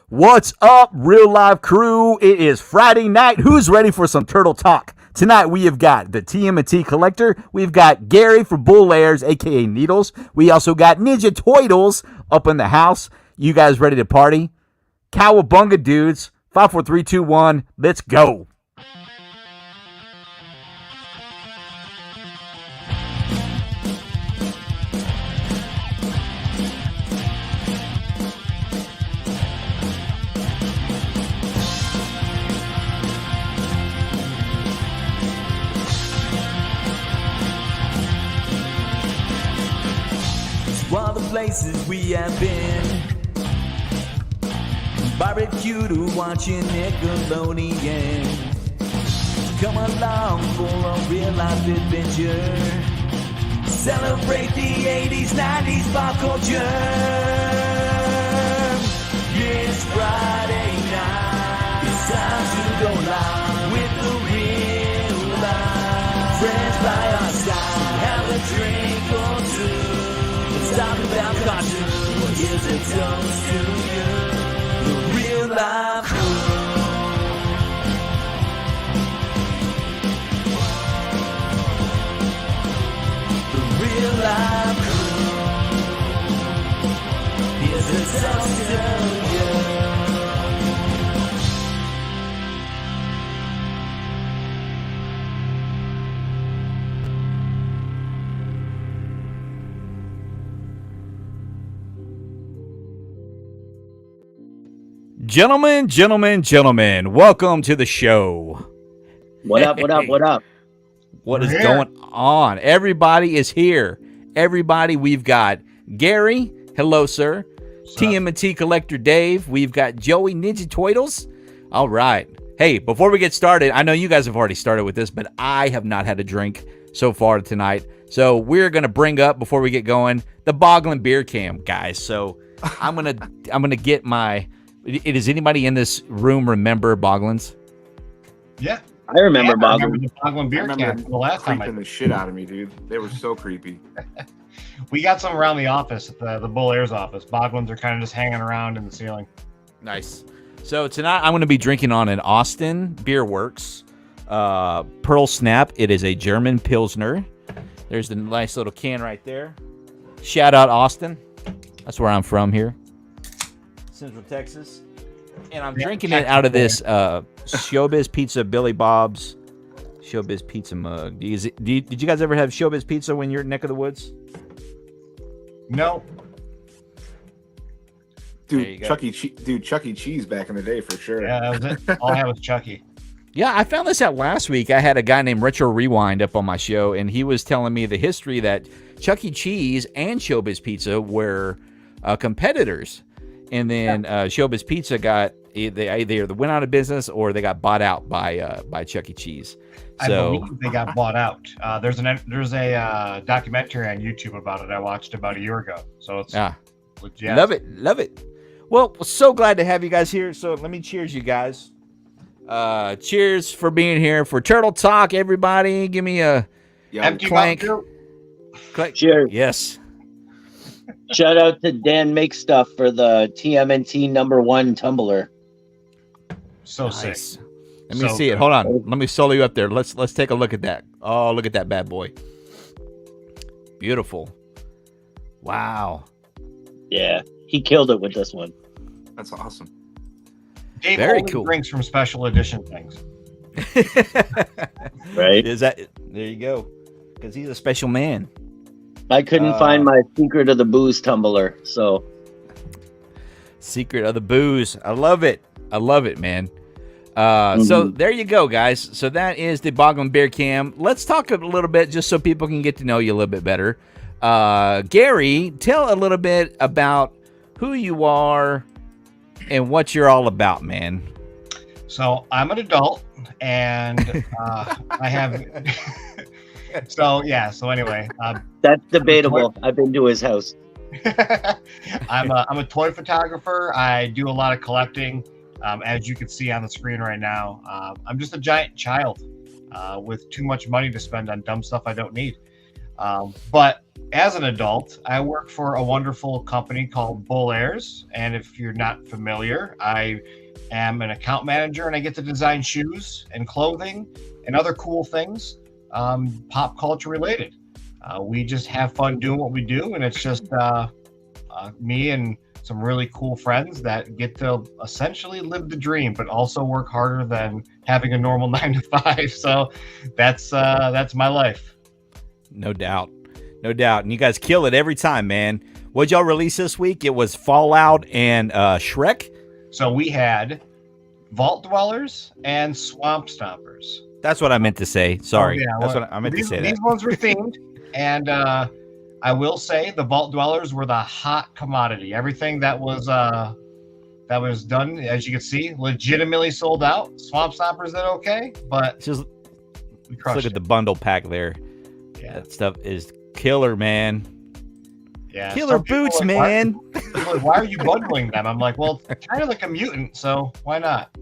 What's up, real live crew? It is Friday night. Who's ready for some turtle talk? Tonight we have got the TMNT Collector. We've got Gary from Bull Airs, aka Needdles. We also got Ninja Toitles up in the house. You guys ready to party? Cowabunga dudes. 5, 4, 3, 2, 1. Let's go. All the places we have been, barbecue to watching Nickelodeon. Come along for a real life adventure. Celebrate the 80s, 90s pop culture. It's Friday night. It's time to go live with the real life. Friends by our side, have a drink or two. Talk about cartoons. Here's a toast to you, the real life crew. The real life crew. Here's a toast to you. Gentlemen, welcome to the show. What up? What is going on? Everybody is here. Everybody, we've got Gary. Hello, sir. TMNT Collector Dave. We've got Joey Ninja Toitles. All right. Hey, before we get started, I know you guys have already started with this, but I have not had a drink so far tonight. So we're going to bring up, before we get going, the Boglin Beer Cam, guys. So I'm gonna get my... Does anybody in this room remember Boglin's? Yeah. I remember Boglin. I remember the Boglin beer can the last time. Creeping the shit out of me, dude. They were so creepy. We got some around the office, the Bull Airs office. Boglins are kind of just hanging around in the ceiling. Nice. So tonight I'm going to be drinking on an Austin Beer Works Pearl Snap. It is a German Pilsner. There's the nice little can right there. Shout out Austin. That's where I'm from here. Central Texas, and I'm drinking it out of this Showbiz Pizza Billy Bob's Showbiz Pizza mug. Did you guys ever have Showbiz Pizza when you're in neck of the woods? No. Dude, Chuck E. Cheese back in the day for sure. Yeah, that was it. All I had was Chucky. Yeah, I found this out last week. I had a guy named Retro Rewind up on my show, and he was telling me the history that Chuck E. Cheese and Showbiz Pizza were competitors. And then Showbiz Pizza they either went out of business or they got bought out by Chuck E. Cheese. So, I believe they got bought out. There's a documentary on YouTube about it I watched about a year ago. So it's legit. Love it. Well, so glad to have you guys here. So let me cheers you guys. Cheers for being here for Turtle Talk, everybody. Give me a Empty clank. Mountain clank. Cheers. Yes. Shout out to Dan Make Stuff for the TMNT #1 tumbler. Dew. So sick. Nice. Let me So see it. good. Hold on. Let me solo you up there. Let's take a look at that. Oh, look at that bad boy. Beautiful. Wow. Yeah, he killed it with this one. That's awesome. Dave Very only cool. drinks from special edition things. Right? Is that there you go. Because he's a special man. I couldn't find my secret of the booze tumbler, so Secret of the booze. I love it. I love it, man. So there you go, guys. So that is the Boglin Beer Cam. Let's talk a little bit just so people can get to know you a little bit better. Gary, tell a little bit about who you are and what you're all about, man. So I'm an adult, and I have. So anyway, that's debatable. I've been to his house. I'm a toy photographer. I do a lot of collecting. As you can see on the screen right now, I'm just a giant child with too much money to spend on dumb stuff I don't need. But as an adult, I work for a wonderful company called Bull Airs. And if you're not familiar, I am an account manager, and I get to design shoes and clothing and other cool things, pop culture related. We just have fun doing what we do, and it's just me and some really cool friends that get to essentially live the dream, but also work harder than having a normal 9 to 5. So that's my life. No doubt. No doubt. And you guys kill it every time, man. What'd y'all release this week? It was Fallout and Shrek. So we had Vault Dwellers and Swamp Stompers. That's what I meant to say. Sorry. Oh, yeah, That's well, what I meant to say. These ones were themed, and I will say the Vault Dwellers were the hot commodity. Everything that was done, as you can see, legitimately sold out. Swamp Stompers did okay, but Just we let's crushed look at it. the bundle pack there. Yeah, That stuff is killer, man. yeah. Killer Some people boots, are like, man. Why are you bundling them? I'm like, well, it's kind of like a mutant, so why not?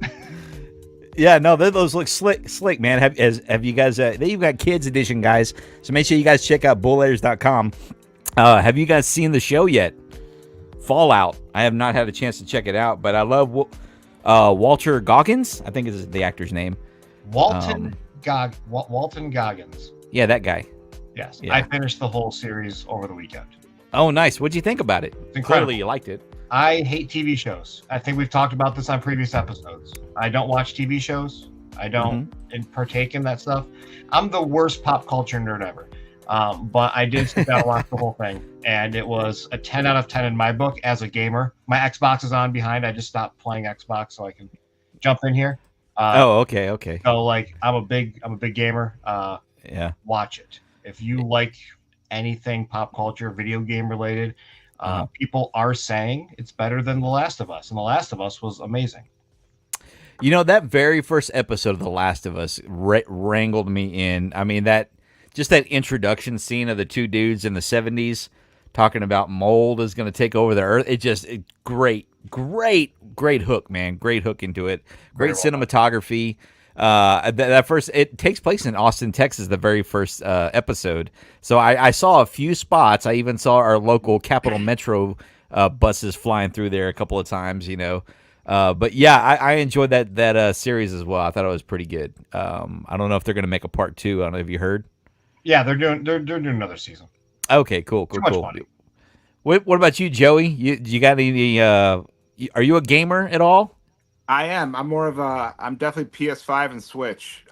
Yeah, no, those look slick, man. Have you guys? You've got kids edition, guys. So make sure you guys check out bullairs.com. Have you guys seen the show yet? Fallout. I have not had a chance to check it out, but I love Walter Goggins. I think is the actor's name. Walton Goggins. Yeah, that guy. Yes, Yeah. I finished the whole series over the weekend. Oh, nice. What'd you think about it? incredible. Clearly, you liked it. I hate TV shows. I think we've talked about this on previous episodes. I don't watch TV shows. I don't partake in that stuff. I'm the worst pop culture nerd ever. But I did sit down and watch the whole thing, and it was a 10 out of 10 in my book as a gamer. My Xbox is on behind. I just stopped playing Xbox so I can jump in here. Okay. So like I'm a big gamer. Yeah. Watch it. If you like anything pop culture, video game related, people are saying it's better than The Last of Us, and The Last of Us was amazing. You know, that very first episode of The Last of Us wrangled me in. I mean, that introduction scene of the two dudes in the 70s talking about mold is going to take over the earth. Great hook, man. Great hook into it. Great cinematography. That first, it takes place in Austin, Texas, the very first episode. So I saw a few spots. I even saw our local Capital Metro buses flying through there a couple of times, you know. But yeah, I enjoyed that series as well. I thought it was pretty good. I don't know if they're going to make a part 2. I don't know if you heard. Yeah, they're doing another season. Okay, cool. Too much money. What about you, Joey? You got any? Are you a gamer at all? I am. I'm definitely PS5 and Switch.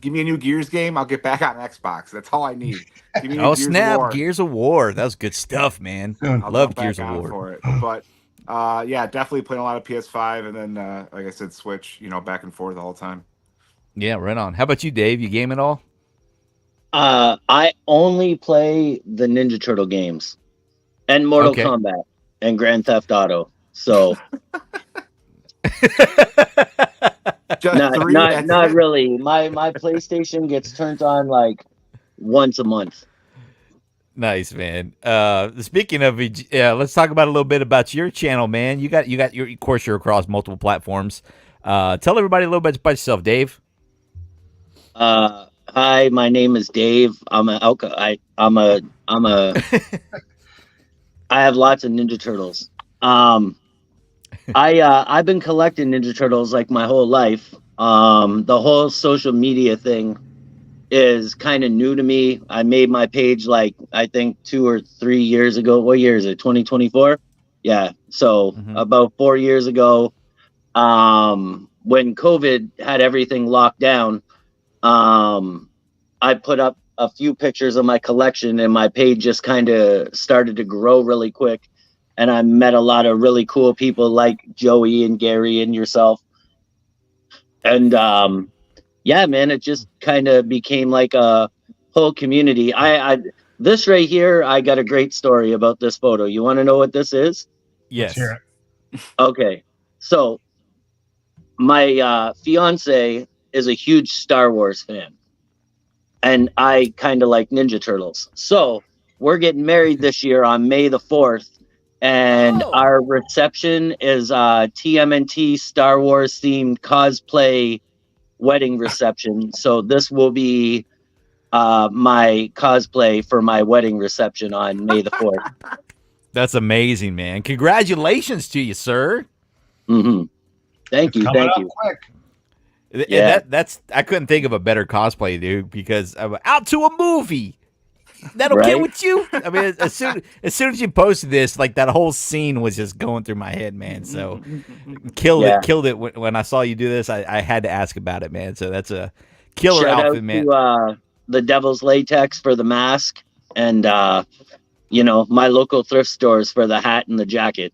Give me a new Gears game. I'll get back on Xbox. That's all I need. Give me a new Gears of War. Gears of War. That was good stuff, man. I'll Love go Gears back of on War. for it. But yeah, definitely playing a lot of PS5 and then like I said, Switch. You know, back and forth the whole time. Yeah, right on. How about you, Dave? You game at all? I only play the Ninja Turtle games and Mortal Kombat and Grand Theft Auto. So not really. My PlayStation gets turned on like once a month. Nice, man. Speaking of, let's talk about a little bit about your channel, man. You got your, of course, you're across multiple platforms. Tell everybody a little bit about yourself, Dave. Hi, my name is Dave. I have lots of Ninja Turtles. I've been collecting Ninja Turtles like my whole life. The whole social media thing is kind of new to me. I made my page like I think 2 or 3 years ago. What year is it? 2024? Yeah. So about 4 years ago, when COVID had everything locked down, I put up a few pictures of my collection, and my page just kind of started to grow really quick. And I met a lot of really cool people like Joey and Gary and yourself. And yeah, man, it just kind of became like a whole community. I this right here, I got a great story about this photo. You want to know what this is? Yes. Let's hear it. Okay, so my fiance is a huge Star Wars fan, and I kind of like Ninja Turtles. So we're getting married this year on May the 4th, and our reception is TMNT Star Wars themed cosplay wedding reception. So this will be my cosplay for my wedding reception on May the 4th. That's amazing, man. Congratulations to you, sir. Mm-hmm. Thank you. Coming Thank up you. quick. Yeah. That's I couldn't think of a better cosplay, dude, because I'm out to a movie. That okay Right? with you? I mean, as soon as you posted this, like that whole scene was just going through my head, man. So killed it when I saw you do this. I had to ask about it, man. So that's a killer Shout outfit, out man. to the Devil's Latex for the mask, and my local thrift stores for the hat and the jacket.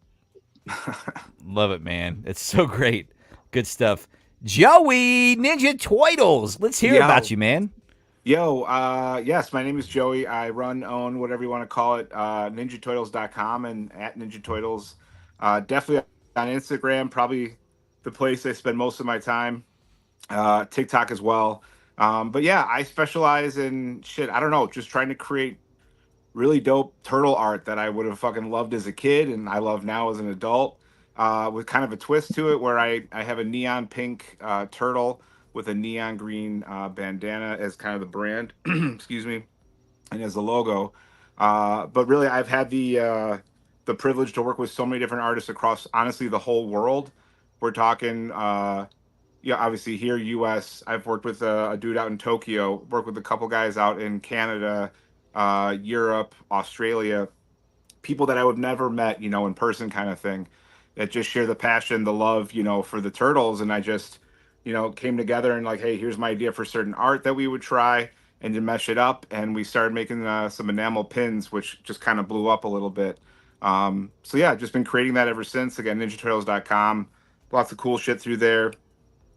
Love it, man. It's so great. Good stuff. Joey Ninja Toitles. Let's hear about you, man. Yo, yes, my name is Joey. I own whatever you want to call it, ninjatoitles.com and at Ninja Toitles. Definitely on Instagram, probably the place I spend most of my time. TikTok as well. But yeah, I specialize in shit. I don't know, just trying to create really dope turtle art that I would have fucking loved as a kid and I love now as an adult. With kind of a twist to it where I have a neon pink turtle with a neon green bandana as kind of the brand, excuse me, and as the logo. But really, I've had the privilege to work with so many different artists across, honestly, the whole world. We're talking, obviously here, U.S. I've worked with a dude out in Tokyo, worked with a couple guys out in Canada, Europe, Australia, people that I would never met, in person kind of thing, that just share the passion, the love, for the turtles. And I just, came together and like, hey, here's my idea for certain art that we would try and to mesh it up. And we started making some enamel pins, which just kind of blew up a little bit. So yeah, just been creating that ever since. Again, ninjaturtles.com, lots of cool shit through there.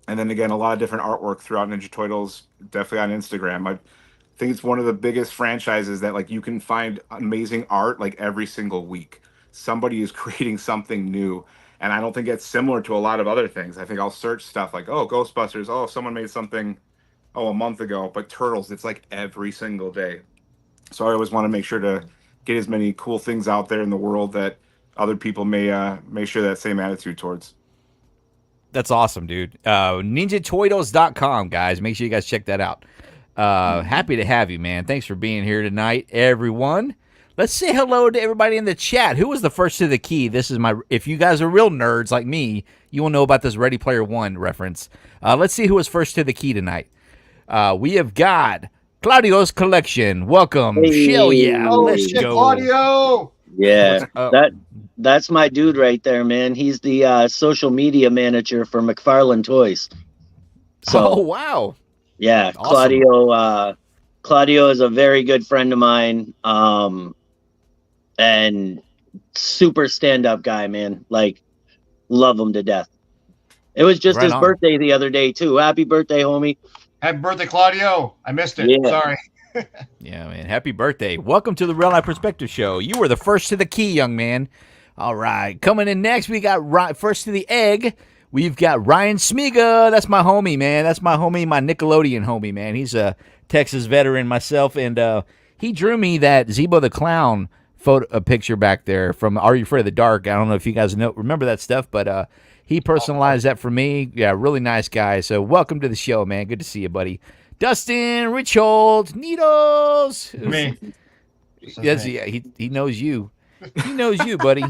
And then again, a lot of different artwork throughout Ninja Turtles, definitely on Instagram. I think it's one of the biggest franchises that like you can find amazing art like every single week. Somebody is creating something new. And I don't think it's similar to a lot of other things. I think I'll search stuff like, oh, Ghostbusters. Oh, someone made something, a month ago. But Turtles, it's like every single day. So I always want to make sure to get as many cool things out there in the world that other people may share that same attitude towards. That's awesome, dude. NinjaToitles.com, guys. Make sure you guys check that out. Happy to have you, man. Thanks for being here tonight, everyone. Let's say hello to everybody in the chat. Who was the first to the key? This is if you guys are real nerds like me, you will know about this Ready Player One reference. Let's see who was first to the key tonight. We have got Claudio's Collection. Welcome. Hey. Shell yeah. Oh, Let's shit, go. Claudio! Yeah, Oh. that's my dude right there, man. He's the social media manager for McFarlane Toys. So, Oh, wow. yeah, Awesome. Claudio is a very good friend of mine, and super stand-up guy, man. Like, love him to death. It was just Right his on. birthday the other day too. Happy birthday, homie! Happy birthday, Claudio. I missed it. Yeah. Sorry. Yeah, man. Happy birthday. Welcome to the Real Life Perspective Show. You were the first to the key, young man. All right. Coming in next, we got first to the egg. We've got Ryan Smiga. That's my homie, man. That's my homie, my Nickelodeon homie, man. He's a Texas veteran myself, and he drew me that Zebo the Clown a picture back there from Are You Afraid of the Dark? I don't know if you guys remember that stuff, but he personalized that for me. Yeah, really nice guy. So welcome to the show, man. Good to see you, buddy. Dustin, Richhold, Needdles. Me. Yes, yeah, he knows you. He knows you, buddy.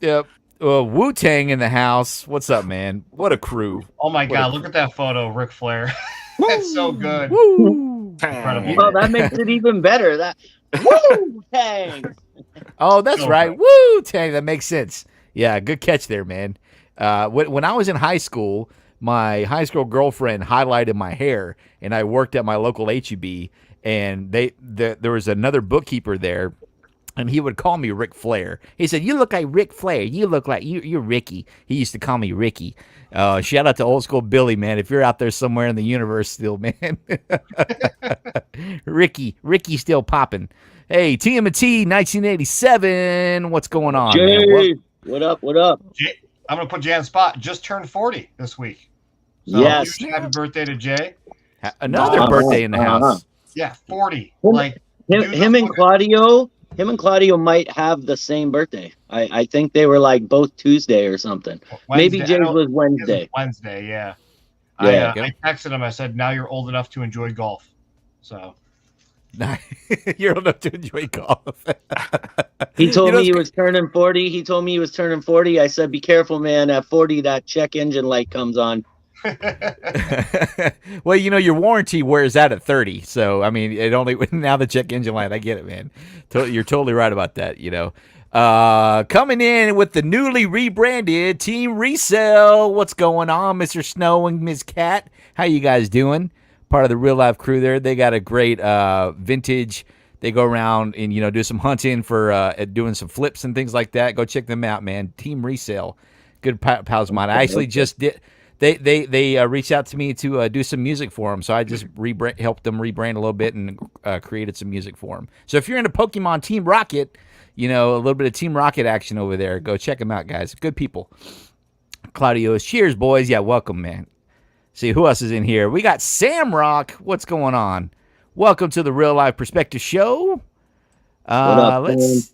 Yep. Wu-Tang in the house. What's up, man? What a crew. Oh my God, look at that photo, Ric Flair. That's so good. Woo! Incredible. Well, that makes it even better. That Wu-Tang. Oh, that's So right. good. Wu-Tang. That makes sense. Yeah, good catch there, man. When I was in high school, my high school girlfriend highlighted my hair, and I worked at my local HEB, and there was another bookkeeper there, and he would call me Ric Flair. He said, "You look like Ric Flair. You look like you're Ricky." He used to call me Ricky. Shout out to old school Billy, man. If you're out there somewhere in the universe still, man. Ricky still popping. Hey, TMNT 1987. What's going on, man? Jay, what up? What up? I'm going to put Jay on the spot. Just turned 40 this week. So Yes. happy birthday to Jay. Another Uh-huh, birthday in the uh-huh. house. Yeah, 40. Him- Like Him and Claudio might have the same birthday. I think they were like both Tuesday or something. Maybe Wednesday. Jay's I know- was Wednesday. Wednesday, yeah. Yeah. I texted him. I said, now you're old enough to enjoy golf. So You're old enough to enjoy golf. He told You know, me he was turning 40. He told me he was turning 40. I said, be careful, man. At 40, that check engine light comes on. Well, your warranty wears out at 30. So, I mean, it only now the check engine light. I get it, man. You're totally right about that, Coming in with the newly rebranded Team Resell. What's going on, Mr. Snow and Ms. Cat? How you guys doing? Part of the real life crew there. They got a great vintage. They go around and do some hunting for doing some flips and things like that. Go check them out, man. Team Resell, good pals of mine. I actually just did. They reached out to me to do some music for them, so I just helped them rebrand a little bit and created some music for them. So if you're into Pokemon Team Rocket, a little bit of Team Rocket action over there, go check them out, guys. Good people. Claudio's cheers, boys. Yeah, welcome, man. See who else is in here. We got Samrock. What's going on? Welcome to the Real Life Perspective Show. What up, Let's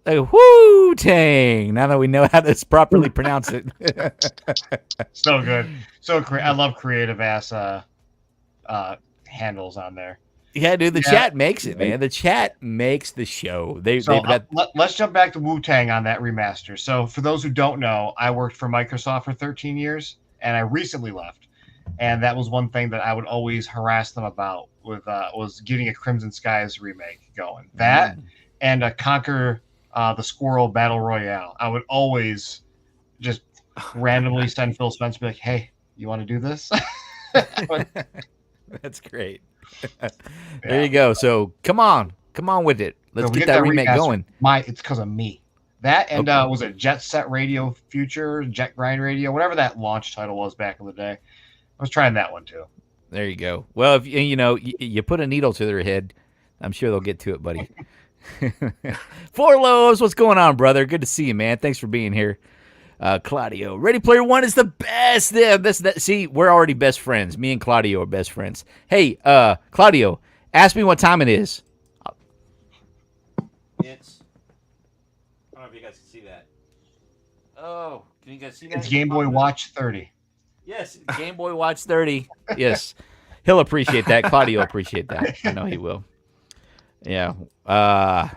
Wu-Tang. Now that we know how to properly pronounce it. so good. So I love creative ass handles on there. Yeah, dude, the chat makes it, man. The chat makes the show. They've got... Let's jump back to Wu-Tang on that remaster. So for those who don't know, I worked for Microsoft for 13 years, and I recently left. And that was one thing that I would always harass them about was getting a Crimson Skies remake going. That and a Conquer the Squirrel Battle Royale. I would always just randomly send Phil Spencer and be like, hey, you want to do this? That's great. There you go. So come on with it. Let's get that remake going. It's because of me. That and was it Jet Set Radio Future, Jet Grind Radio, whatever that launch title was back in the day. I was trying that one too. There you go. Well, if you put a needle to their head, I'm sure they'll get to it, buddy. Four Lows, what's going on, brother? Good to see you, man. Thanks for being here. Claudio, Ready Player One is the best. See, we're already best friends. Me and Claudio are best friends. Hey, Claudio, ask me what time it is. It's... I don't know if you guys can see that. Oh, can you guys see that? It's Game Boy Watch 30. Yes, Game Boy Watch 30. Yes. He'll appreciate that. Claudio will appreciate that. I know he will. Yeah. My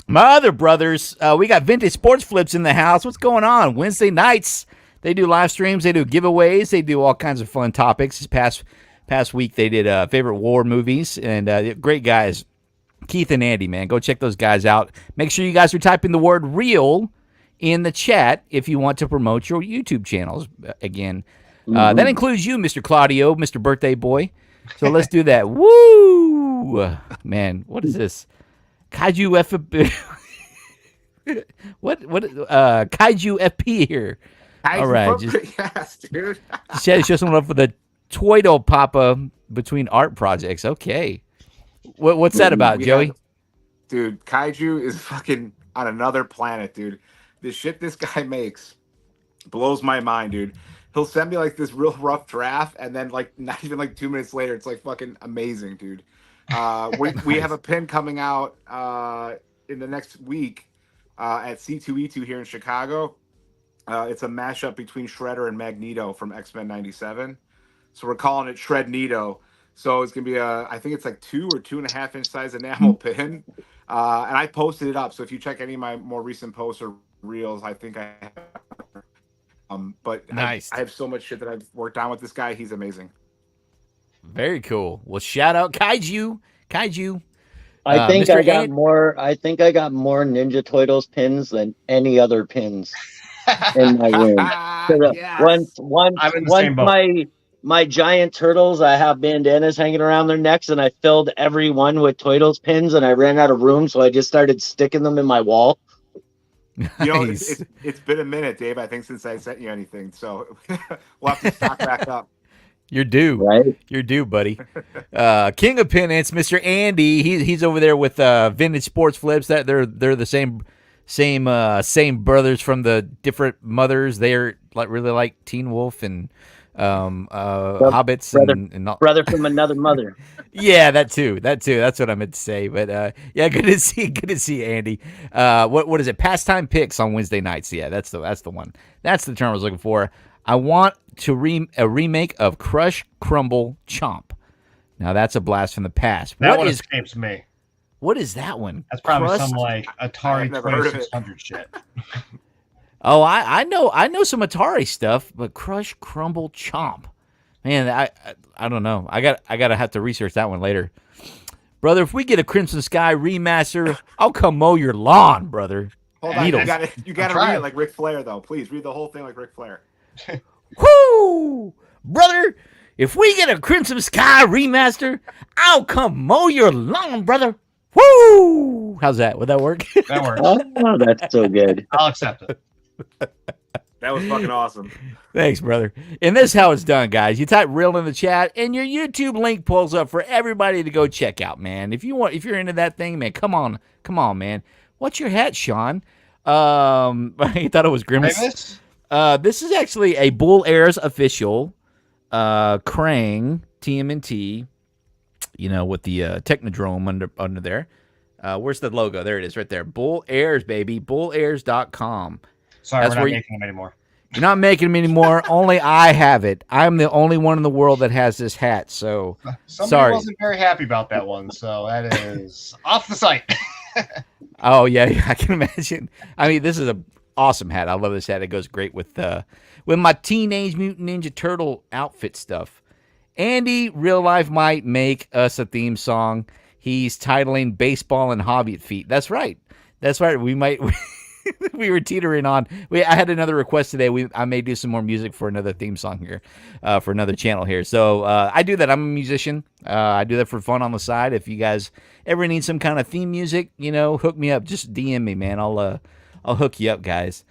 other brothers, we got Vintage Sports Flips in the house. What's going on? Wednesday nights, they do live streams. They do giveaways. They do all kinds of fun topics. This past week, they did favorite war movies. And great guys. Keith and Andy, man. Go check those guys out. Make sure you guys are typing the word real in the chat if you want to promote your YouTube channels. Again, that includes you, Mr. Claudio, Mr. Birthday Boy. So let's do that. Woo! Man, what is this? Kaiju Kaiju FP here. All right. Yes, dude. Just some love for the Toitle Papa between art projects. Okay. What's that about, Joey? Dude, Kaiju is fucking on another planet, dude. The shit this guy makes blows my mind, dude. He'll send me like this real rough draft, and then like not even like 2 minutes later, it's like fucking amazing, dude. We have a pin coming out in the next week at C2E2 here in Chicago. It's a mashup between Shredder and Magneto from X-Men '97. So we're calling it Shrednito. So it's gonna be I think it's like 2 or 2.5 inch size enamel pin, and I posted it up. So if you check any of my more recent posts or reels, I think I have. But Nice. I have so much shit that I've worked on with this guy. He's amazing. Very cool. Well, shout out Kaiju. I think Mr. I got Ant- more. I think I got more Ninja Toitles pins than any other pins in my room. Yes. Once I'm in the same boat. my giant turtles, I have bandanas hanging around their necks, and I filled every one with Toitles pins, and I ran out of room, so I just started sticking them in my wall. You know, Nice. it's been a minute, Dave, I think, since I sent you anything. So we'll have to stock back up. You're due. Right? You're due, buddy. King of Penance, Mr. Andy. He's over there with Vintage Sports Flips. That they're the same brothers from the different mothers. They're really like Teen Wolf and Hobbits and all. Brother from another mother. Yeah, that too. That's what I meant to say. But yeah, good to see Andy. What is it? Pastime Picks on Wednesday nights. Yeah, that's the one. That's the term I was looking for. I want a remake of Crush, Crumble, Chomp. Now that's a blast from the past. That one escapes me. What is that one? That's probably Crust? some like Atari 2600 shit. Oh, I know some Atari stuff, but Crush, Crumble, Chomp. Man, I don't know. I gotta have to research that one later. Brother, if we get a Crimson Sky remaster, I'll come mow your lawn, brother. Hold on, Needles. you gotta read it like Ric Flair, though. Please read the whole thing like Ric Flair. Whoo! Brother, if we get a Crimson Sky remaster, I'll come mow your lawn, brother. Woo! How's that? Would that work? That works. Oh, that's so good. I'll accept it. That was fucking awesome. Thanks, brother. And this is how it's done, guys. You type "real" in the chat, and your YouTube link pulls up for everybody to go check out, man. If you're into that thing, man, come on, man. What's your hat, Sean? I thought it was Grimace. This is actually a Bull Airs official Krang TMNT, with the Technodrome under there. Where's the logo? There it is right there. Bull Airs, baby. BullAirs.com. Sorry, That's we're not where making them anymore. You're not making them anymore. Only I have it. I'm the only one in the world that has this hat, so Somebody sorry. wasn't very happy about that one, so that is off the site. Oh, yeah, I can imagine. I mean, this is an awesome hat. I love this hat. It goes great with my Teenage Mutant Ninja Turtle outfit stuff. Andy, real life, might make us a theme song. He's titling Baseball and Hobbit Feet. That's right. We might... we were teetering on. I had another request today. I may do some more music for another theme song here, for another channel here. So I do that. I'm a musician. I do that for fun on the side. If you guys ever need some kind of theme music, hook me up. Just DM me, man. I'll hook you up, guys.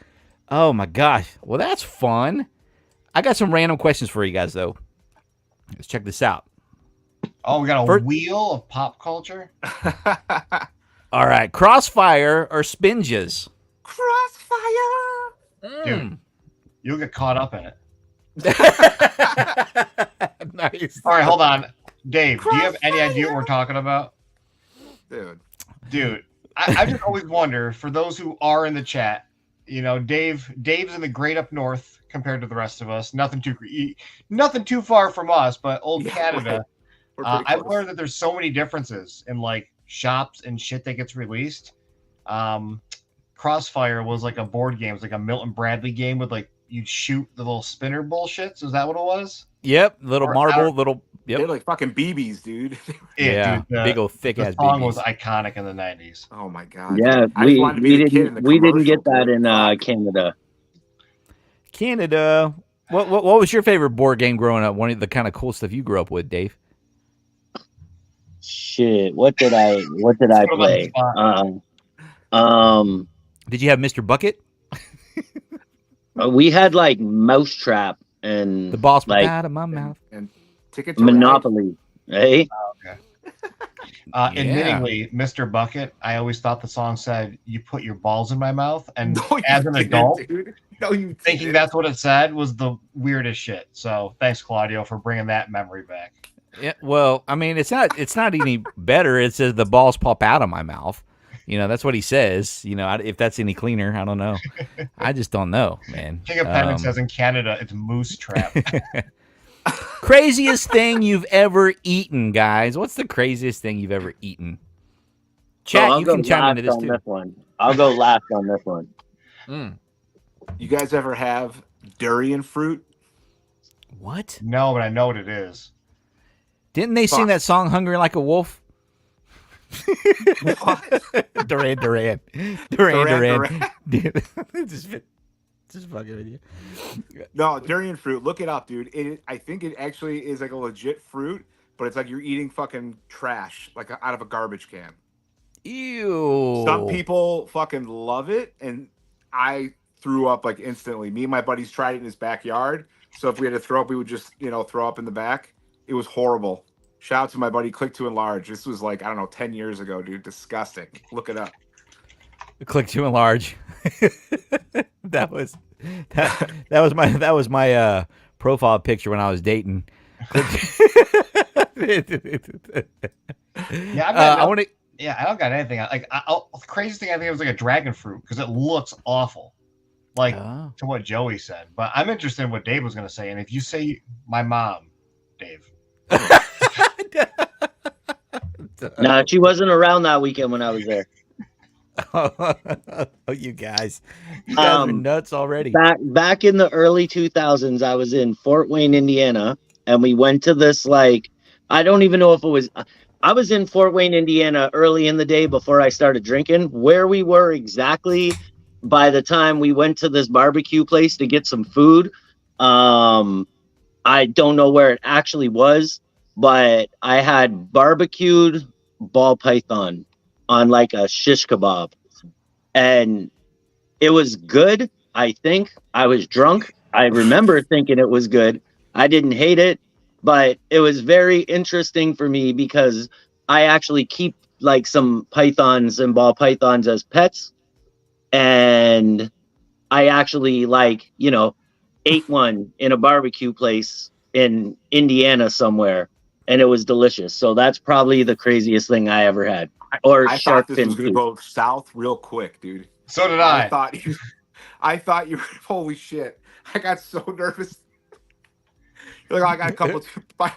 Oh my gosh. Well, that's fun. I got some random questions for you guys though. Let's check this out. Oh, we got a wheel of pop culture. All right, Crossfire or Spinges? Crossfire. Dude, you'll get caught up in it. Nice. All right, hold on. Dave, do you have any idea what we're talking about? Dude, I just always wonder, for those who are in the chat, Dave's in the great up north compared to the rest of us. Nothing too far from us, but old Canada. we're pretty I've close. learned that there's so many differences in like shops and shit that gets released. Crossfire was like a board game. It was like a Milton Bradley game with like you'd shoot the little spinner bullshits. Is that what it was? Yep, little marble. Yep. They're like fucking BBs, dude. Yeah, dude, big old thick the ass song BBs. was iconic in the 90s. Oh my god. Yeah, I just wanted to be the kid in the we didn't get commercial, that dude. in Fuck. Canada. Canada. What was your favorite board game growing up? One of the kind of cool stuff you grew up with, Dave? Shit, what did I play? Did you have Mr. Bucket? We had like Mousetrap and The boss like out of my mouth. And Ticket to Monopoly. Hey, Admittingly, Mr. Bucket, I always thought the song said, "You put your balls in my mouth," and No, you as an didn't, adult, dude. No, you thinking didn't. that's what it said was the weirdest shit. So thanks, Claudio, for bringing that memory back. Yeah, well, I mean, it's not any better. It says the balls pop out of my mouth. That's what he says. If that's any cleaner, I don't know. I just don't know, man. King of Pendant says in Canada it's moose trap. Craziest thing you've ever eaten, guys. What's the craziest thing you've ever eaten? Chat, I'll you go can chime into this last on too. this one. I'll go last on this one. You guys ever have durian fruit? What? No, but I know what it is. Didn't they sing that song "Hungry Like a Wolf"? Duran. Just fucking with you. No, durian fruit. Look it up, dude. I think it actually is like a legit fruit, but it's like you're eating fucking trash, like out of a garbage can. Ew. Some people fucking love it, and I threw up like instantly. Me and my buddies tried it in his backyard. So if we had to throw up, we would just, throw up in the back. It was horrible. Shout out to my buddy Click to Enlarge. This was like, I don't know, 10 years ago, dude. Disgusting. Look it up. Click to enlarge. that was my profile picture when I was dating. Yeah, I want to. Yeah, I don't got anything. The craziest thing I think was like a dragon fruit because it looks awful, like to what Joey said. But I'm interested in what Dave was going to say. And if you say my mom, Dave. No, she wasn't around that weekend when I was there. Oh, you guys are nuts already. Back in the early 2000s, I was in Fort Wayne, Indiana, and we went to this I don't even know if it was. I was in Fort Wayne, Indiana, early in the day before I started drinking. Where we were exactly by the time we went to this barbecue place to get some food, I don't know where it actually was, but I had barbecued ball python on like a shish kebab, and it was good. I think I was drunk. I remember thinking it was good. I didn't hate it, but it was very interesting for me because I actually keep like some pythons and ball pythons as pets, and I actually ate one in a barbecue place in Indiana somewhere, and it was delicious. So that's probably the craziest thing I ever had. Or I shark thought this fin was going to soup. go south real quick, dude. So did I. I thought you were, holy shit. I got so nervous. I got a couple of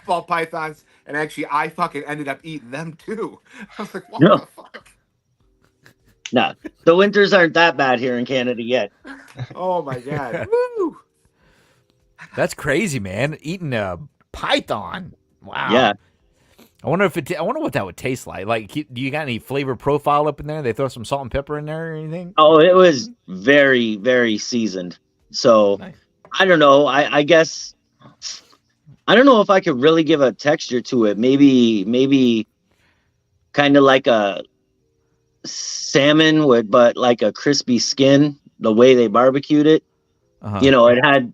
ball pythons, and actually I fucking ended up eating them too. I was like, what the fuck? No, the winters aren't that bad here in Canada yet. Oh my God. Woo! That's crazy, man. Eating a python. Wow. Yeah. I wonder what that would taste like. Like, do you got any flavor profile up in there? They throw some salt and pepper in there or anything? Oh, it was very, very seasoned. So nice. I don't know. I guess I don't know if I could really give a texture to it. Maybe kind of like a salmon but like a crispy skin, the way they barbecued it. Uh-huh. It had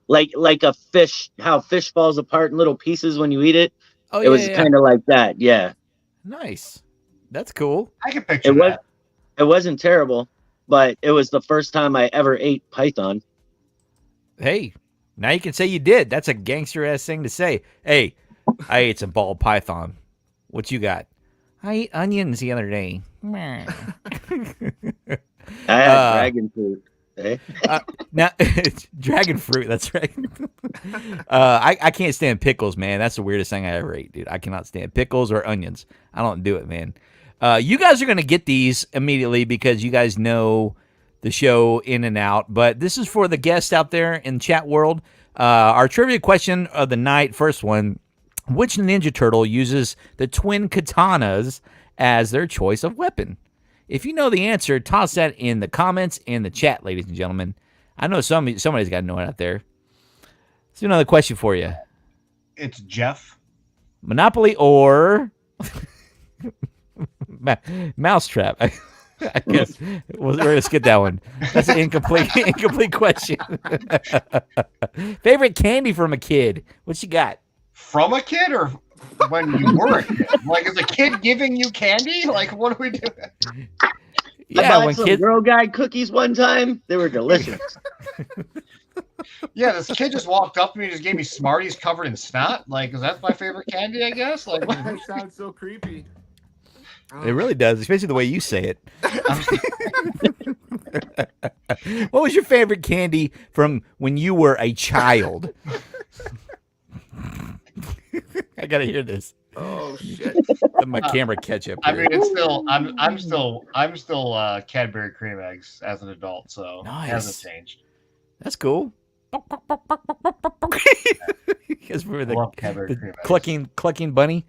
like a fish, how fish falls apart in little pieces when you eat it. Oh, it was kind of like that. Yeah. Nice. That's cool. I can picture that. It wasn't terrible, but it was the first time I ever ate python. Hey, now you can say you did. That's a gangster ass thing to say. Hey, I ate some ball python. What you got? I ate onions the other day. I had dragon fruit. Now, dragon fruit. That's right. I can't stand pickles, man. That's the weirdest thing I ever ate, dude. I cannot stand pickles or onions. I don't do it, man. You guys are gonna get these immediately because you guys know the show in and out. But this is for the guests out there in chat world. Our trivia question of the night, first one: which Ninja Turtle uses the twin katanas as their choice of weapon? If you know the answer, toss that in the comments in the chat, ladies and gentlemen. I know somebody's got to know it out there. Let's do another question for you. It's Jeff. Monopoly or Mousetrap? I guess we're going to skip that one. That's an incomplete question. Favorite candy from a kid? What you got? From a kid or when you were a kid? Like, is a kid giving you candy? Like, what are we doing? Yeah, I bought some Girl Guide cookies one time. They were delicious. Yeah, this kid just walked up to me and just gave me Smarties covered in snot. Like, is that my favorite candy? I guess. Like, That sounds so creepy. It really does, especially the way you say it. I'm just- What was your favorite candy from when you were a child? I gotta hear this. Oh shit. Let my camera catch up. I Here. mean, it's still. I'm still Cadbury cream eggs as an adult, so Nice. it hasn't changed. That's cool. Because we're the, Love Cadbury the cream eggs. clucking bunny.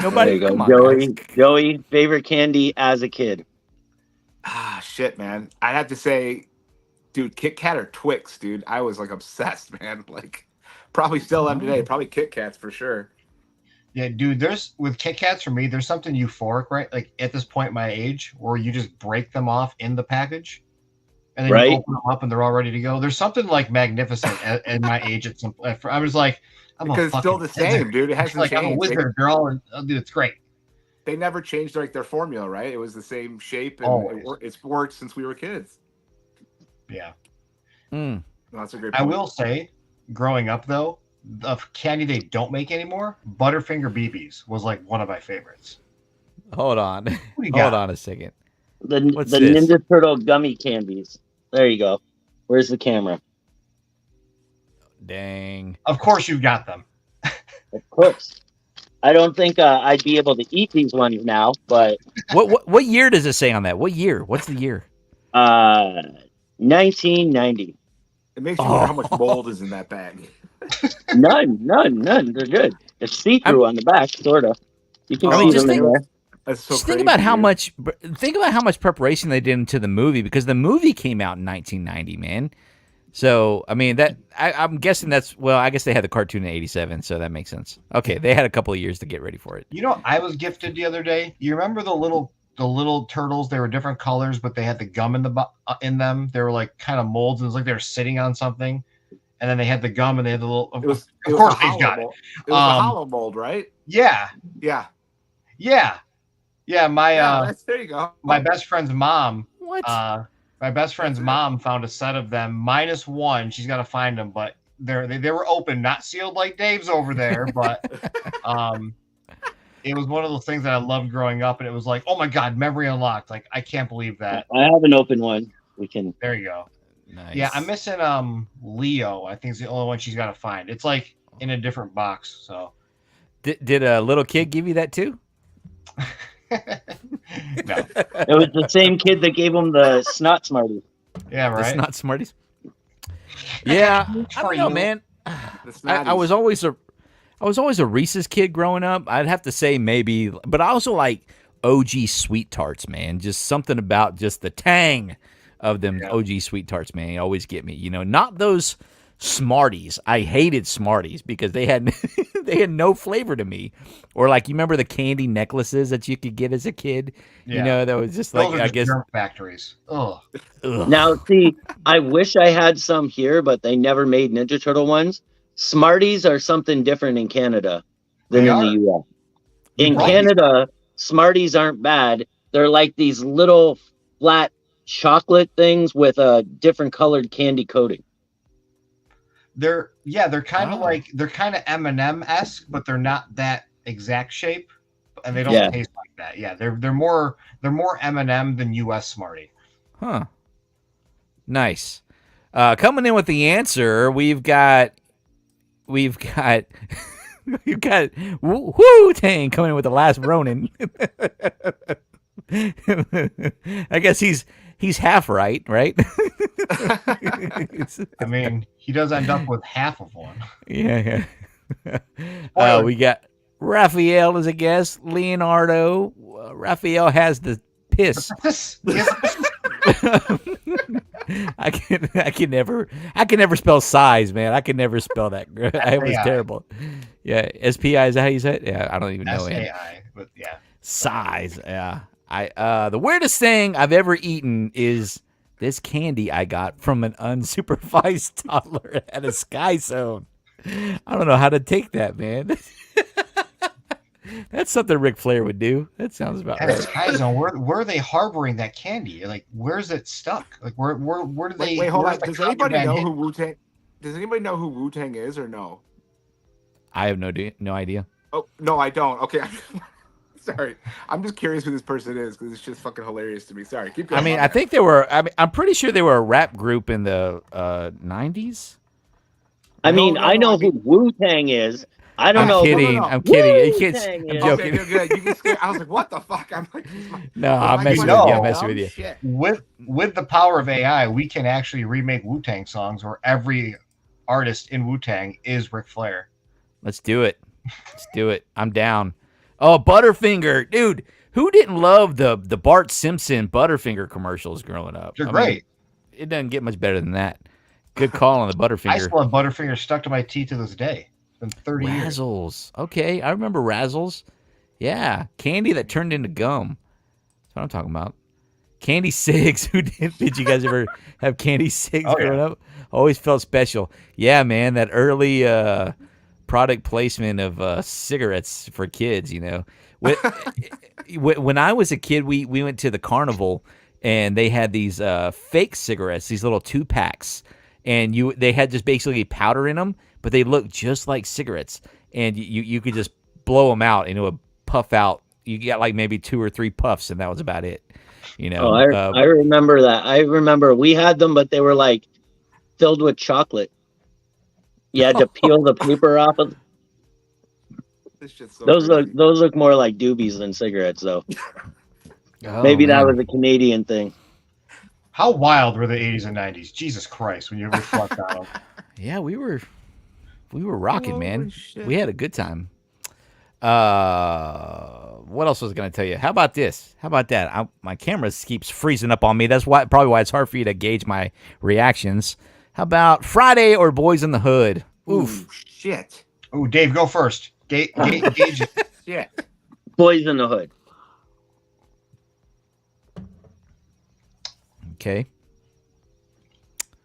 There Nobody, you go. come on, Joey. guys. Joey, favorite candy as a kid. Ah, shit, man. I'd have to say, dude, Kit Kat or Twix, dude. I was like obsessed, man. Like, probably still am today. Probably Kit Kats for sure. Yeah, dude. There's with Kit Kats for me. There's something euphoric, right? Like at this point in my age, where you just break them off in the package, and then Right. you open them up and they're all ready to go. There's something like magnificent at my age. At some, I was like, I'm Because a it's fucking still the same, dude. It hasn't like I'm a changed. wizard, girl, and dude, it's great. They never changed like their formula, right? It was the same shape, and Always. it's worked since we were kids. Yeah. Mm. Well, that's a great I point. will say, growing up though, the candy they don't make anymore, Butterfinger BBs was like one of my favorites. Hold on. What do you Hold got? on a second. The What's the this? Ninja Turtle gummy candies. There you go. Where's the camera? Dang. Of course you got them. Of course. I don't think I'd be able to eat these ones now, but What year does it say on that? What year? What's the year? 1990. It makes you wonder how much mold is in that bag. None. They're good. It's see-through on the back, sort of. You can I mean, see just them in think- there. That's so Just think crazy, about how dude. much preparation they did into the movie, because the movie came out in 1990, man. So I mean I'm guessing I guess they had the cartoon in 87, so that makes sense. Okay, they had a couple of years to get ready for it. You know, I was gifted the other day. You remember the little turtles? They were different colors, but they had the gum in them. They were like kind of molds. It was like they were sitting on something, and then they had the gum, and they had the little. It was of a course, hollow they've got it. mold. It was a hollow mold, right? Yeah, Yeah. yeah. My There you go. my best friend's mom. What? My best friend's mom found a set of them minus one. She's got to find them, but they were open, not sealed like Dave's over there. But it was one of those things that I loved growing up, and it was like, oh my god, memory unlocked! Like I can't believe that. I have an open one. We can. There you go. Nice. Yeah, I'm missing Leo. I think it's the only one she's got to find. It's like in a different box. So Did a little kid give you that too? no, It was the same kid that gave him the snot Smarties. yeah, That's right. not Smarties. Yeah, I For don't know, you. man. It's I not was always a Reese's kid growing up. I'd have to say maybe, but I also like OG Sweet Tarts, man. Just something about just the tang of them Yeah. OG Sweet Tarts, man. They always get me. You know, not those Smarties. I hated Smarties because they had they had no flavor to me. Or like, you remember the candy necklaces that you could get as a kid? Yeah. You know, that was just Those like, are I just guess. germ factories. Oh, Ugh. Now, see, I wish I had some here, but they never made Ninja Turtle ones. Smarties are something different in Canada than They in are. the U.S. In Right. Canada, Smarties aren't bad. They're like these little flat chocolate things with a different colored candy coating. they're kind of Oh. like they're kind of M&M esque, but they're not that exact shape, and they don't Yeah. taste like that. Yeah, they're more M&M than US Smartie. Huh. Nice. Coming in with the answer, we've got we've got Wu Tang coming in with the last Ronin. I guess he's half right? I mean, he does end up with half of one. Yeah. Spoiler. We got Raphael as a guest. Leonardo. Raphael has the piss. I can never spell size, man. I can never spell that. It was SAI. terrible. Yeah, SPI, is that how you say it? Yeah, I don't even know it. SAI, but yeah. Size. Yeah. The weirdest thing I've ever eaten is this candy I got from an unsupervised toddler at a Sky Zone. I don't know how to take that, man. That's something Ric Flair would do. That sounds about And right. it's guys, where are they harboring that candy? Like, where's it stuck? Like, where do they? Wait, hold where's on. the Does anybody contraband know hit? who Wu Tang? Does anybody know who Wu-Tang is or no? I have no idea. Oh no, I don't. Okay, sorry. I'm just curious who this person is because it's just fucking hilarious to me. Sorry, keep going. I mean, my I bad. think they were. I'm pretty sure they were a rap group in the 90s. I mean, No, I no, know I mean- who Wu Tang is. I don't I'm know. kidding. no. I'm kidding. Wu-Tang I'm is- joking. Okay, good. You get scared. I was like, what the fuck? I'm like, No, was I'm my messing question with you. I'm dumb messing with you. Shit. With the power of AI, we can actually remake Wu-Tang songs where every artist in Wu-Tang is Ric Flair. Let's do it. Let's do it. I'm down. Oh, Butterfinger, dude. Who didn't love the Bart Simpson Butterfinger commercials growing up? They're I mean, great. it doesn't get much better than that. Good call on the I Butterfinger. still have Butterfinger stuck to my teeth to this day. It's been 30 years. Razzles. Okay, I remember Razzles. Yeah, candy that turned into gum. That's what I'm talking about. Candy cigs. Who did you guys ever have candy cigs Oh, yeah. growing up? Always felt special. Yeah, man, that early product placement of cigarettes for kids. You know, when I was a kid, we went to the carnival and they had these fake cigarettes, these little 2-packs, and they had just basically powder in them, but they looked just like cigarettes, and you could just blow them out and it would puff out. You got like maybe 2 or 3 puffs, and that was about it. You know, Oh, I remember that. I remember we had them, but they were like filled with chocolate. You had to peel the paper off of. This shit's so Those crazy. look more like doobies than cigarettes, though. oh, Maybe that man. was a Canadian thing. How wild were the 80s and 90s? Jesus Christ, when you reflect on them. Yeah, we were rocking, man. Holy shit. We had a good time. What else was I going to tell you? How about this? How about that? My camera keeps freezing up on me. That's probably why it's hard for you to gauge my reactions. How about Friday or Boys in the Hood? Oof. Ooh, shit. Ooh, Dave, go first. Gauge it. Shit. Boys in the Hood. Okay.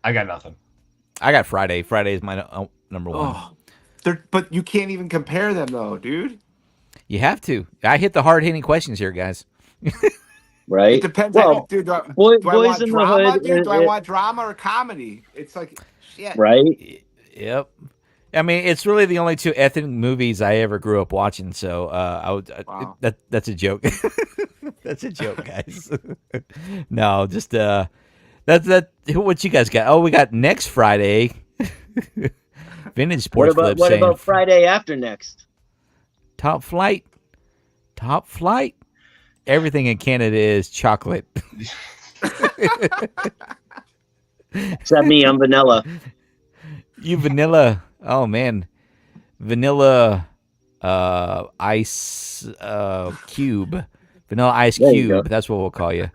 I got nothing. I got Friday. Friday is my number one. Oh, but you can't even compare them though, dude. You have to. I hit the hard hitting questions here, guys. Right? It depends. Well, Dude, do I Boys want in the drama, Hood. dude? Do I want drama or comedy? It's like shit. Right? Yep. I mean, it's really the only 2 ethnic movies I ever grew up watching. So Wow. that's a joke. That's a joke, guys. No, just that's that. What you guys got? Oh, we got next Friday. Vintage Sports Clip What saying about Friday after next? top flight. Top flight. Everything in Canada is chocolate. Except me, I'm vanilla. You vanilla. Oh man, vanilla ice cube. Vanilla ice There you cube. go. That's what we'll call you.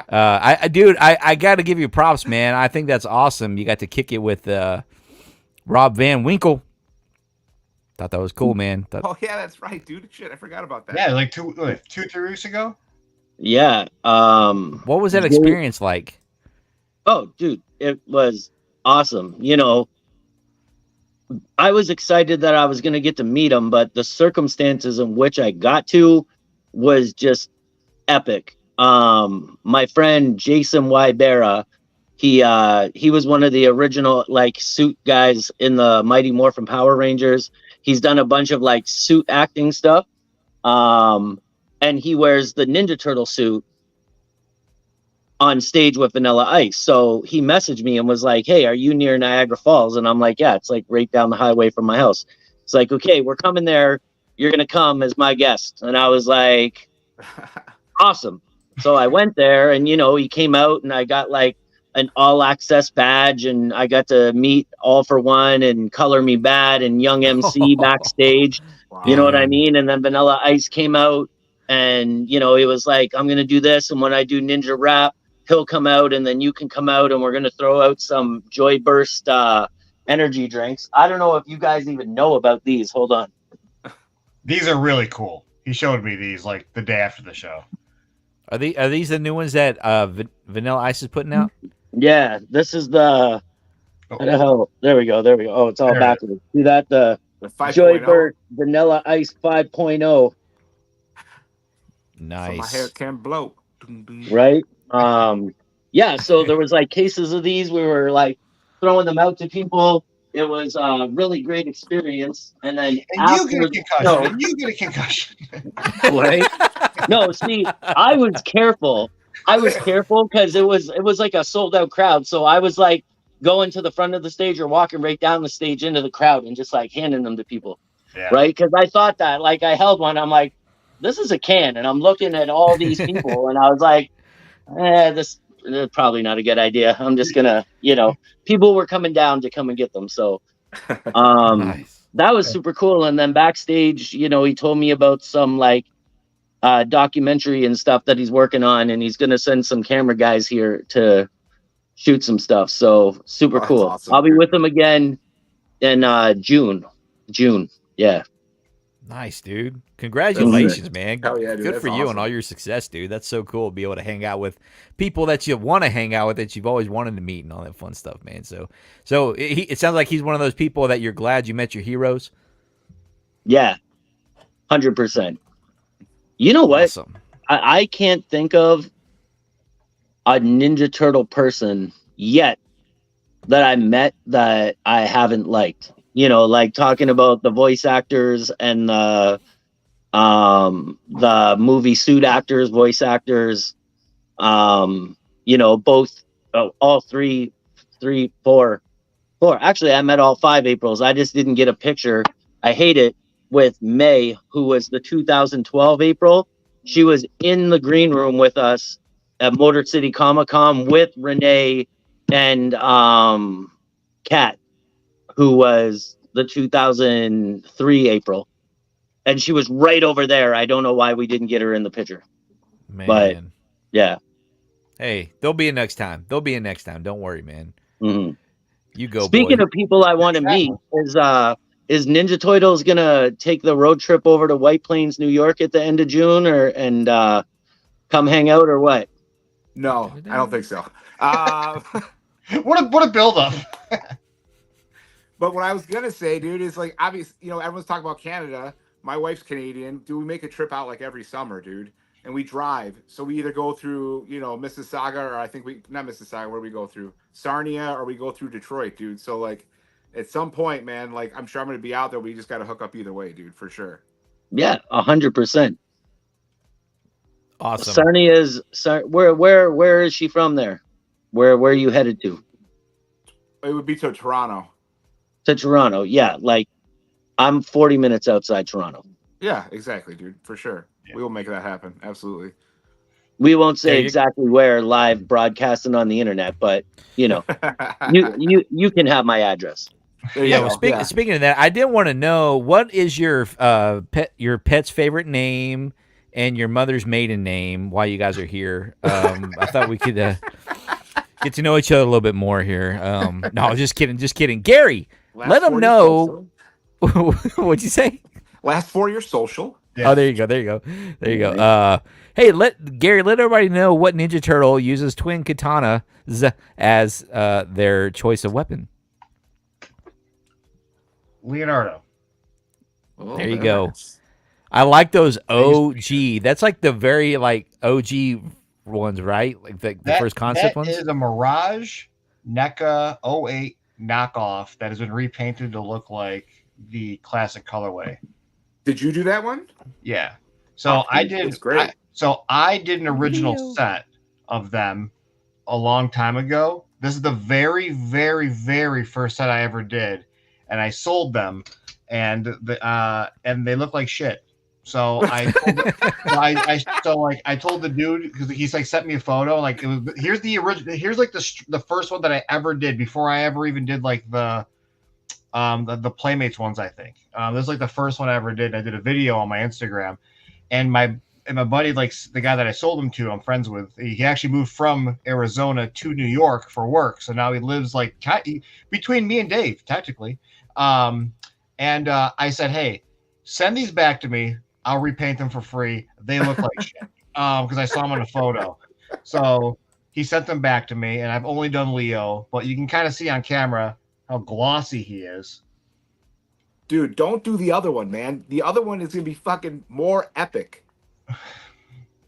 I got to give you props, man. I think that's awesome. You got to kick it with Rob Van Winkle. Thought that was cool, man. Oh yeah, that's right, dude. Shit, I forgot about that. Yeah, like 3 weeks ago. Yeah. What was that experience like? Oh, dude, it was awesome. You know, I was excited that I was going to get to meet him, but the circumstances in which I got to was just epic. My friend Jason Wybera, he was one of the original like suit guys in the Mighty Morphin Power Rangers. He's done a bunch of like suit acting stuff. And he wears the Ninja Turtle suit on stage with Vanilla Ice. So he messaged me and was like, "Hey, are you near Niagara Falls?" And I'm like, "Yeah, it's like right down the highway from my house." It's like, "Okay, we're coming there. You're going to come as my guest." And I was like, awesome. So I went there and, you know, he came out and I got like an all access badge and I got to meet All for One and Color Me Bad and Young MC backstage. Wow. You know what I mean? And then Vanilla Ice came out and, you know, he was like, "I'm going to do this. And when I do Ninja Rap, he'll come out and then you can come out and we're going to throw out some Joy Burst energy drinks." I don't know if you guys even know about these. Hold on. These are really cool. He showed me these like the day after the show. Are these the new ones that Vanilla Ice is putting out? Yeah, this is the. Oh, there we go. There we go. Oh, it's all There it backwards. See that? The The 5.0. Joy Burst Vanilla Ice 5.0. So my hair Nice. can blow. Right? Yeah, so there was like cases of these. We were like throwing them out to people. It was a really great experience. And then And you after get a the concussion. show, And you get a concussion. right? No, see, I was careful. I was careful because it was like a sold out crowd. So I was like going to the front of the stage or walking right down the stage into the crowd and just like handing them to people, Yeah. right? Because I thought that, like, I held one. I'm like, this is a can, and I'm looking at all these people, and I was like, this is probably not a good idea. I'm just gonna, people were coming down to come and get them. So Nice. that was super cool. And then backstage, he told me about some like documentary and stuff that he's working on, and he's gonna send some camera guys here to shoot some stuff. So super that's cool. awesome, I'll be dude. with him again in June. Yeah. Nice, dude. Congratulations, man. Hell yeah, dude. Good That's for you and awesome. all your success, dude. That's so cool to be able to hang out with people that you want to hang out with, that you've always wanted to meet, and all that fun stuff, man. So it sounds like he's one of those people that you're glad you met your heroes. Yeah. 100%. You know what? Awesome. I can't think of a Ninja Turtle person yet that I met that I haven't liked. Like talking about the voice actors and the movie suit actors, voice actors, both, all four. Actually, I met all 5 Aprils. I just didn't get a picture. I hate it with May, who was the 2012 April. She was in the green room with us at Motor City Comic Con with Renee and Kat, who was the 2003 April. And she was right over there. I don't know why we didn't get her in the picture. Man. But, yeah. Hey, there'll be a next time. Don't worry, man. Mm-hmm. You go, Speaking boy. of people I want to meet, is Ninja Toitles gonna take the road trip over to White Plains, New York at the end of June, and come hang out, or what? No, I don't think so. What a build up. But what I was gonna say, dude, is like, obviously, everyone's talking about Canada. My wife's Canadian. Do we make a trip out like every summer, dude? And we drive. So we either go through, Mississauga, or I think not Mississauga, where we go through Sarnia, or we go through Detroit, dude. So like, at some point, man, like, I'm sure I'm gonna be out there. We just gotta hook up either way, dude, for sure. Yeah, 100%. Awesome. Sarnia's where is she from there? Where are you headed to? It would be to Toronto. To Toronto. Yeah, like I'm 40 minutes outside Toronto. Yeah, exactly, dude, for sure. Yeah. We will make that happen. Absolutely. We won't say exactly where, live broadcasting on the internet, but you can have my address. Yeah, well, speaking of that, I did want to know, what is your pet's favorite name and your mother's maiden name while you guys are here. I thought we could get to know each other a little bit more here. No, just kidding. Gary, let them know. What'd you say? Last 4 years social. Yeah. Oh, there you go. Hey, let everybody know what Ninja Turtle uses twin katanas as their choice of weapon. Leonardo. Oh, there you go. Nice. I like those OG. That's like the very OG ones, right? Like the first concept ones. That is a Mirage NECA 08 knockoff that has been repainted to look like the classic colorway. Did you do that one? Yeah. So I did. It's great. I did an original set of them a long time ago. This is the very, very, very first set I ever did, and I sold them, and they look like shit. So I told the dude, because he's sent me a photo, here's the original, here's the first one that I ever did before I ever even did the Playmates ones. I think this is the first one I ever did. I did a video on my Instagram, and my buddy, the guy that I sold him to, I'm friends with. He actually moved from Arizona to New York for work, so now he lives between me and Dave, technically. And I said, hey, send these back to me. I'll repaint them for free. They look like shit because I saw them in a photo. So he sent them back to me, and I've only done Leo, but you can kind of see on camera how glossy he is. Dude, don't do the other one, man. The other one is gonna be fucking more epic.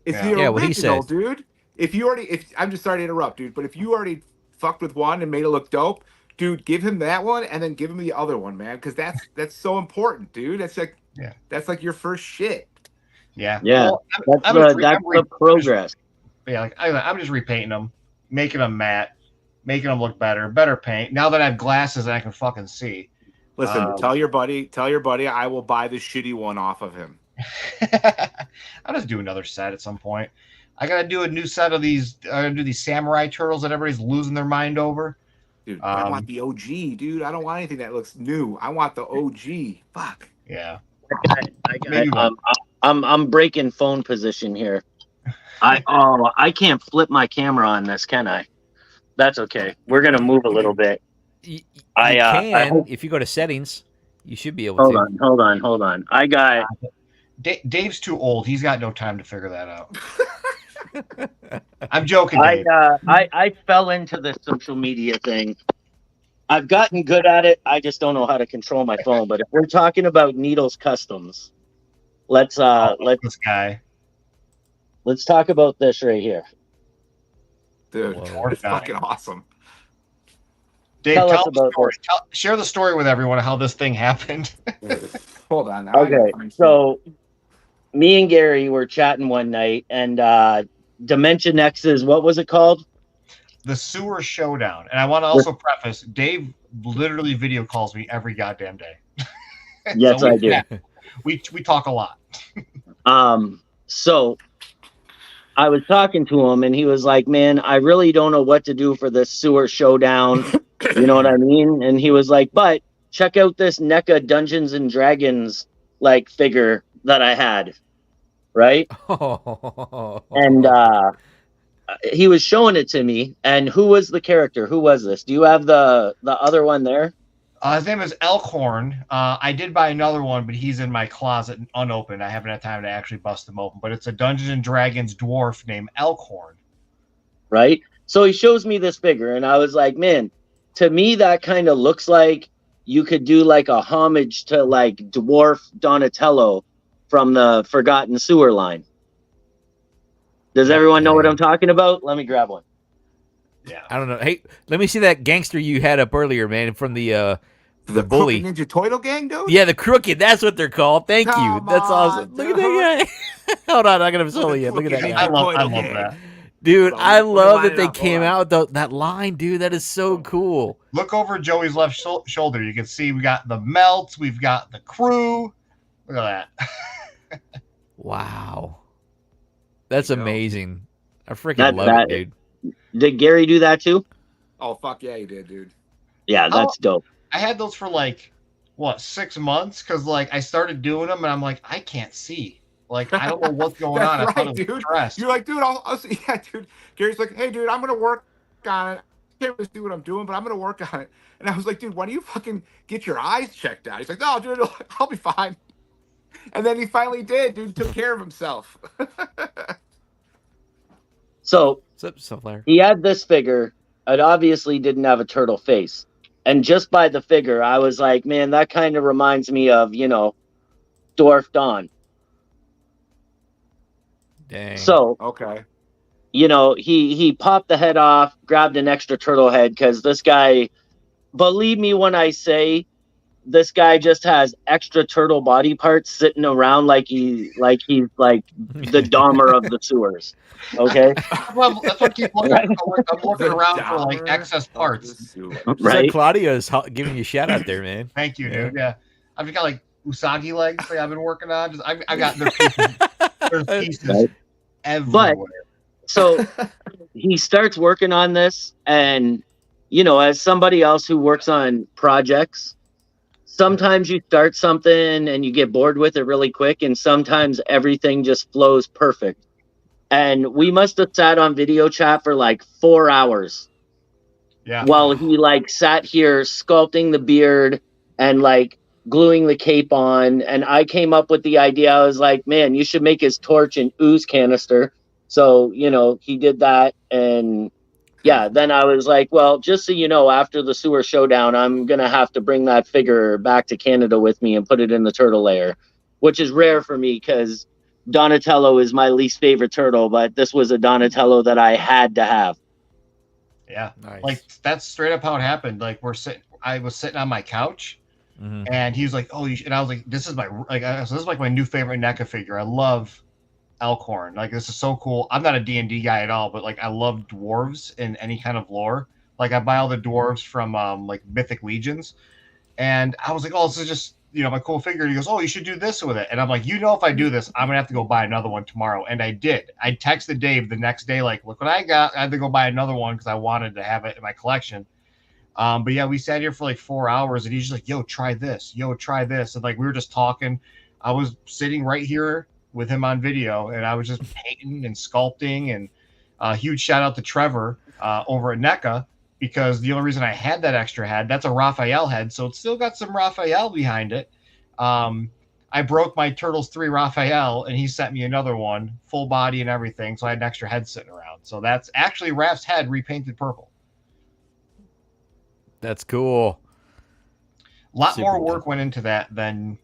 It's the original, dude. If I'm just sorry to interrupt, dude, but if you already fucked with one and made it look dope, dude, give him that one and then give him the other one, man, because that's so important, dude. That's like your first shit. Yeah. Yeah, Well, that's the progress. I'm just repainting them, making them matte, making them look better paint. Now that I have glasses and I can fucking see. Listen, tell your buddy, I will buy the shitty one off of him. I'll just do another set at some point. I gotta do a new set of these. I'm gonna do these samurai turtles that everybody's losing their mind over. Dude, I want the OG, dude. I don't want anything that looks new. I want the OG. Fuck. Yeah. I'm breaking phone position here. I can't flip my camera on this, can I? That's okay. We're gonna move a little bit. You can if you go to settings. You should be able to. Hold on. I got. Dave's too old. He's got no time to figure that out. I'm joking, Dave. I fell into this social media thing. I've gotten good at it. I just don't know how to control my phone. But if we're talking about Needdles Customs, let's this guy. Let's talk about this right here. Dude, it's fucking awesome. Dave, tell the story. Share the story with everyone of how this thing happened. Hold on. Okay, so me and Gary were chatting one night, and Dimension X's, what was it called? The Sewer Showdown. And I want to also preface, Dave literally video calls me every goddamn day. Yes, I do. We talk a lot. So I was talking to him, and he was like, man, I really don't know what to do for this Sewer Showdown. You know what I mean? And he was like, but check out this NECA Dungeons and Dragons like figure that I had, right? And he was showing it to me. And who was the character? Who was this? Do you have the other one there? His name is Elkhorn. I did buy another one, but he's in my closet unopened. I haven't had time to actually bust him open. But it's a Dungeons and Dragons dwarf named Elkhorn. Right? So he shows me this figure, and I was like, man, to me, that kind of looks like you could do like a homage to like dwarf Donatello from the Forgotten Sewer line. Does everyone know what I'm talking about? Let me grab one. Yeah. I don't know. Hey, let me see that gangster you had up earlier, man, from the bully Ninja Turtle gang, dude. Yeah, the Crooked. That's what they're called. Thank you. That's awesome. Look at that guy. Hold on, I gotta show you. Look at that guy. I love that. Dude, I love that they came out with that line, dude. That is so cool. Look over Joey's left shoulder. You can see we got the Melts. We've got the crew. Look at that. Wow. That's amazing. I freaking love it, dude. Did Gary do that too? Oh, fuck yeah, he did, dude. Yeah, that's dope. I had those for like, 6 months? Because, like, I started doing them, and I'm like, I can't see. Like, I don't know what's going on. Right, I thought it was stressed. You're like, dude, I'll see. Yeah, dude. Gary's like, hey, dude, I'm going to work on it. I can't really see what I'm doing, but I'm going to work on it. And I was like, dude, why don't you fucking get your eyes checked out? He's like, no, dude, I'll be fine. And then he finally did, dude, took care of himself. So Flair? He had this figure. It obviously didn't have a turtle face. And just by the figure, I was like, man, that kind of reminds me of, Dwarf Don. Dang. So, okay. He popped the head off, grabbed an extra turtle head, because this guy, believe me when I say, this guy just has extra turtle body parts sitting around like he's like the Dahmer of the sewers. Okay. Well, that's what I keep looking. I'm looking around for like excess parts. Right. Claudio's giving you a shout out there, man. Thank you, dude. Yeah, I've got like Usagi legs. Like I've been working on. I got their pieces. There's pieces everywhere. But so he starts working on this, and as somebody else who works on projects, sometimes you start something and you get bored with it really quick, and sometimes everything just flows perfect. And we must have sat on video chat for like 4 hours. Yeah. While he sat here sculpting the beard and gluing the cape on. And I came up with the idea. I was like, man, you should make his torch an ooze canister. So, he did that. And yeah, then I was like, well, just so you know, after the Sewer Showdown, I'm going to have to bring that figure back to Canada with me and put it in the turtle layer, which is rare for me because Donatello is my least favorite turtle, but this was a Donatello that I had to have. Yeah. Nice. Like that's straight up how it happened. Like I was sitting on my couch and he was like, "Oh," and I was like, "This is this is like my new favorite NECA figure. I love Elkhorn. Like this is so cool. I'm not a D&D guy at all, but like I love dwarves in any kind of lore. Like I buy all the dwarves from like Mythic Legions, and I was like, oh, this is just my cool figure. And he goes, oh, you should do this with it. And I'm like, if I do this, I'm gonna have to go buy another one tomorrow. And I did. I texted Dave the next day, like, look what I got. I had to go buy another one because I wanted to have it in my collection. But yeah, we sat here for like 4 hours, and he's just like, yo, try this. Yo, try this. And like we were just talking. I was sitting right here with him on video, and I was just painting and sculpting. And huge shout out to Trevor over at NECA, because the only reason I had that extra head, that's a Raphael head, so it's still got some Raphael behind it. I broke my Turtles 3 Raphael, and he sent me another one, full body and everything, so I had an extra head sitting around. So that's actually Raph's head repainted purple. That's cool. A lot Super more cool. work went into that than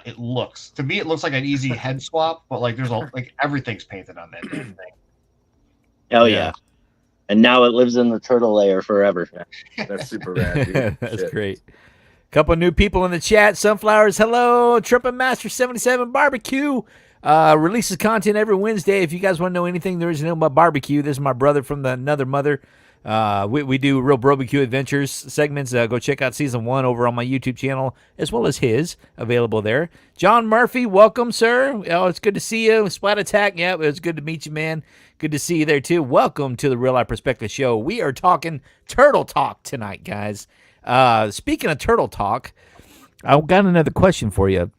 it looks. To me, it looks like an easy head swap, but like there's like everything's painted on that damn thing. Hell yeah. And now it lives in the turtle layer forever. That's super rad, dude. That's Shit. great. Couple new people in the chat. Sunflowers, hello. Trumpet Master 77 Barbecue releases content every Wednesday. If you guys want to know anything there is to know about barbecue, this is my brother from another mother. We do real barbecue adventures segments. Go check out season 1 over on my YouTube channel, as well as his, available there. John Murphy, welcome, sir. Oh, it's good to see you. Splat Attack, yeah, it's good to meet you, man. Good to see you there, too. Welcome to the Real Life Perspective Show. We are talking Turtle Talk tonight, guys. Speaking of Turtle Talk, I've got another question for you.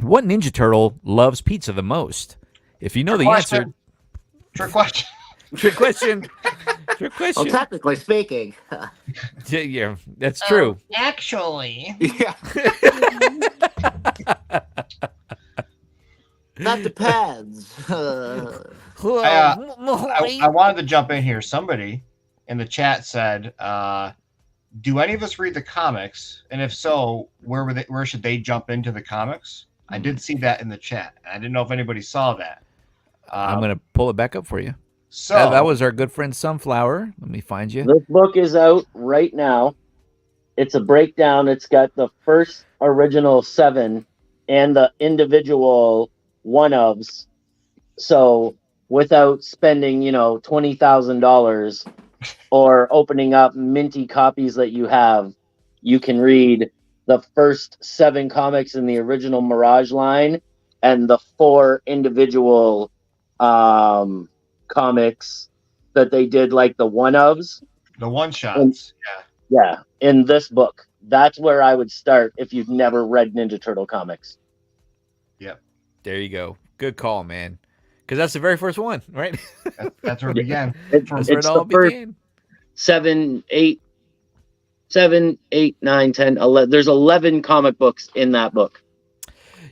What Ninja Turtle loves pizza the most? If you know the answer... Trick question. Trick question. Trick question. Well, technically speaking. Yeah, that's true. Actually. Yeah. That depends. I wanted to jump in here. Somebody in the chat said, do any of us read the comics? And if so, where should they jump into the comics? I did see that in the chat. I didn't know if anybody saw that. I'm going to pull it back up for you. So that was our good friend Sunflower. Let me find you. This book is out right now. It's a breakdown. It's got the first original 7 and the individual one-ofs. So without spending, $20,000 or opening up minty copies that you have, you can read the first 7 comics in the original Mirage line and the 4 individual comics that they did, like the one-ofs. The one-shots, Yeah, in this book. That's where I would start if you've never read Ninja Turtle comics. Yep. There you go. Good call, man. Because that's the very first one, right? That's where it began. That's where it all began. 7, 8, 9, 10, 11. There's 11 comic books in that book.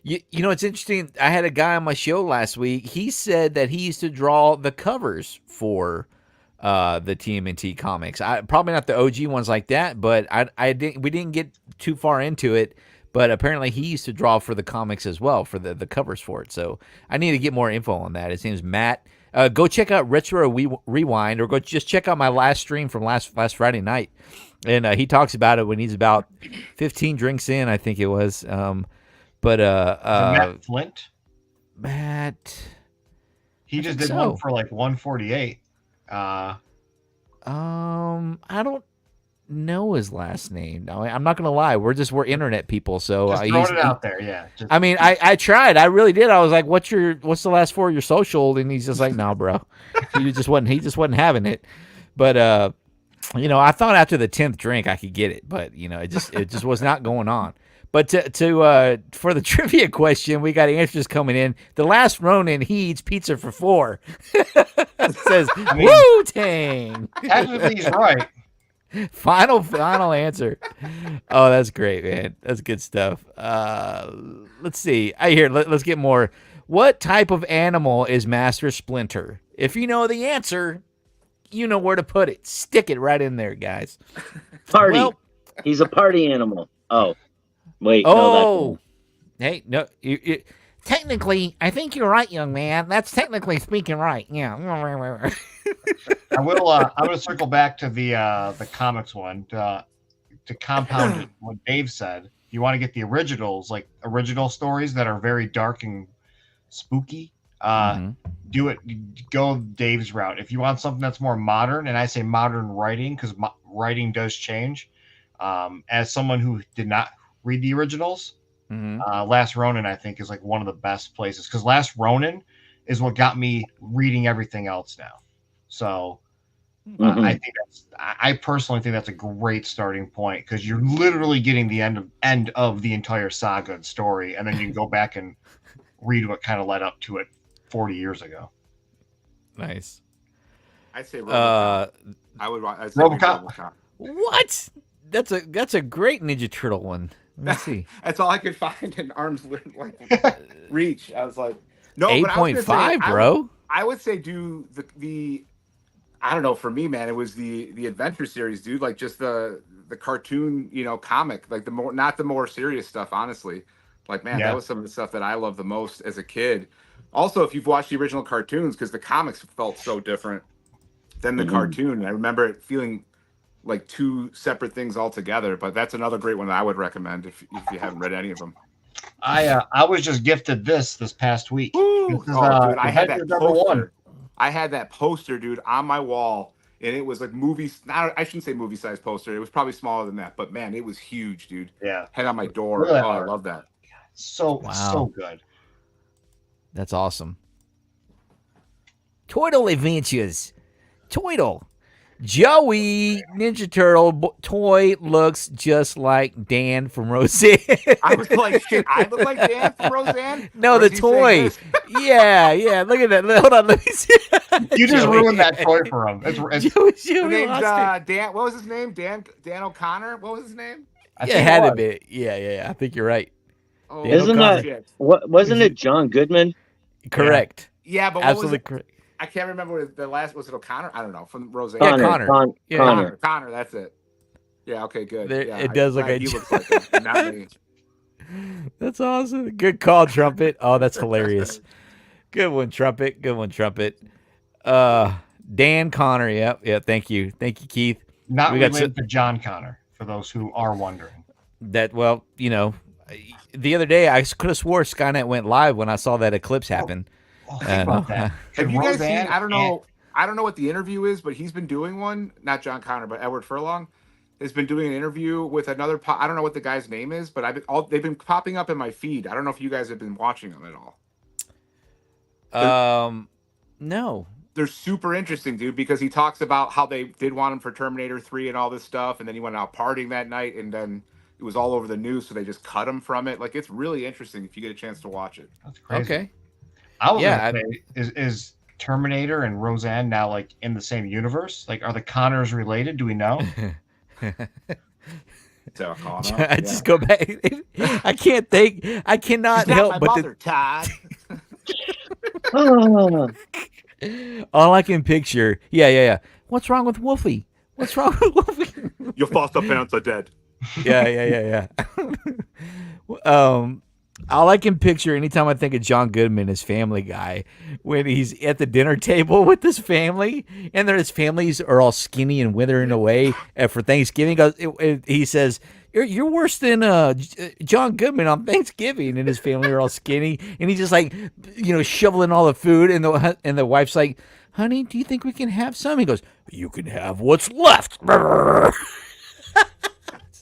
You know, it's interesting. I had a guy on my show last week. He said that he used to draw the covers for the TMNT comics. Probably not the OG ones like that, but we didn't get too far into it. But apparently he used to draw for the comics as well, for the covers for it. So I need to get more info on that. His name's Matt. Go check out Retro Rewind, or go just check out my last stream from last Friday night. And he talks about it when he's about 15 drinks in, I think it was. Matt Flint? Matt. He just did one for like 148. I don't know his last name. No, I'm not gonna lie. We're internet people, so just throwing it out there. Yeah. I mean, I tried. I really did. I was like, "What's the last 4 of your social?" And he's just like, "No, bro." He just wasn't having it. But I thought after the 10th drink I could get it, but it just was not going on. But for the trivia question, we got answers coming in. The last Ronin, he eats pizza for 4. It says Wu-Tang. Technically, he's right. Final answer. Oh, that's great, man. That's good stuff. Let's see. Let's get more. What type of animal is Master Splinter? If you know the answer, you know where to put it. Stick it right in there, guys. Party. Well, he's a party animal. Oh. Wait. Oh. Hey, no. technically, I think you're right, young man. That's technically speaking right. Yeah. I will. I'm going to circle back to the comics one to compound it. What Dave said. If you want to get the originals, like original stories that are very dark and spooky, do it. Go Dave's route. If you want something that's more modern, and I say modern writing because writing does change. As someone who did not read the originals, Last Ronin I think is like one of the best places because Last Ronin is what got me reading everything else now. So I personally think that's a great starting point because you're literally getting the end of the entire saga and story, and then you can go back and read what kind of led up to it 40 years ago. Nice. I'd say RoboCop. I'd say RoboCop. What? That's a great Ninja Turtle one. Let me see. That's all I could find in arm's reach. I was like, no, 8.5, bro. I would say do the I don't know, for me, man, it was the adventure series, dude. Like just the cartoon, comic, like not the more serious stuff, honestly. Like, man, that was some of the stuff that I loved the most as a kid. Also, if you've watched the original cartoons, because the comics felt so different than the cartoon. I remember it feeling like two separate things altogether, but that's another great one that I would recommend if you haven't read any of them. I was just gifted this past week. This is, dude, I had that poster. I had that poster, dude, on my wall, and it was like I shouldn't say movie size poster. It was probably smaller than that, but man, it was huge, dude. Yeah, had on my door. Oh, I love that. So good. That's awesome. Toitle Adventures. Toitle. Joey Ninja Turtle toy looks just like Dan from Roseanne. I was like, shit, I look like Dan from Roseanne? No, the toy. Yeah. Look at that. Hold on, let me see. You just ruined that toy for him. It's Joey name's Dan. What was his name? Dan O'Connor? What was his name? It had to be. Yeah. I think you're right. Oh, wasn't it John Goodman? Correct. Yeah, but absolutely correct. I can't remember what the last was. It O'Connor? I don't know, from Roseanne. Connor. Connor. That's it. Yeah. Okay. Good. It does look like he looks like that. Not me. That's awesome. Good call, Trumpet. Oh, that's hilarious. Good one, Trumpet. Dan Connor. Yeah. Thank you, Keith. Not related to John Connor, for those who are wondering. The other day I could have swore Skynet went live when I saw that eclipse happen. Think about that. Have you guys seen? I don't know what the interview is, but he's been doing one. Not John Connor, but Edward Furlong has been doing an interview with another. I don't know what the guy's name is, but they've been popping up in my feed. I don't know if you guys have been watching them at all. No. They're super interesting, dude, because he talks about how they did want him for Terminator 3 and all this stuff, and then he went out partying that night, and then it was all over the news, so they just cut him from it. Like, it's really interesting if you get a chance to watch it. That's crazy. Okay. I was gonna say, is Terminator and Roseanne now like in the same universe? Like, are the Connors related? Do we know? I just go back. I can't think. I cannot help but mother, Todd. All I can picture. Yeah. What's wrong with Wolfie? Your foster parents are dead. Yeah. All I can picture anytime I think of John Goodman as Family Guy, when he's at the dinner table with his family, and his families are all skinny and withering away for Thanksgiving. He says, "You're worse than John Goodman on Thanksgiving," and his family are all skinny, and he's just like, shoveling all the food, and the wife's like, "Honey, do you think we can have some?" He goes, "You can have what's left."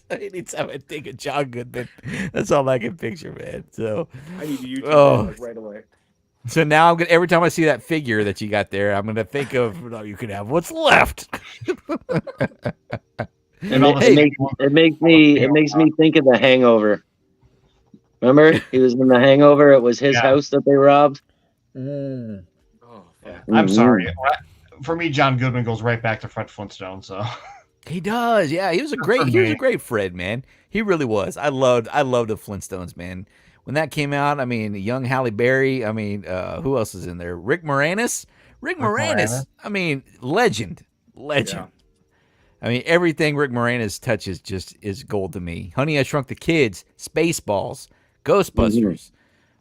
Anytime I think of John Goodman, that's all I can picture, man. So I need to YouTube that right away. So now every time I see that figure that you got there, I'm gonna think of you can have what's left. It makes me think of The Hangover. Remember, he was in The Hangover. It was his house that they robbed. Oh, yeah. I'm sorry. For me, John Goodman goes right back to Fred Flintstone. So. He does, yeah. He was a great Fred, man. He really was. I loved the Flintstones, man. When that came out, I mean, young Halle Berry. I mean, who else is in there? Rick Moranis. I mean, legend. Yeah. I mean, everything Rick Moranis touches just is gold to me. Honey, I Shrunk the Kids, Spaceballs, Ghostbusters.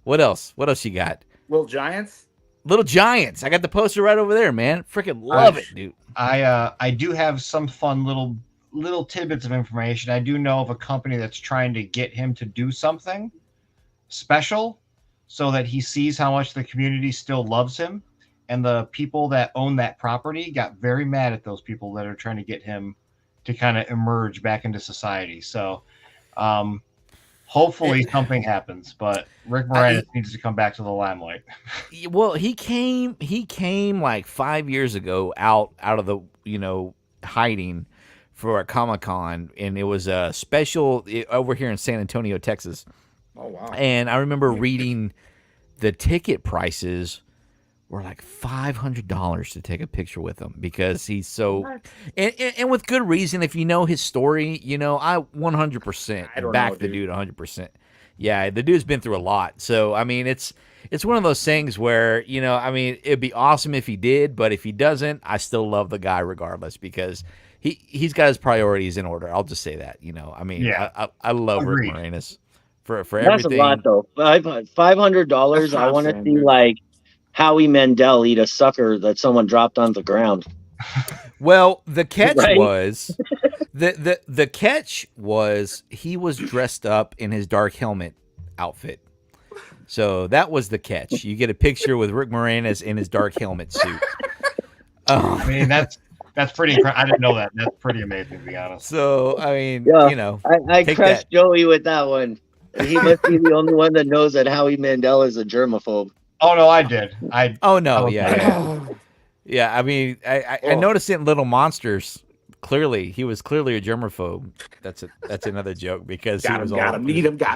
What else? What else you got? Little Giants. Little Giants. I got the poster right over there, man. Freaking love it, dude. I do have some fun little tidbits of information. I do know of a company that's trying to get him to do something special so that he sees how much the community still loves him. And the people that own that property got very mad at those people that are trying to get him to kind of emerge back into society. So hopefully something happens, but Rick Moranis needs to come back to the limelight. Well, he came like 5 years ago out of the, hiding for a Comic-Con, and it was a special over here in San Antonio, Texas. Oh wow. And I remember reading the ticket prices were like $500 to take a picture with him because he's so and with good reason. If you know his story, I 100% back the dude 100%. Yeah, the dude's been through a lot. So I mean, it's one of those things where it'd be awesome if he did, but if he doesn't, I still love the guy regardless because he's got his priorities in order. I'll just say that. I love Rick Moranis for everything. That's a lot though. $500. I want to see like Howie Mandel eat a sucker that someone dropped on the ground. Well, the catch was the catch was he was dressed up in his dark helmet outfit. So that was the catch. You get a picture with Rick Moranis in his dark helmet suit. I mean, that's pretty incredible. I didn't know that. That's pretty amazing, to be honest. So, I mean, I crushed Joey with that one. He must be the only one that knows that Howie Mandel is a germaphobe. Oh no, I did. Yeah. I mean, I noticed it in Little Monsters. Clearly, he was clearly a germaphobe. That's another joke because he was got him. Need him. Fuck, I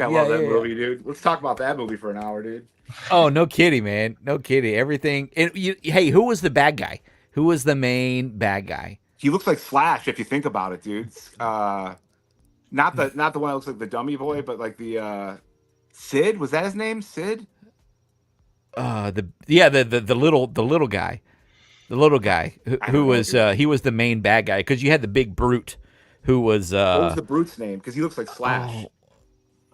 love that movie, dude. Let's talk about that movie for an hour, dude. Oh, no kidding, man. No kidding. Everything. Hey, who was the bad guy? Who was the main bad guy? He looks like Slash if you think about it, dude. Not the one that looks like the dummy boy, but like the Sid. Was that his name? Sid? The little guy. The little guy who was he was the main bad guy because you had the big brute who was what was the brute's name? Because he looks like Slash.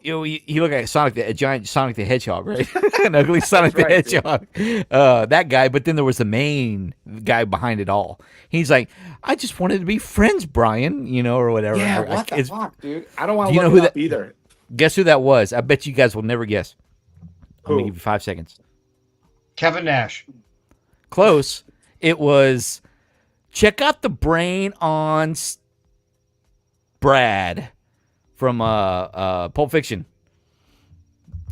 He looked like a giant Sonic the Hedgehog, right? An ugly Sonic the Hedgehog. That guy, but then there was the main guy behind it all. He's like, I just wanted to be friends, Brian, or whatever. Yeah, what the fuck, dude? I don't want to look it up either. Guess who that was? I bet you guys will never guess. I'm going to give you 5 seconds. Kevin Nash. Close. It was, check out the brain on Brad from Pulp Fiction.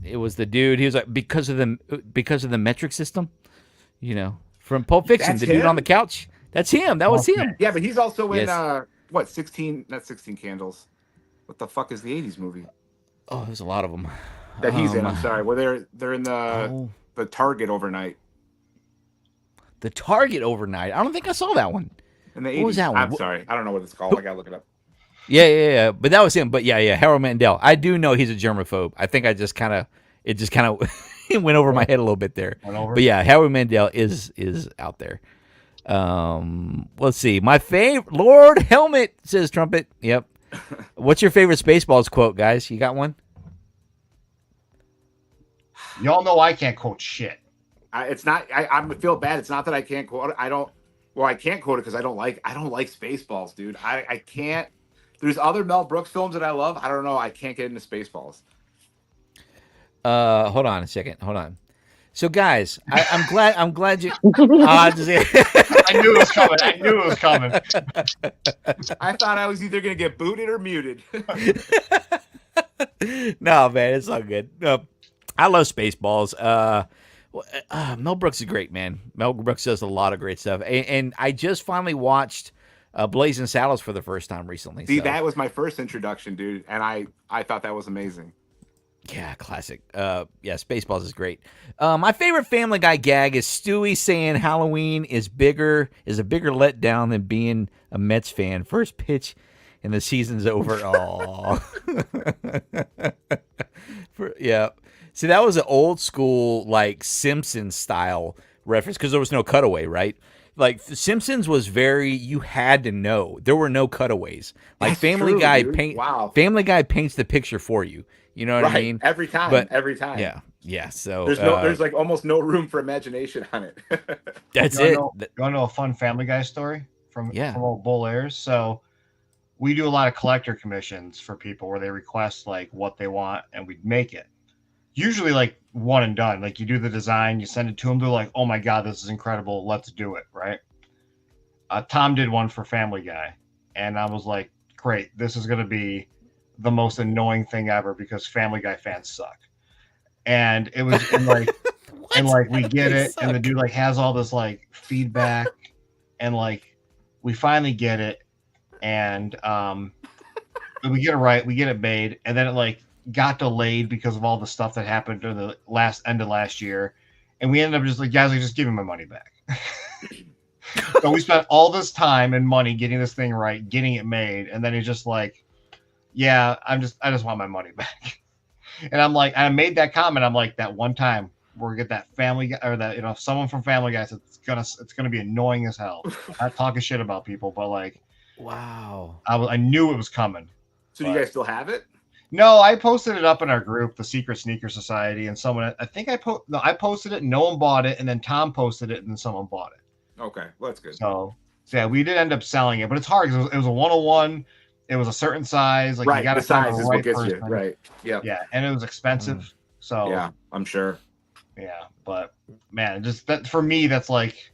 It was the dude. He was like because of the metric system, from Pulp Fiction. That's the dude him? on the couch. That's him. That was him. Yeah, but he's also in Yes. 16? Not 16 Candles. What the fuck is the 80s movie Oh, there's a lot of them. that he's in? I'm sorry. Where they're in the Target overnight. The Target overnight. I don't think I saw that one. In the 80s. What was that one? I'm sorry. I don't know what it's called. I gotta look it up. Yeah. But that was him. But yeah. Harold Mandel. I do know he's a germaphobe. I think it just kind of it went over my head a little bit there. But yeah, Harold Mandel is out there. Let's see. My favorite Lord Helmet says Trumpet. Yep. What's your favorite Spaceballs quote, guys? You got one? Y'all know I can't quote shit. It's not. I feel bad. It's not that I can't quote it. I can't quote it because I don't like Spaceballs, dude. I can't. There's other Mel Brooks films that I love. I don't know. I can't get into Spaceballs. Hold on a second. Hold on. So, guys, I'm glad you. I knew it was coming. I thought I was either gonna get booted or muted. No, man, it's all good. I love Spaceballs. Mel Brooks is great, man. Mel Brooks does a lot of great stuff, and I just finally watched Blazing Saddles for the first time recently. See, that was my first introduction, dude, and I thought that was amazing. Yeah, classic. Spaceballs is great. My favorite Family Guy gag is Stewie saying Halloween is a bigger letdown than being a Mets fan. First pitch and the season's over. Aww. Yeah. See, that was an old school, like Simpsons style reference because there was no cutaway, right? like The Simpsons was very, you had to know. There were no cutaways. Like That's Family true, Guy dude. Wow. Family Guy paints the picture for you. You know what I Right. mean? Every time. But every time. Yeah. So There's like almost no room for imagination on it. that's You it. want to know a fun Family Guy story from Yeah. old Bull Airs? So we do a lot of collector commissions for people where they request like what they want and we make it. Usually like one and done. Like you do the design, you send it to them, they're like, "Oh my god, this is incredible. Let's do it." Right? Tom did one for Family Guy, and I was like, "Great, this is going to be the most annoying thing ever because Family Guy fans suck." And it was and like and like we get They it, and the suck. dude like has all this like feedback, and like we finally get it, and we get it right, we get it made, and then it like got delayed because of all the stuff that happened during the end of last year, and we ended up just like, guys, like just give me my money back. So we spent all this time and money getting this thing right, getting it made, and then he's just like, yeah, I just want my money back. And I'm like, I made that comment. I'm like, that one time we're gonna get that Family Guy or that someone from Family Guy said it's gonna be annoying as hell. I'm not talking shit about people, but like, Wow. I knew it was coming. So do you guys still have it? No, I posted it up in our group, the Secret Sneaker Society, and someone I think I posted it, no one bought it, and then Tom posted it, and then someone bought it. Okay, well, that's good. So yeah, we did end up selling it, but it's hard because it was a 101. It was a certain size. Like Right, you got the to find size the is right what gets you. person. Right. Yeah. Yeah, and it was expensive. So Yeah, I'm sure. yeah, but man, just that for me, that's like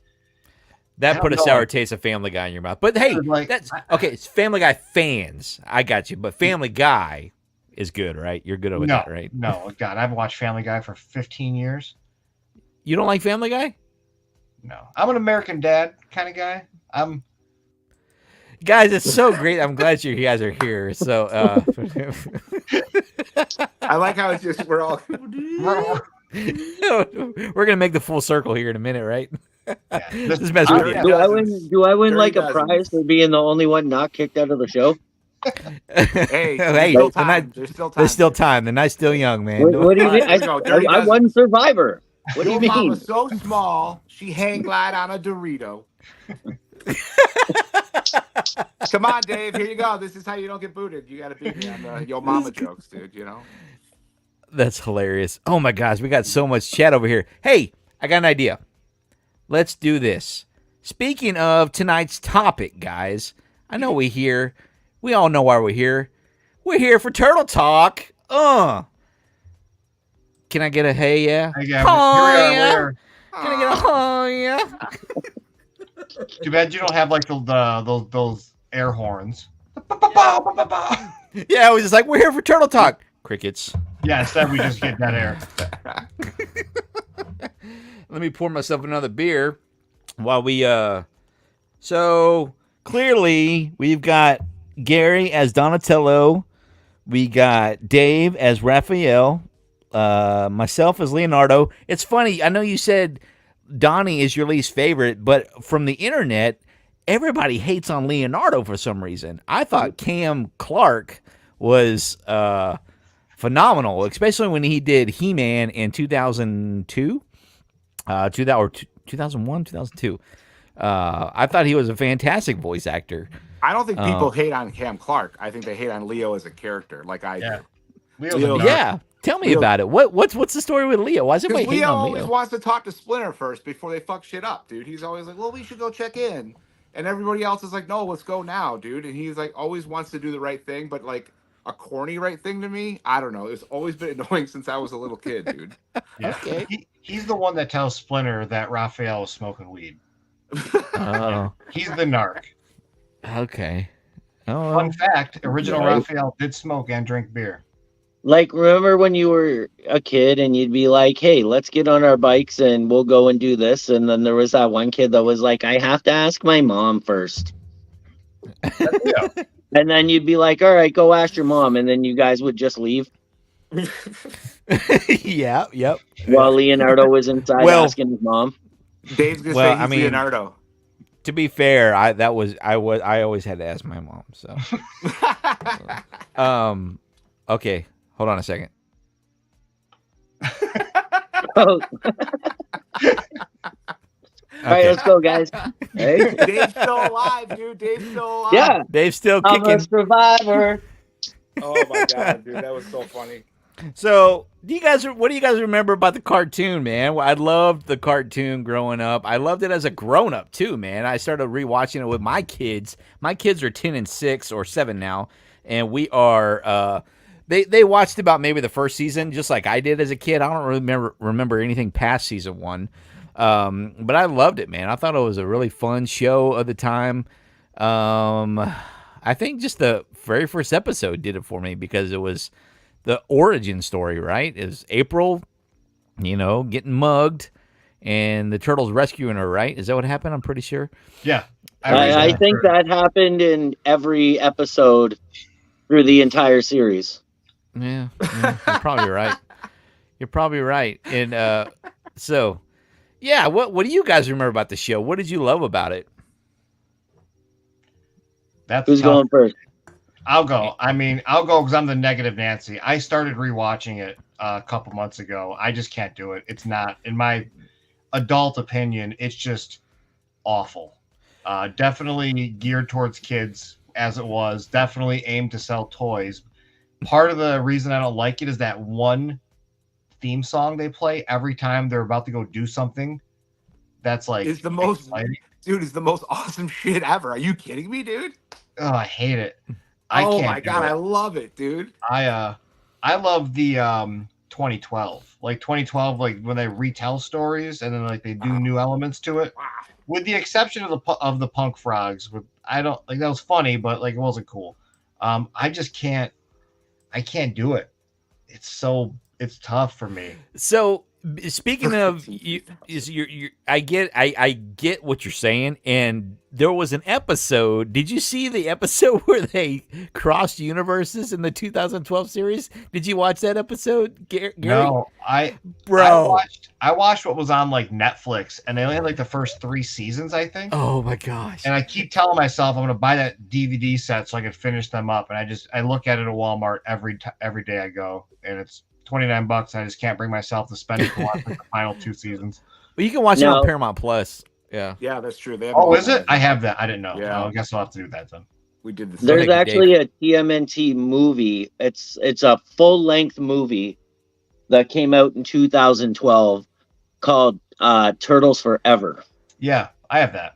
That I put a don't know. sour taste of Family Guy in your mouth. But hey, Like, that's okay. It's Family Guy fans. I got you. But Family Guy is good, right? You're good with no, that, right? no, God, I've watched Family Guy for 15 years. You don't like Family Guy? No, I'm an American Dad kind of guy. Guys, it's so great. I'm glad you guys are here. So I like how it's just we're all. we're gonna make the full circle here in a minute, right? Yeah. This is messing with you. Do I win? Do I win Dirty like a dozens. prize for being the only one not kicked out of the show? Hey, there's Hey, still the night- time. There's still time. There's still time. The night's still young, man. What do you All mean? right, let's go. Dirty I won Survivor. What do you Your mean? mama's so small, she hang glide on a Dorito. Come on, Dave. Here you go. This is how you don't get booted. You got to beat me on the yo mama jokes, dude. You know. That's hilarious. Oh my gosh, we got so much chat over here. Hey, I got an idea. Let's do this. Speaking of tonight's topic, guys, I know we all know why we're here. We're here for Turtle Talk. Can I get a hey yeah? Yeah, Oh, here we yeah. are. Can I get a oh yeah? Too bad you don't have like those air horns. Yeah, I was just like, we're here for Turtle Talk. Crickets. Yeah, instead we just get that air. Let me pour myself another beer while we so clearly we've got Gary as Donatello, we got Dave as Raphael, myself as Leonardo. It's funny, I know you said Donnie is your least favorite, but from the internet everybody hates on Leonardo for some reason. I thought Cam Clark was phenomenal, especially when he did He-Man in 2002. 2001, 2002. I thought he was a fantastic voice actor. I don't think people hate on Cam Clark. I think they hate on Leo as a character, like I Yeah. do. Leo's Leo- a nerd. Yeah, tell me Leo- about it. What's the story with Leo? Why is Because everybody hating Leo on always Leo? wants to talk to Splinter first before they fuck shit up, dude. He's always like, well, we should go check in. And everybody else is like, no, let's go now, dude. And he's like, always wants to do the right thing, but like a corny right thing to me, I don't know. It's always been annoying since I was a little kid, dude. Yeah. Okay. He's the one that tells Splinter that Raphael is smoking weed. Oh, He's the narc. okay. Oh, Fun fact, original Right. Raphael did smoke and drink beer. Like, remember when you were a kid and you'd be like, hey, let's get on our bikes and we'll go and do this. And then there was that one kid that was like, I have to ask my mom first. Yeah. And then you'd be like, all right, go ask your mom. And then you guys would just leave yeah, yep. while Leonardo was inside Well- asking his mom. Dave's gonna Well, say he's I mean- Leonardo. To be fair, I always had to ask my mom. So, okay, hold on a second. Oh, All right, Okay. let's go, guys. Hey? Dave's still alive, dude. Dave's still alive. Yeah, Dave's still I'm a kicking. survivor. Oh my god, dude, that was so funny. So, what do you guys remember about the cartoon, man? I loved the cartoon growing up. I loved it as a grown up too, man. I started rewatching it with my kids. My kids are 10 and 6 or 7 now, and we are they watched about maybe the first season just like I did as a kid. I don't really remember anything past season 1. But I loved it, man. I thought it was a really fun show of the time. I think just the very first episode did it for me because it was the origin story, right? Is April, getting mugged and the turtles rescuing her, right? Is that what happened? I'm pretty sure. Yeah. I think that happened in every episode through the entire series. Yeah, you're probably right. You're probably right. And so, yeah, what do you guys remember about the show? What did you love about it? That's Who's tough. going first? I'll go. I'll go because I'm the negative Nancy. I started rewatching it a couple months ago. I just can't do it. It's not, in my adult opinion, it's just awful. Definitely geared towards kids as it was. Definitely aimed to sell toys. Part of the reason I don't like it is that one theme song they play every time they're about to go do something. That's like It's the most exciting. dude, it's the most awesome shit ever. Are you kidding me, dude? Oh, I hate it. Oh can't my do god, it. I love it, dude. I love the 2012, like 2012, like when they retell stories and then like they do new elements to it. With the exception of the punk frogs, I don't like that was funny, but like it wasn't cool. I just can't. I can't do it. It's tough for me. So, speaking of I get what you're saying, and there was an episode. Did you see the episode where they crossed universes in the 2012 series? Did you watch that episode, Gary? No, I watched what was on like Netflix, and they only had like the first 3 seasons, I think. Oh my gosh! And I keep telling myself I'm going to buy that DVD set so I can finish them up, and I look at it at Walmart every day I go, and it's $29, and I just can't bring myself to spend it to watch like the final 2 seasons. Well, you can watch it No. on Paramount Plus. Yeah. Yeah, that's true. They have Oh, is it? I have that. I didn't know. Yeah. I guess I'll have to do that then. We did the There's ahead, actually a TMNT movie. It's a full-length movie that came out in 2012 called Turtles Forever. Yeah, I have that.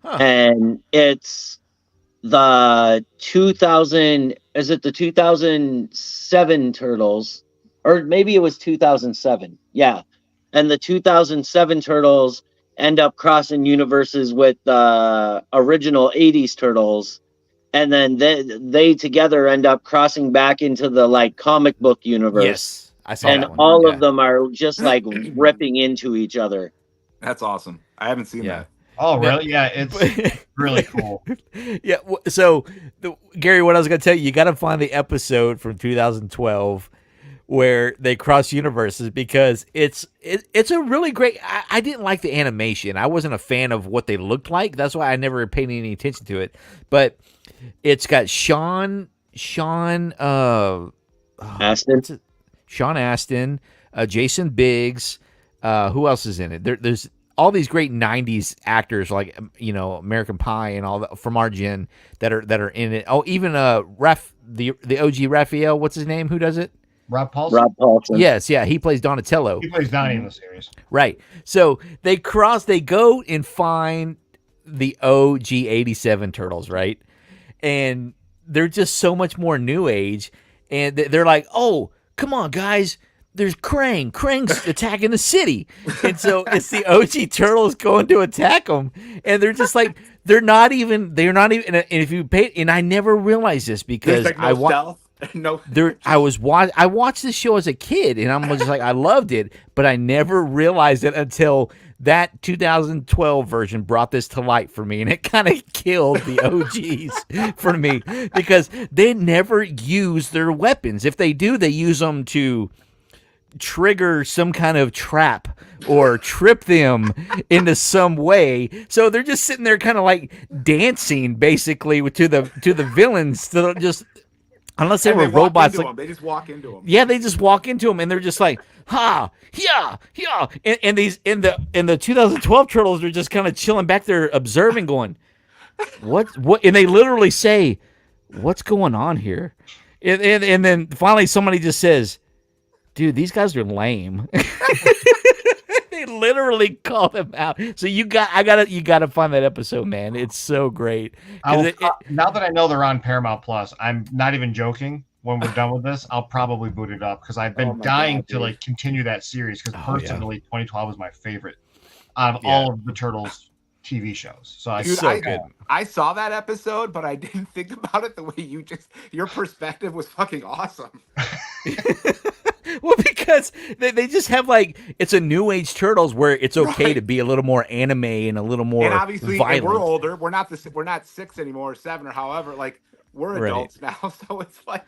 Huh. And it's the 2007 Turtles, or maybe it was 2007. Yeah. And the 2007 Turtles end up crossing universes with the original 80s Turtles. And then they together end up crossing back into the like comic book universe. Yes, I saw And that one. all Yeah. of them are just like ripping into each other. That's awesome. I haven't seen Yeah. that. Oh, really? Yeah, it's really cool. Yeah. So, Gary, what I was going to tell you, you got to find the episode from 2012 where they cross universes because it's a really great. I didn't like the animation. I wasn't a fan of what they looked like. That's why I never paid any attention to it. But it's got Sean Astin. Sean Astin, Jason Biggs. Who else is in it? There's all these great '90s actors like American Pie and all that from our gen that are in it. Oh, even the OG Raphael. What's his name? Who does it? Rob Paulson? Rob Paulson. Yes, yeah, he plays Donatello. He plays Donnie in the series. Right. So they go and find the OG 87 Turtles, right? And they're just so much more new age. And they're like, oh, come on, guys. There's Krang. Krang's attacking the city. And so it's the OG Turtles going to attack them. And they're just like, they're not even, and if you pay, and I never realized this because There's like no stealth. No. I watched this show as a kid, and I'm just like, I loved it, but I never realized it until that 2012 version brought this to light for me, and it kind of killed the OGs for me because they never use their weapons. If they do, they use them to trigger some kind of trap or trip them into some way. So they're just sitting there kind of like dancing basically to the villains to just Unless they And were they walk robots. into Like, him. They just walk into him. yeah, they just walk into them and they're just like, ha, yeah, yeah. And these in the 2012 Turtles are just kind of chilling back there, observing, going, what? And they literally say, "What's going on here?" And then finally somebody just says, "Dude, these guys are lame." They literally call them out. So you gotta find that episode, man. It's so great. Now that I know they're on Paramount Plus, I'm not even joking. When we're done with this, I'll probably boot it up because I've been Oh my dying God, to dude. like continue that series because Oh, yeah. personally, 2012 was my favorite out of Yeah. all of the Turtles TV shows. So Dude, so good. I saw that episode, but I didn't think about it the way your perspective was fucking awesome. Well, because they just have like it's a new age Turtles where it's okay Right. to be a little more anime and a little more And obviously, violent. we're older. We're not 6 anymore, or 7 or however. Like we're Right. adults now, so it's like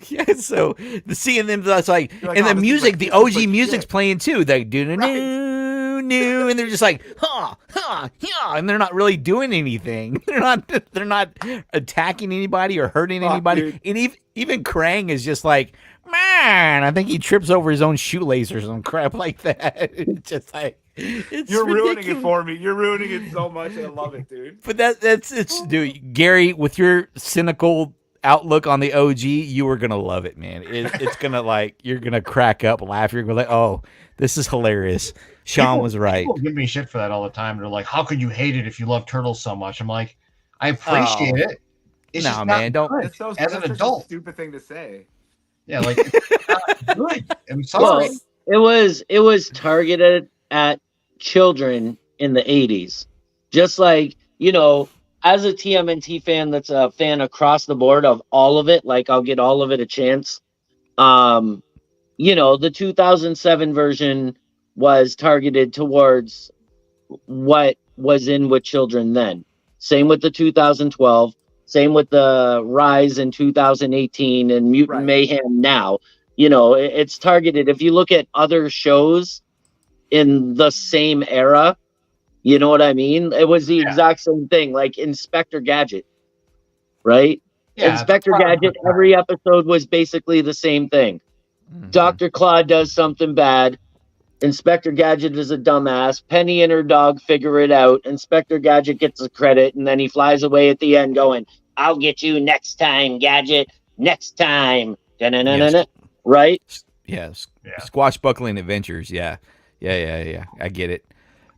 Yeah, so seeing them, that's like, You're like, and oh, the this is music, like- the this is OG like music's shit. playing too. They do Right. new, and they're just like, and they're not really doing anything. They're not attacking anybody or hurting Fuck, anybody. dude. And even Krang is just like, man, I think he trips over his own shoelace or some crap like that. It's just like, it's You're ruining ridiculous. it for me. You're ruining it so much. I love it, dude. But it's dude, Gary, with your cynical outlook on the OG, you are gonna love it, man. It's gonna like you're gonna crack up, laugh. You're gonna be like, oh, this is hilarious. Sean was right. People give me shit for that all the time. They're like, "How could you hate it if you love Turtles so much?" I'm like, I appreciate it. It's No, just man, not don't- good It's so as that's an such a adult. stupid thing to say. Yeah, like it's not good. I'm sorry. Well, it was targeted at children in the 80s. Just like, as a TMNT fan that's a fan across the board of all of it, like I'll get all of it a chance. The 2007 version was targeted towards what was in with children then. Same with the 2012, same with the Rise in 2018 and Mutant Right. Mayhem now. It's targeted. If you look at other shows in the same era, you know what I mean? It was the exact same thing, like Inspector Gadget, right? Yeah, Inspector it's part of Gadget, the every episode was basically the same thing. Mhm. Dr. Claude does something bad. Inspector Gadget is a dumbass. Penny and her dog figure it out. Inspector Gadget gets the credit, and then he flies away at the end going, I'll get you next time, Gadget. Next time. Da-na-na-na-na. Right? Yes, Yeah. Squashbuckling Adventures. Yeah. I get it.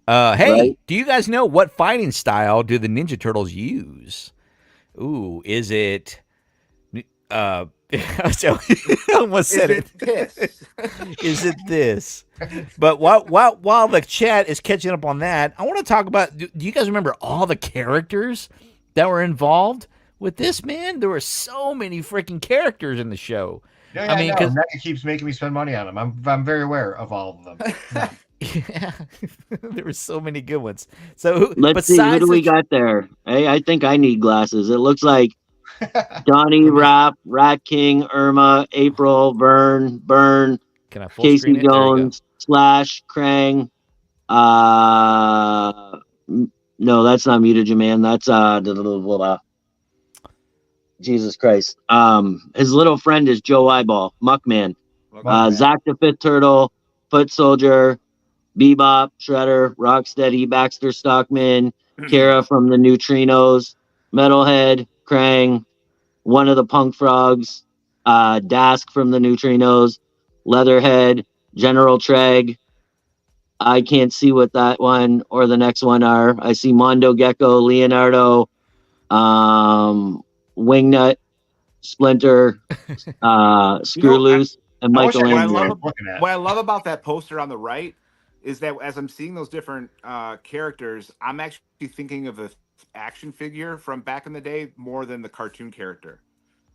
Hey, Right. do you guys know what fighting style do the Ninja Turtles use? Ooh, is it? I almost Is said it this? Is it this? But while the chat is catching up on that, I want to talk about. Do you guys remember all the characters that were involved with this? Man, there were so many freaking characters in the show. Yeah, I mean, because 'cause- Mega keeps making me spend money on them. I'm very aware of all of them. Yeah. Yeah, there were so many good ones. So Let's see, who do we got there? Hey, I think I need glasses. It looks like Donnie, Rap, Rat King, Irma, April, Vern, Burn, Can I full Casey screen it? There you go. Jones, Slash, Krang. No, that's not Mutagen Man. That's Jesus Christ. His little friend is Joe Eyeball, Muckman. Zach the Fifth Turtle, Foot Soldier, Bebop, Shredder, Rocksteady, Baxter Stockman, Kara from the Neutrinos, Metalhead, Krang, one of the Punk Frogs, Dask from the Neutrinos, Leatherhead, General Treg. I can't see what that one or the next one are. I see Mondo Gecko, Leonardo, Wingnut, Splinter, Screw Loose, and I wish I Michael knew what I Angelo. was looking at. What I love about that poster on the right is that as I'm seeing those different characters, I'm actually thinking of the action figure from back in the day more than the cartoon character.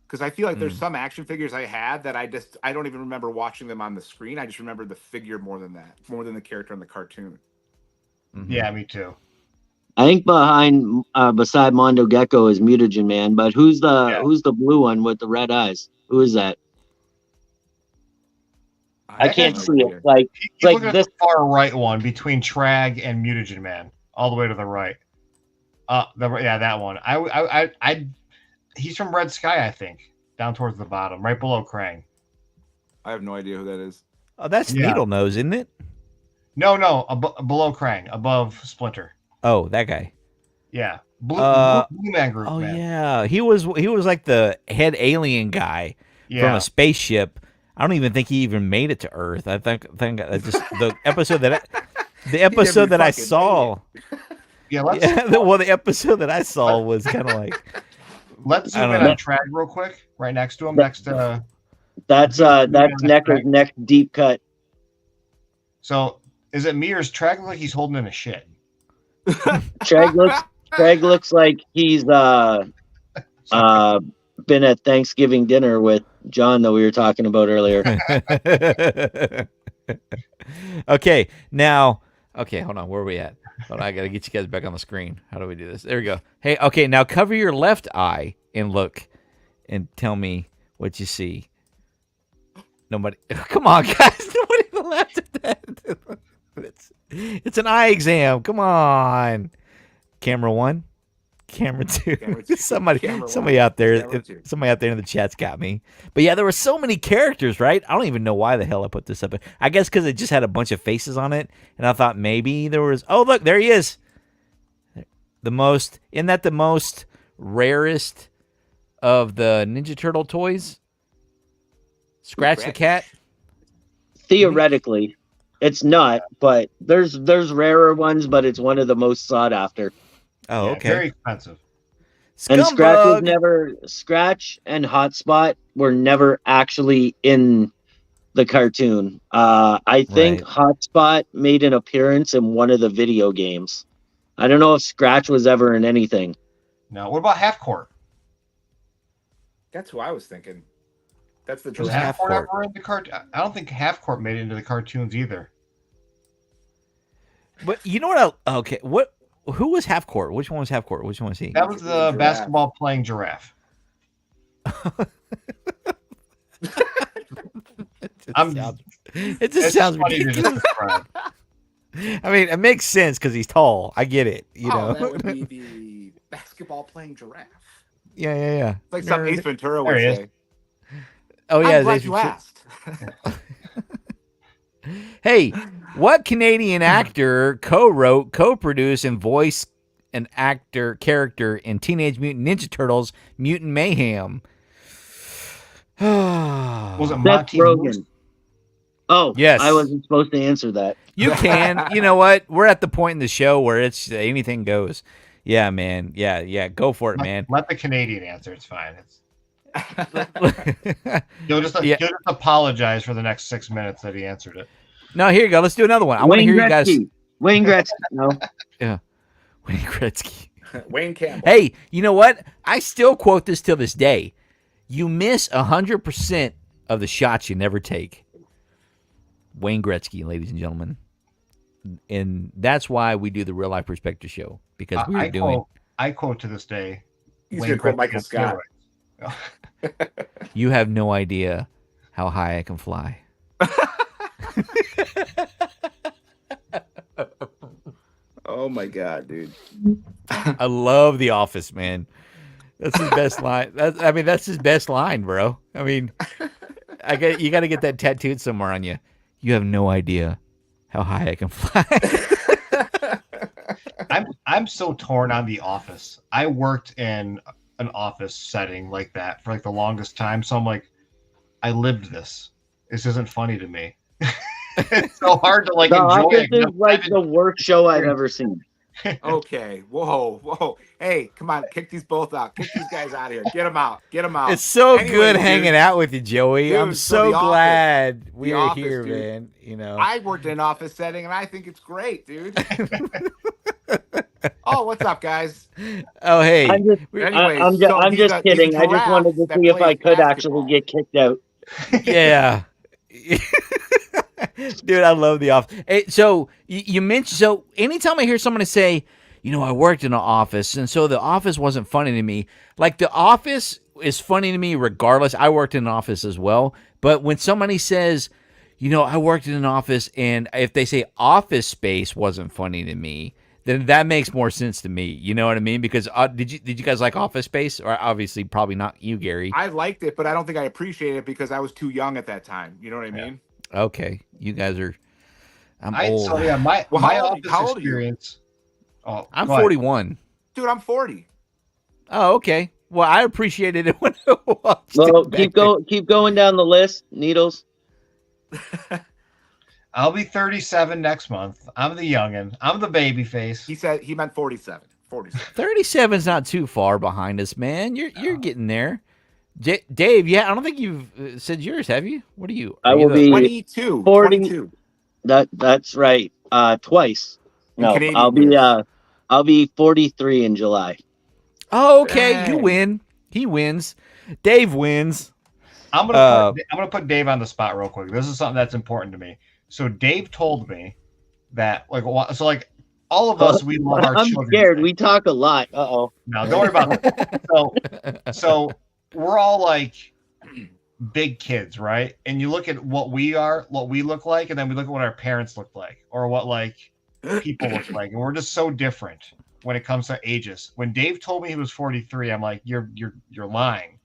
Because I feel like there's some action figures I had that I don't even remember watching them on the screen. I just remember the figure more than the character in the cartoon. Mhm. Yeah, me too. I think beside Mondo Gecko is Mutagen Man, but who's the blue one with the red eyes? Who is that? I can't see it. Like You like look at this. the far right one between Trag and Mutagen Man, all the way to the right. That one. He's from Red Sky, I think. down towards the bottom, right below Krang. I have no idea who that is. Oh, that's Yeah. Needle Nose, isn't it? No, below Krang, above Splinter. Oh, that guy. Yeah, Blue Man Group. Oh man. yeah, he was like the head alien guy from Yeah. a spaceship. I don't even think he even made it to Earth. I think just the episode that I fucking saw. Yeah, let's The episode that I saw was kind of like let's zoom I in don't on Trag real quick, right next to him, next to. That's neck deep cut. So, is it me or is Trag look like he's holding in a shit? Craig looks like he's been at Thanksgiving dinner with John that we were talking about earlier. Okay, now, hold on. Where are we at? Hold on, I got to get you guys back on the screen. How do we do this? There we go. Hey, okay, now cover your left eye and look and tell me what you see. Nobody, come on, guys. Nobody laughed at that. It's an eye exam. Come on. Camera 1, camera 2. Camera two. somebody Camera out there, Camera two. somebody out there in the chat's got me. But yeah, there were so many characters, right? I don't even know why the hell I put this up. I guess because it just had a bunch of faces on it, and I thought maybe there was. Oh, look, there he is. Isn't that the most rarest of the Ninja Turtle toys? Scratch the cat. Theoretically, it's not, but there's rarer ones, but it's one of the most sought after. Oh, Yeah, okay. Very expensive. And Scumbug. Scratch and Hotspot were never actually in the cartoon. I think Right. Hotspot made an appearance in one of the video games. I don't know if Scratch was ever in anything. No, what about Half Court? That's who I was thinking. That's the Was giraffe. Half Court Half-Court. ever in the cartoon? I don't think Half Court made it into the cartoons either. But you know what? Okay, who was Half Court? Which one was Half Court? Which one was he? That was the Giraffe. basketball playing giraffe. It just It's sounds funny to ridiculous. just describe. I mean, it makes sense because he's tall. I get it. You know. that would be the basketball playing giraffe. Yeah. It's like something Ace Ventura There would he is. say. Oh yeah. I'm glad they- you asked. Hey, what Canadian actor co-wrote, co-produced, and voiced an character in Teenage Mutant Ninja Turtles: Mutant Mayhem? Was it Seth Monty Moose? Rogen. Oh, Yes. I wasn't supposed to answer that. You can. You know what? We're at the point in the show where it's anything goes. Yeah, man. Yeah. Go for it, man. Let the Canadian answer. It's fine. Yeah. He'll just apologize for the next 6 minutes that he answered it. No, here you go. Let's do another one. I want to hear you guys. Wayne Gretzky. No. Wayne Gretzky. Wayne Campbell. Hey, you know what? I still quote this till this day. You miss 100% of the shots you never take. Wayne Gretzky, ladies and gentlemen. And that's why we do the Real Life Perspective show, because I quote to this day. He's Wayne gonna quote Gretzky Michael on Scott. steroids. you have no idea how high I can fly. Oh my god, dude. I love The Office, man. That's his best line. That's his best line, bro. I mean, you got to get that tattooed somewhere on you. You have no idea how high I can fly. I'm so torn on The Office. I worked in an office setting like that for like the longest time, so I'm like, I lived this. This isn't funny to me. It's so hard to like The enjoy Office it. is like the worst show I've ever seen. Okay. Whoa. Hey, come on, kick these both out. Kick these guys out of here. Get them out. It's so Anyway, good dude. hanging out with you, Joey. Dude, I'm so so The Office. glad we The are Office, here, dude. man. You know. I worked in an office setting, and I think it's great, dude. Oh, what's up, guys? Oh, hey. I'm just, Anyways, I'm so just he's a kidding. I just wanted to giraffe see if I that could plays actually get kicked out. Yeah. Dude, I love The Office. Hey, so you mentioned, so anytime I hear somebody say, you know, I worked in an office, and so The Office wasn't funny to me. Like, The Office is funny to me regardless. I worked in an office as well. But when somebody says, you know, I worked in an office, and if they say Office Space wasn't funny to me, then that makes more sense to me. You know what I mean? Because did you guys like Office Space? Or obviously, probably not you, Gary. I liked it, but I don't think I appreciated it because I was too young at that time. You know what I mean? Okay, you guys are. I'm old. So yeah, my Well, my how office old are you? experience. Oh, I'm go ahead. 41. Dude, I'm 40. Oh, okay. Well, I appreciated it when I watched Well, it back then. keep going down the list, Needles. I'll be 37 next month. I'm the youngin. I'm the baby face. He said he meant 47. 47. 37's not too far behind us, man. You're getting there. Dave, yeah, I don't think you've said yours, have you? What are you? I Are you will be 22. 40. 22. That's right. Twice. In No, Canadian years. I'll be 43 in July. Oh, okay. You Dang. win. He wins. Dave wins. I'm gonna put Dave on the spot real quick. This is something that's important to me. So Dave told me that like all of us, we love our I'm children. scared. We talk a lot. Uh-oh. No, don't worry about that. So we're all like big kids, right? And you look at what we look like, and then we look at what our parents look like, or what like people look like, and we're just so different when it comes to ages. When Dave told me he was 43, I'm like, you're lying.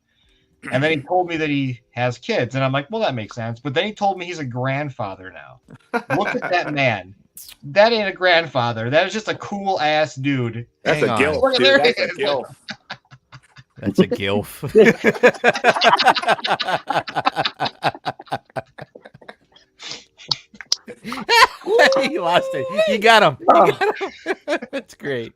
And then he told me that he has kids, and I'm like, well, that makes sense. But then he told me he's a grandfather now. Look at that man. That ain't a grandfather. That is just a cool ass dude. That's Hang a on. gilf, Look at dude. there That's he a is. gilf. That's a gilf. He lost it. You got him. That's great.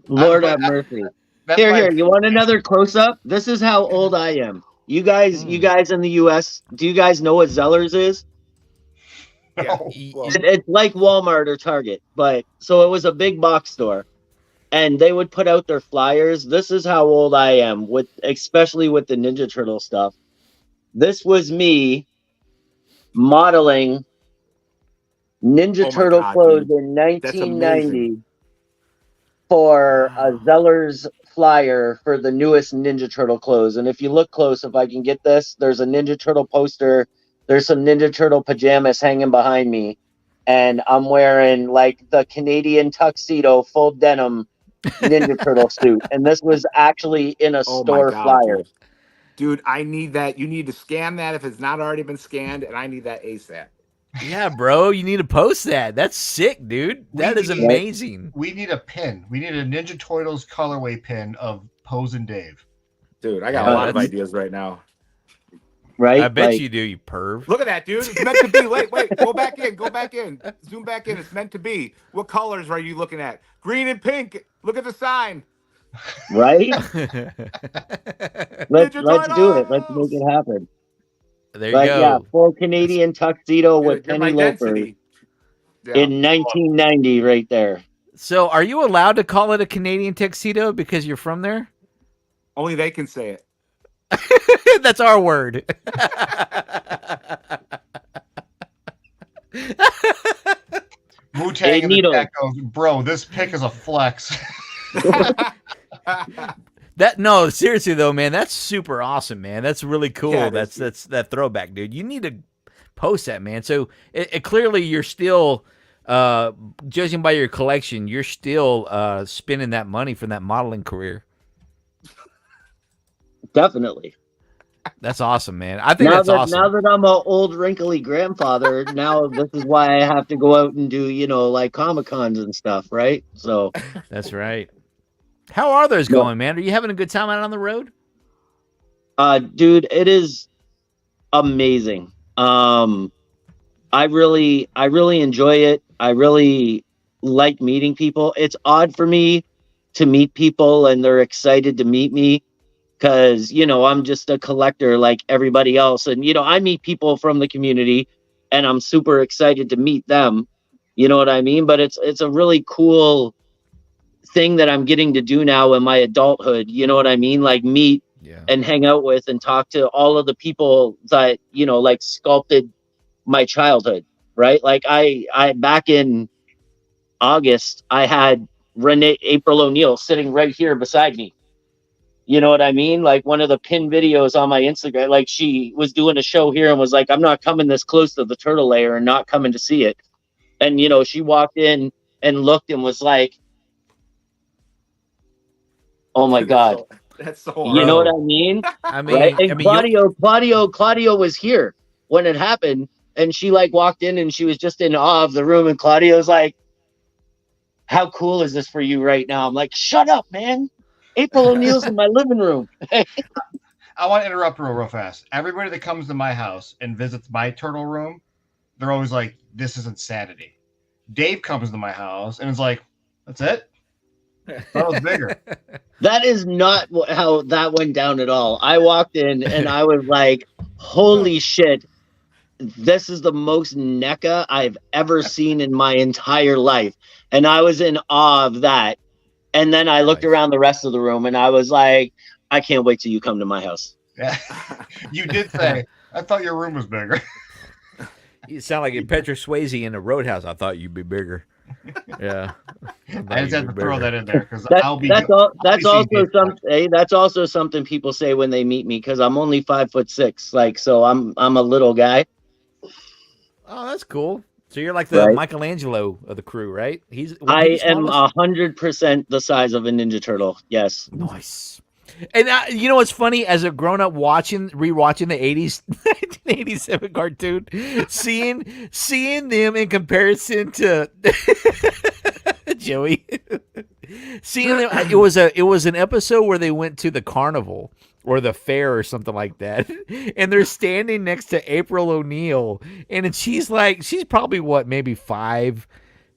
Lord have mercy. That's Here, my- here. You want another close up? This is how old I am. You guys in the US, do you guys know what Zellers is? Yeah. Well, It's like Walmart or Target, but so it was a big box store, and they would put out their flyers. This is how old I am, especially with the Ninja Turtle stuff. This was me modeling Ninja Oh my Turtle God, clothes dude. in That's 1990 amazing. for a Wow. Zellers flyer for the newest Ninja Turtle clothes. And if you look close, if I can get this, there's a Ninja Turtle poster. There's some Ninja Turtle pajamas hanging behind me. And I'm wearing like the Canadian tuxedo, full denim Ninja Turtle suit. And this was actually in a Oh my store God, flyer. dude. Dude, I need that. You need to scan that if it's not already been scanned, and I need that ASAP. yeah, bro. You need to post that. That's sick, dude. That is need- amazing. We need a pin. We need a Ninja Toitles colorway pin of Pose and Dave. Dude, I got Yeah, a lot of that's- ideas right now. Right? I bet Like, you do, you perv. Look at that, dude. It's meant to be. Wait. Go back in. Zoom back in. It's meant to be. What colors are you looking at? Green and pink. Look at the sign. right? Let's Ninja do it. Let's Turtles! make it happen. There you But go. yeah, full Canadian tuxedo with You're my penny loafers density. Yeah. in 1990 right there. So, are you allowed to call it a Canadian tuxedo because you're from there? Only they can say it. That's our word. Wu-Tang Hey, in the Needles. chat goes, bro, this pick is a flex. No, seriously though, man, that's super awesome, man. That's really cool. Yeah, it that's is. that throwback, dude. You need to post that, man. So clearly you're still judging by your collection, you're still spending that money from that modeling career. Definitely. That's awesome, man. I think Now that's that awesome. now that I'm an old wrinkly grandfather, now this is why I have to go out and do, like Comic Cons and stuff, right? So That's right. How are those going, man? Are you having a good time out on the road? dude, it is amazing. I really enjoy it. I really like meeting people. It's odd for me to meet people and they're excited to meet me because, I'm just a collector like everybody else. And, I meet people from the community and I'm super excited to meet them. You know what I mean? But it's a really cool thing that I'm getting to do now in my adulthood. You know what I mean? Like meet Yeah. and hang out with and talk to all of the people that, like sculpted my childhood, right? Like I back in August, I had April O'Neil sitting right here beside me. You know what I mean? Like one of the pin videos on my Instagram, like she was doing a show here and was like, I'm not coming this close to the turtle layer and not coming to see it. And, she walked in and looked and was like, Oh my God. That's so You know horrible. what I mean? I mean, Right? And you'll- Claudio was here when it happened. And she like walked in and she was just in awe of the room. And Claudio's like, how cool is this for you right now? I'm like, shut up, man. April O'Neil's in my living room. I want to interrupt real fast. Everybody that comes to my house and visits my turtle room, they're always like, this is insanity. Dave comes to my house and is like, that's it? I thought it was bigger. That is not how that went down at all. I walked in and I was like, holy shit. This is the most NECA I've ever seen in my entire life. And I was in awe of that. And then I looked Nice. around the rest of the room and I was like, I can't wait till you come to my house. Yeah. You did say, I thought your room was bigger. you sound like a Patrick Swayze in a Roadhouse. I thought you'd be bigger. Yeah. I just had to throw that in there because That's I'll be also something people say when they meet me because I'm only 5'6". Like, so I'm a little guy. Oh, that's cool. So you're like the Right. Michelangelo of the crew, right? I am 100% the size of a Ninja Turtle. Yes. Nice. And you know what's funny? As a grown up rewatching the 80s, 1987 cartoon, seeing them in comparison to Joey, seeing them, it was an episode where they went to the carnival or the fair or something like that, and they're standing next to April O'Neil, and she's probably maybe 5.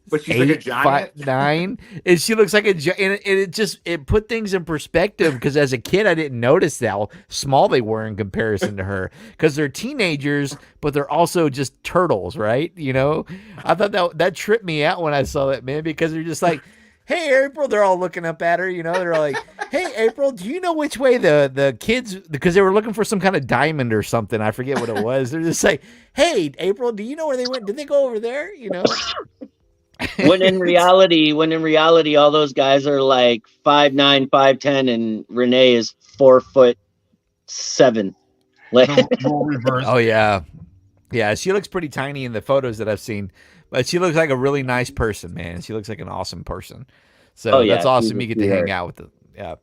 But she's like a giant. 5'9", and she looks like a giant. And it put things in perspective because as a kid I didn't notice how small they were in comparison to her because they're teenagers, but they're also just turtles, right? You know, I thought that tripped me out when I saw that, man, because they're just like, hey, April, they're all looking up at her, you know, they're like, hey, April, do you know which way the kids, because they were looking for some kind of diamond or something, I forget what it was. They're just like, hey, April, do you know where they went? Did they go over there? You know. when in reality, all those guys are like 5'9", 5'10", and Renee is 4'7". Like, we'll reverse. Oh yeah, yeah. She looks pretty tiny in the photos that I've seen, but she looks like a really nice person, man. She looks like an awesome person. So that's awesome. You get to hang out with them. Yeah.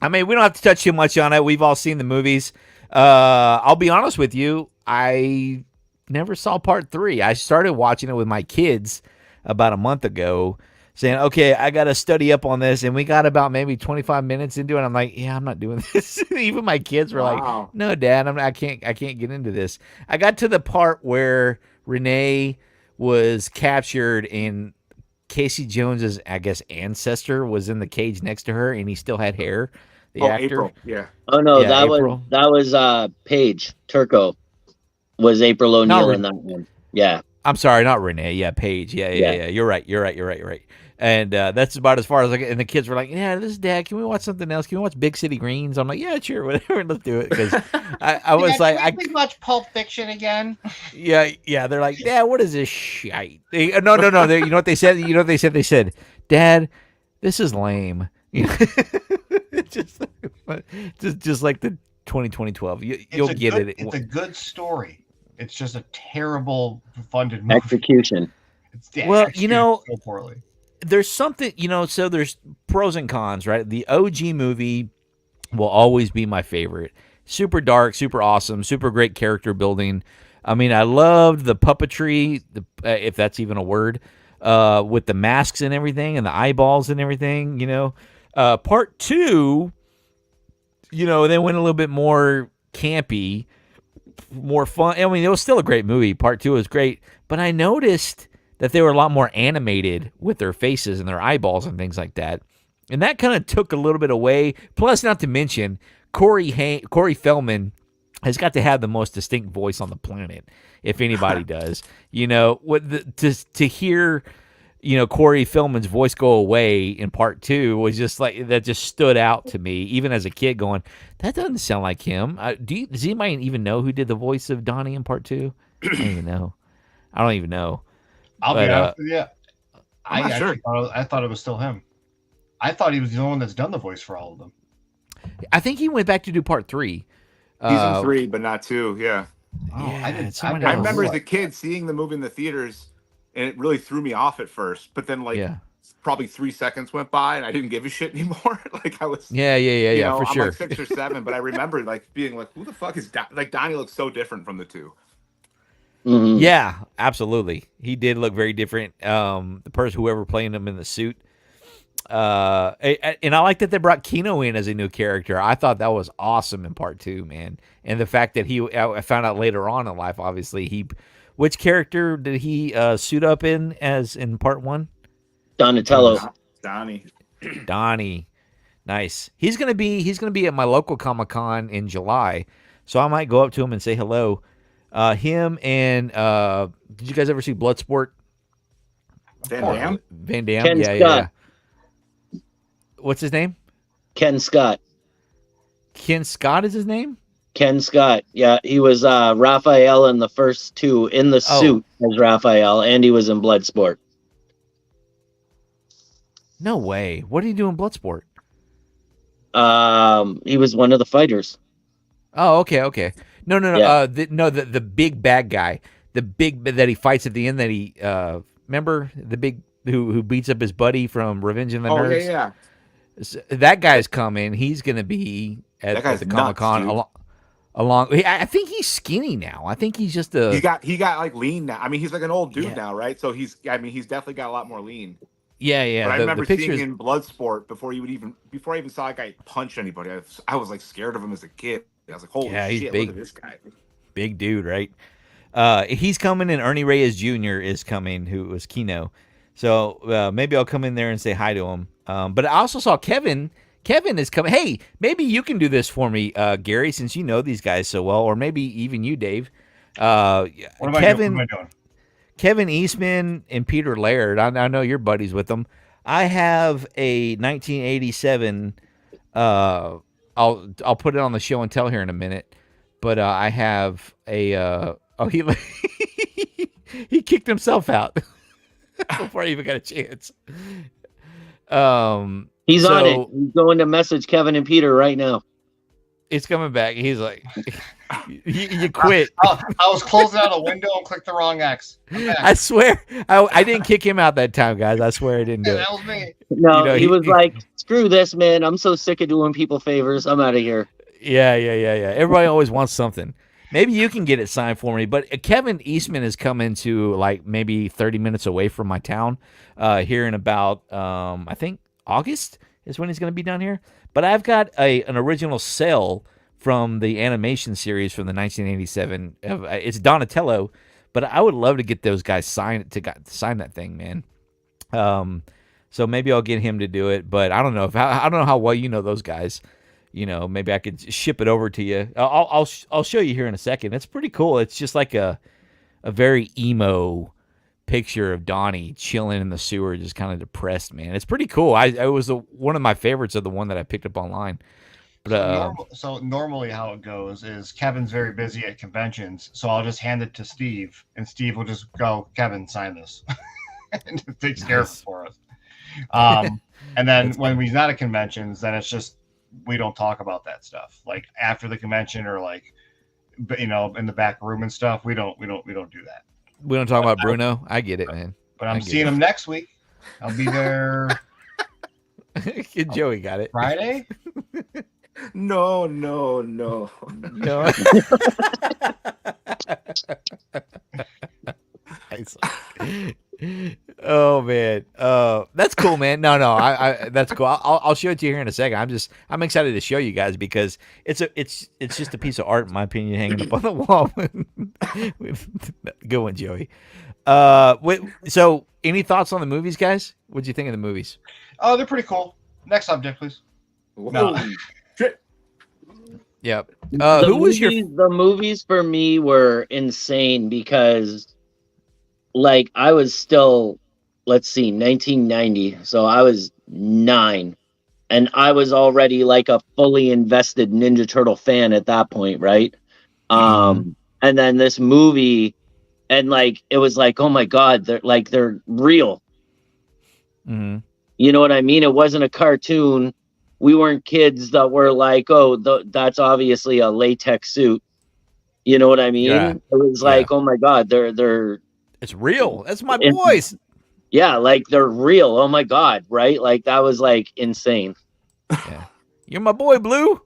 I mean, we don't have to touch too much on it. We've all seen the movies. I'll be honest with you. I never saw part 3. I started watching it with my kids about a month ago, saying, okay, I got to study up on this. And we got about maybe 25 minutes into it. I'm like, yeah, I'm not doing this. Even my kids were like, no, Dad, I can't get into this. I got to the part where Renee was captured and Casey Jones's, I guess, ancestor was in the cage next to her and he still had hair. The actor. April. Yeah. oh no, Yeah, that April. was Paige Turco was April O'Neil in that one. Yeah. I'm sorry, not Renee. Yeah, Paige. Yeah. You're right. And that's about as far as I get. And the kids were like, yeah, this is Dad. Can we watch something else? Can we watch Big City Greens? I'm like, yeah, sure, whatever. Let's do it. Because I was like, I can watch Pulp Fiction again. Yeah. They're like, Dad, what is this shite? No. You know what they said? They said, Dad, this is lame. You know? just like the 2012. You'll get it. It's a good story. It's just a terrible funded movie. Execution. Well, you know, so poorly. There's something, you know, so there's pros and cons, right? The OG movie will always be my favorite. Super dark, super awesome, super great character building. I mean, I loved the puppetry, if that's even a word, with the masks and everything and the eyeballs and everything, you know. Part 2, you know, they went a little bit more campy, more fun. I mean, it was still a great movie. Part 2 was great, but I noticed that they were a lot more animated with their faces and their eyeballs and things like that, and that kind of took a little bit away. Plus, not to mention, Corey Feldman has got to have the most distinct voice on the planet, if anybody does. You know, to hear, you know, Corey Feldman's voice go away in part 2 was just like, that just stood out to me, even as a kid, going, that doesn't sound like him. Does anybody even know who did the voice of Donnie in part 2? I don't even know. I'll be honest with you. Sure. I thought it was still him. I thought he was the only one that's done the voice for all of them. I think he went back to do part 3. Season 3, but not 2. Yeah. Oh, Yeah, I remember as a kid seeing the movie in the theaters, and it really threw me off at first. But then, like, probably 3 seconds went by and I didn't give a shit anymore. Like I was, Yeah, for I'm sure. like 6 or 7, but I remember like being like, who the fuck is like Donnie looks so different from the two. Mhm. Yeah, absolutely. He did look very different. The person, whoever playing him in the suit. And I like that they brought Keno in as a new character. I thought that was awesome in part 2, man. And the fact that I found out later on in life, obviously, which character did he suit up in as in part 1? Donatello. Donnie. Donnie. Nice. He's gonna be at my local Comic-Con in July, so I might go up to him and say hello. Him and did you guys ever see Bloodsport? Van Damme? Van Damme. Ken Yeah. Scott. What's his name? Ken Scott. Ken Scott is his name? Ken Scott. Yeah, he was Raphael in the first two in the suit as Raphael, and he was in Bloodsport. No way. What did he do in Bloodsport? He was one of the fighters. Oh, okay. No. Yeah. The big bad guy, the big that he fights at the end. That he remember the big who beats up his buddy from Revenge of the Nerds. Yeah. That guy's coming. He's gonna be at the Comic Con along. I think he's skinny now. I think he's just a. He got like lean now. I mean, he's like an old dude now, right? So he's definitely got a lot more lean. Yeah. But I remember the seeing in Bloodsport before I even saw a guy punch anybody. I was like scared of him as a kid. I was like, holy he's shit, big. look at this guy. Big dude, right? He's coming, and Ernie Reyes Jr. is coming, who was Keno. So maybe I'll come in there and say hi to him. But I also saw Kevin. Kevin is coming. Hey, maybe you can do this for me, Gary, since you know these guys so well, or maybe even you, Dave. What am I doing? Kevin Eastman and Peter Laird. I know you're buddies with them. I have a 1987. I'll put it on the show and tell here in a minute. But I have a. He kicked himself out before I even got a chance. He's on it. He's going to message Kevin and Peter right now. It's coming back. He's like, you quit. I was closing out a window and clicked the wrong X. I swear, I didn't kick him out that time, guys. I swear I didn't do it. That was me. No, he was like, screw this, man. I'm so sick of doing people favors. I'm out of here. Yeah. Everybody always wants something. Maybe you can get it signed for me. But Kevin Eastman is coming to like maybe 30 minutes away from my town here in about, I think, August is when he's going to be down here. But I've got an original cell from the animation series from the 1987. It's Donatello, but I would love to get those guys sign that thing, man. So maybe I'll get him to do it. But I don't know I don't know how well you know those guys. Maybe I could ship it over to you. I'll show you here in a second. It's pretty cool. It's just like a very emo picture of Donnie chilling in the sewer, just kind of depressed, man. It's pretty cool. It was one of my favorites of the one that I picked up online. But so normally how it goes is Kevin's very busy at conventions, so I'll just hand it to Steve, and Steve will just go, Kevin, sign this, and it takes care of it for us. And then when he's not at conventions, then it's just we don't talk about that stuff. Like after the convention or like in the back room and stuff, we don't do that. We don't talk about Bruno. I get it, man. But I'm seeing him next week. I'll be there. Joey got it. Friday? No. Oh man, that's cool, man. No, I that's cool. I'll show it to you here in a second. I'm excited to show you guys because it's just a piece of art in my opinion, hanging up on the wall. Good one, Joey. So any thoughts on the movies, guys? What'd you think of the movies? Oh, they're pretty cool. Next subject, please. No. Yep. The movies for me were insane because, like, I was still, 1990, so I was 9, and I was already like a fully invested Ninja Turtle fan at that point, right? And then this movie, and like it was like, oh my god, they're real. Mm-hmm. You know what I mean? It wasn't a cartoon. We weren't kids that were like, oh, that's obviously a latex suit. You know what I mean? Yeah. It was like, oh my god, they're it's real. That's my boys. Yeah, like they're real. Oh my god, right? Like that was like insane. Yeah. You're my boy, Blue.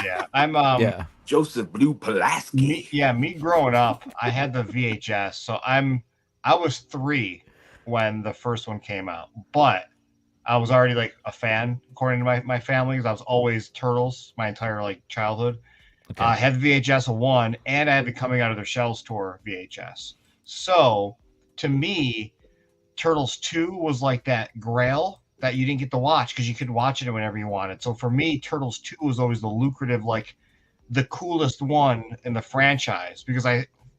Yeah, I'm Yeah. Joseph Blue Pulaski. me growing up, I had the VHS, so I was 3 when the first one came out, but I was already like a fan according to my family because I was always Turtles my entire like childhood. Okay. I had the VHS 1 and I had the Coming Out of Their Shells tour VHS. So to me, Turtles 2 was like that grail that you didn't get to watch because you could watch it whenever you wanted. So for me, Turtles 2 was always the lucrative, like the coolest one in the franchise because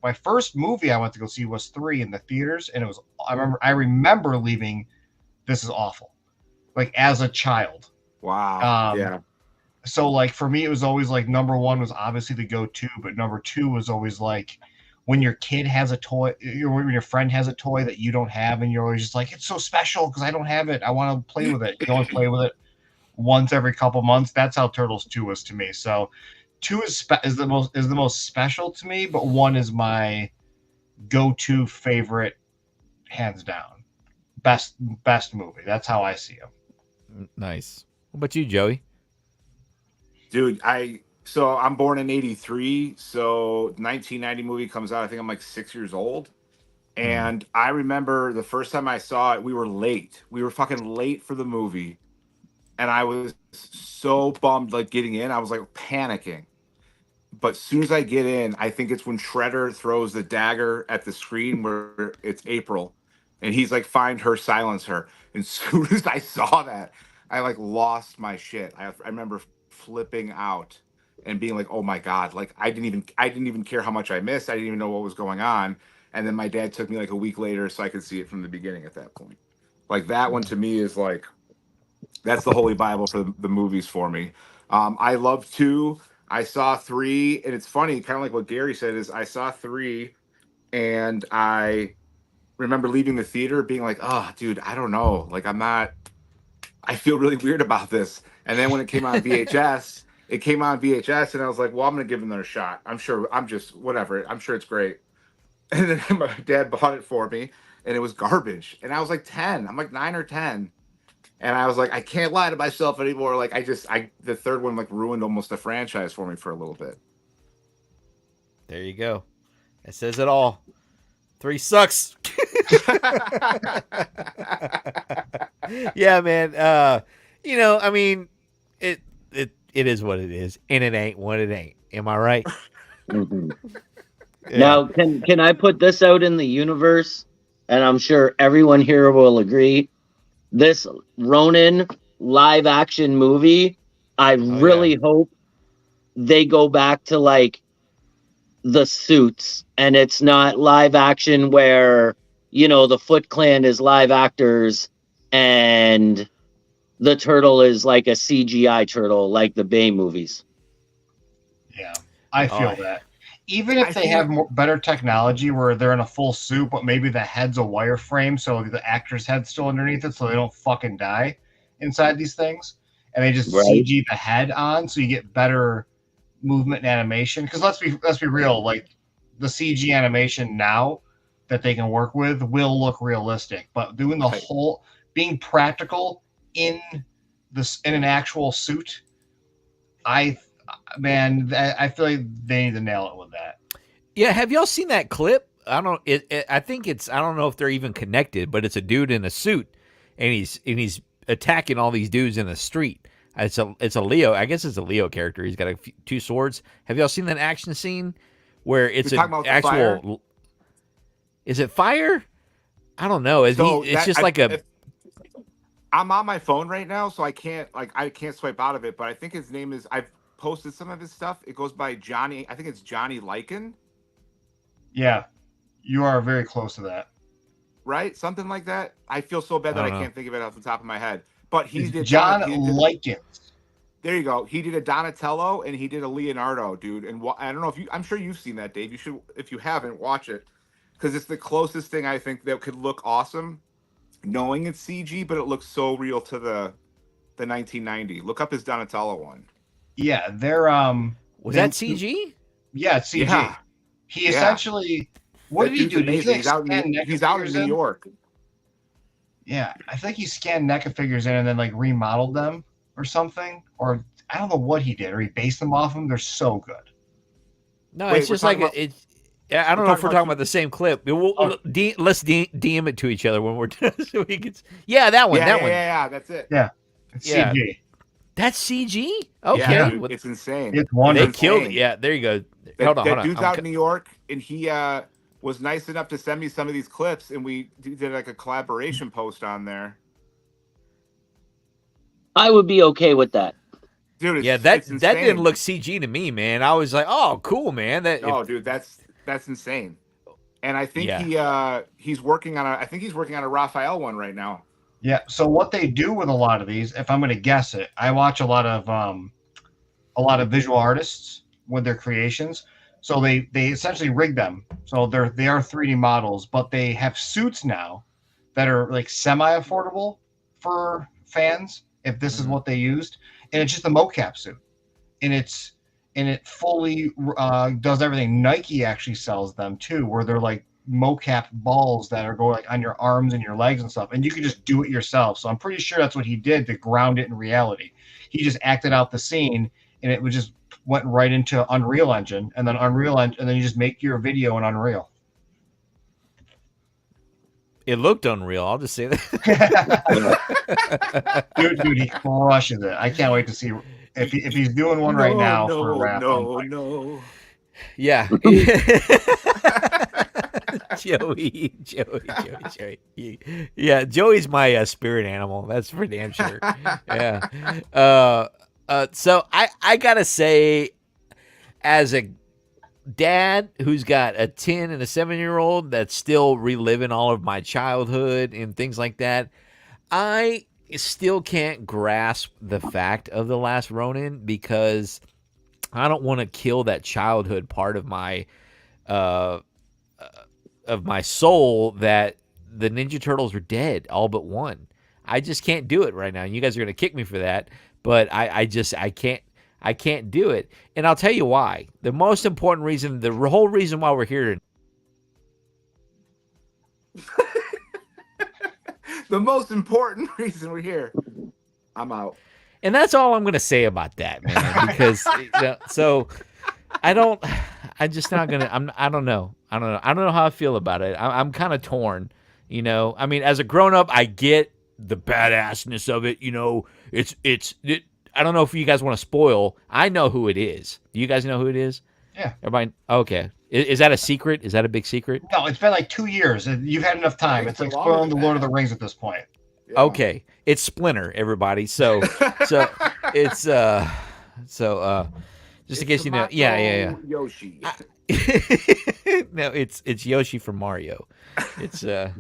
my first movie I went to go see was 3 in the theaters, and it was I remember leaving. This is awful, like as a child. Wow. Um, Yeah. So like for me, it was always like number 1 was obviously the go-to, but number 2 was always like when your kid has a toy, when your friend has a toy that you don't have, and you're always just like, it's so special because I don't have it. I want to play with it. You only play with it once every couple months. That's how Turtles 2 was to me. So 2 is the most special to me, but 1 is my go-to favorite, hands down. Best movie. That's how I see him. Nice. What about you, Joey? Dude, I'm born in 83, so 1990 movie comes out, I think I'm like 6 years old. And I remember the first time I saw it, we were late. We were fucking late for the movie. And I was so bummed like getting in. I was like panicking. But as soon as I get in, I think it's when Shredder throws the dagger at the screen where it's April. And he's like, find her, silence her. And as soon as I saw that, I like lost my shit. I remember flipping out and being like, oh my God. Like I didn't even care how much I missed. I didn't even know what was going on. And then my dad took me like a week later so I could see it from the beginning at that point. Like that one to me is like, that's the holy Bible for the movies for me. I love 2. I saw 3, and it's funny, kind of like what Gary said, is I saw 3, and I remember leaving the theater being like, oh, dude, I don't know. Like, I feel really weird about this. And then when it came on VHS, and I was like, well, I'm going to give it another shot. I'm sure, whatever. I'm sure it's great. And then my dad bought it for me, and it was garbage. And I was like 10. I'm like 9 or 10. And I was like, I can't lie to myself anymore. Like, the third one like ruined almost the franchise for me for a little bit. There you go. That says it all. 3 sucks. Yeah, man. I mean, it is what it is, and it ain't what it ain't. Am I right? Mhm. Yeah. Now, can I put this out in the universe? And I'm sure everyone here will agree. This Ronin live action movie, I really hope they go back to like the suits, and it's not live action where the Foot Clan is live actors and the turtle is like a CGI turtle like the Bay movies. Yeah, I feel that. Even if they have better technology where they're in a full suit, but maybe the head's a wireframe, so the actor's head's still underneath it, so they don't fucking die inside these things, and they just CG the head on, so you get better movement and animation. Because let's be real, like the CG animation now that they can work with will look realistic, but doing the whole being practical in an actual suit, I feel like they need to nail it with that. Yeah, have y'all seen that clip? I don't. I think it's. I don't know if they're even connected, but it's a dude in a suit, and he's attacking all these dudes in the street. It's a Leo. I guess it's a Leo character. He's got 2 swords. Have y'all seen that action scene where it's an actual? Fire? Is it fire? I don't know. It's just like a. I'm on my phone right now, so I can't swipe out of it. But I think his name is. I've posted some of his stuff. It goes by Johnny. I think it's Johnny Lycan. Yeah, you are very close to that. Right? Something like that. I feel so bad that I can't think of it off the top of my head. But he did John Likens. There you go. He did a Donatello and he did a Leonardo, dude. And I don't know I'm sure you've seen that, Dave. You should, if you haven't, watch it because it's the closest thing I think that could look awesome, knowing it's CG, but it looks so real to the 1990. Look up his Donatello one. Yeah, they're Was that CG? Yeah, it's CG. Yeah. He essentially. What did he do? He's out in New York. Yeah, I think he scanned NECA figures in and then like remodeled them or something, or I don't know what he did, or he based them off them. They're so good. No, Wait, it's we're just like talking about- it's. I don't know if we're talking about the same clip. Oh. Let's DM it to each other when we're done, so we can. Yeah, that one. Yeah, that yeah, one. yeah, that's it. Yeah, it's Yeah. CG. That's CG. Okay. Yeah, dude, Well, it's insane. It's they wonderful. killed it. insane. Yeah, there you go. That, Hold on. that dude's I'm out in New York, and he was nice enough to send me some of these clips, and we did like a collaboration post on there. I would be okay with that. Dude, yeah, it's that insane. didn't look CG to me, man. I was like, oh, cool, man. That Oh, dude, that's insane. And I think he's working on a Raphael one right now. Yeah. So what they do with a lot of these, if I'm going to guess it, I watch a lot of visual artists with their creations. So they essentially rig them. So they are 3D models, but they have suits now that are like semi-affordable for fans if this is what they used, and it's just a mocap suit, and it fully does everything. Nike actually sells them too, where they're like mocap balls that are going like on your arms and your legs and stuff, and you can just do it yourself. So I'm pretty sure that's what he did to ground it in reality. He just acted out the scene, and it was just went right into Unreal Engine, and then you just make your video in Unreal. it looked unreal. I'll just say that. dude, he crushes it. I can't wait to see if he's doing one right now for a rap. No. Yeah. Joey. Yeah, Joey's my spirit animal. That's for damn sure. Yeah. So I gotta say, as a dad who's got a 10 and a 7-year-old that's still reliving all of my childhood and things like that, I still can't grasp the fact of The Last Ronin because I don't want to kill that childhood part of my soul that the Ninja Turtles are dead, all but one. I just can't do it right now. You guys are going to kick me for that, but I can't do it. And I'll tell you why. The most important reason, the whole reason why we're here. The most important reason we're here. I'm out. And that's all I'm going to say about that, man, because so I'm just not going to, I don't know how I feel about it. I'm kind of torn, I mean, as a grown up, I get the badassness of it. I don't know if you guys want to spoil. I know who it is. Do you guys know who it is? Yeah. Everybody. Okay. Is that a secret? Is that a big secret? No, it's been like 2 years. You've had enough time. It's like spoiling the Lord of the Rings at this point. Yeah. Okay. It's Splinter, everybody. So it's just in case you know. Yeah. Yoshi. No, it's Yoshi from Mario. It's but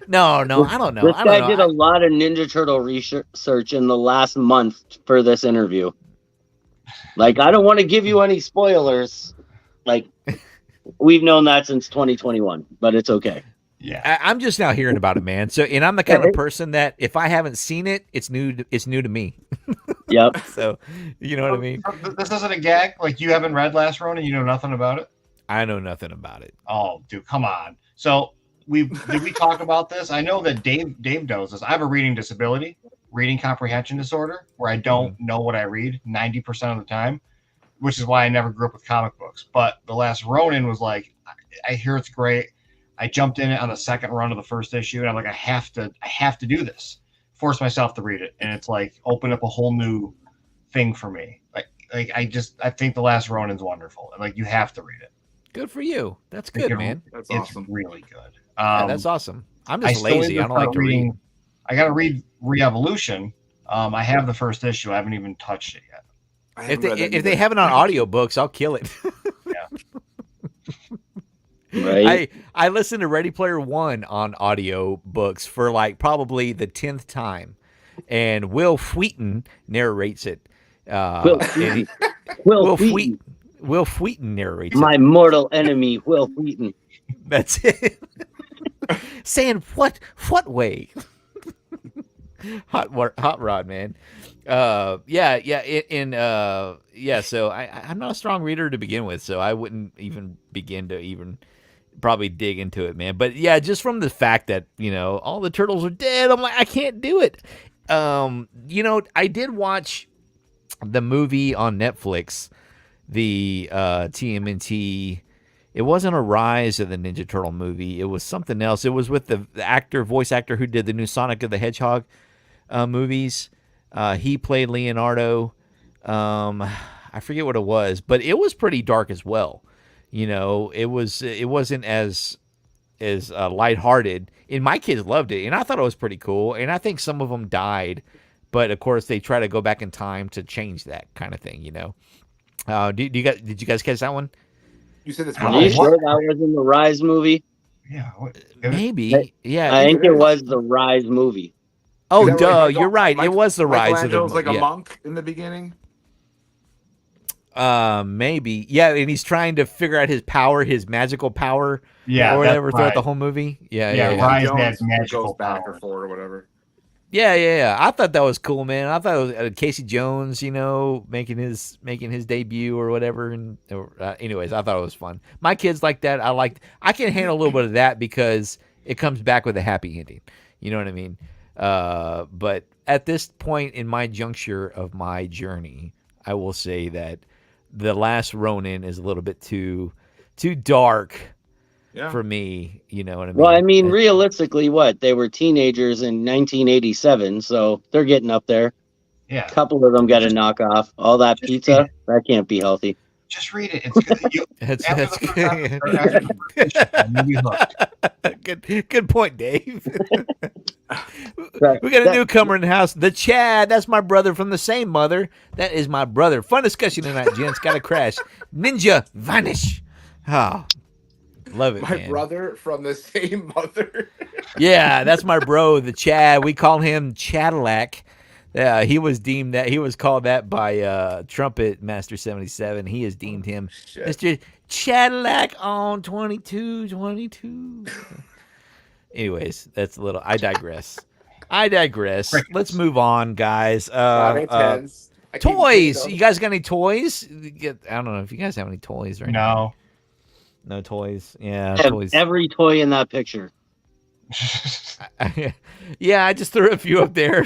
no, I don't know. This I don't guy know. did a lot of Ninja Turtle research in the last month for this interview. Like, I don't want to give you any spoilers. Like, we've known that since 2021, but it's okay. Yeah, I'm just now hearing about it, man. So, and I'm the kind of person that if I haven't seen it, it's new to me. Yep. So, you know what I mean? This isn't a gag. Like, you haven't read Last Ronin, you know nothing about it. I know nothing about it. Oh, dude, come on. So did we talk about this? I know that Dave knows this. I have a reading comprehension disorder, where I don't know what I read 90% of the time, which is why I never grew up with comic books. But The Last Ronin was like, I hear it's great. I jumped in it on the second run of the first issue, and I'm like, I have to do this. Force myself to read it, and it's like open up a whole new thing for me. Like I think The Last Ronin's wonderful, and like you have to read it. Good for you. That's good, man. That's It's awesome. really good. Yeah, that's awesome. I'm just still lazy. need to I don't like start to read. I got to read Re-Evolution. I have the first issue. I haven't even touched it yet. I If haven't they read that if they either. have it on audiobooks, I'll kill it. Right? I listened to Ready Player One on audiobooks for like probably the 10th time, and Will Wheaton narrates it. Will and Wheaton. Will Wheaton. Will Wheaton narrates it. My mortal enemy, Will Wheaton. That's it. Saying what way? Hot rod, man. So I'm not a strong reader to begin with, so I wouldn't even begin to even probably dig into it, man. But yeah, just from the fact that all the turtles are dead, I'm like, I can't do it. I did watch the movie on Netflix, the TMNT. It wasn't a Rise of the Ninja Turtle movie. It was something else. It was with the voice actor who did the new Sonic of the Hedgehog movies. He played Leonardo. I forget what it was, but it was pretty dark as well. It wasn't as lighthearted. And my kids loved it, and I thought it was pretty cool. And I think some of them died, but of course they try to go back in time to change that kind of thing. Did you guys catch that one? You said it's Are you Rise. sure that was in the Rise movie? Yeah. Maybe. Yeah. I think it it is. was the Rise movie. Oh, Is that duh! right? You're right. It was the Rise of the Michelangelo's like a yeah. monk in the beginning. Maybe. Yeah, and he's trying to figure out his power, his magical power, Yeah, or whatever that's throughout right. the whole movie. Yeah. Rise Jones has magical goes back power. or forth or whatever. Yeah. I thought that was cool, man. I thought it was Casey Jones, making his debut or whatever. And anyways, I thought it was fun. My kids like that. I can handle a little bit of that because it comes back with a happy ending. You know what I mean? But at this point in my juncture of my journey, I will say that The Last Ronin is a little bit too dark Yeah. for me. You know what I mean? Well, I mean, realistically, they were teenagers in 1987, so they're getting up there. Yeah. A couple of them got to knock off. All that pizza, that can't be healthy. Just read it. It's good. That's after the first episode, after the first episode, you'll be hooked. good point, Dave. We got a newcomer in the house. The Chad. That's my brother from the same mother. That is my brother. Fun discussion tonight, gents. Got to crash. Ninja vanish. Oh, love it, My man. brother from the same mother. Yeah, that's my bro, the Chad. We call him Chadillac. He was called that by Trumpet Master 77. He has deemed him Shit. Mr. Chadillac on 22. Anyways, that's a little. I digress. Let's move on, guys. Intense. I keep Toys. thinking You guys got any toys? I don't know if you guys have any toys right now. No. No toys. Yeah, I have toys. every toy in that picture. Yeah, I just threw a few up there.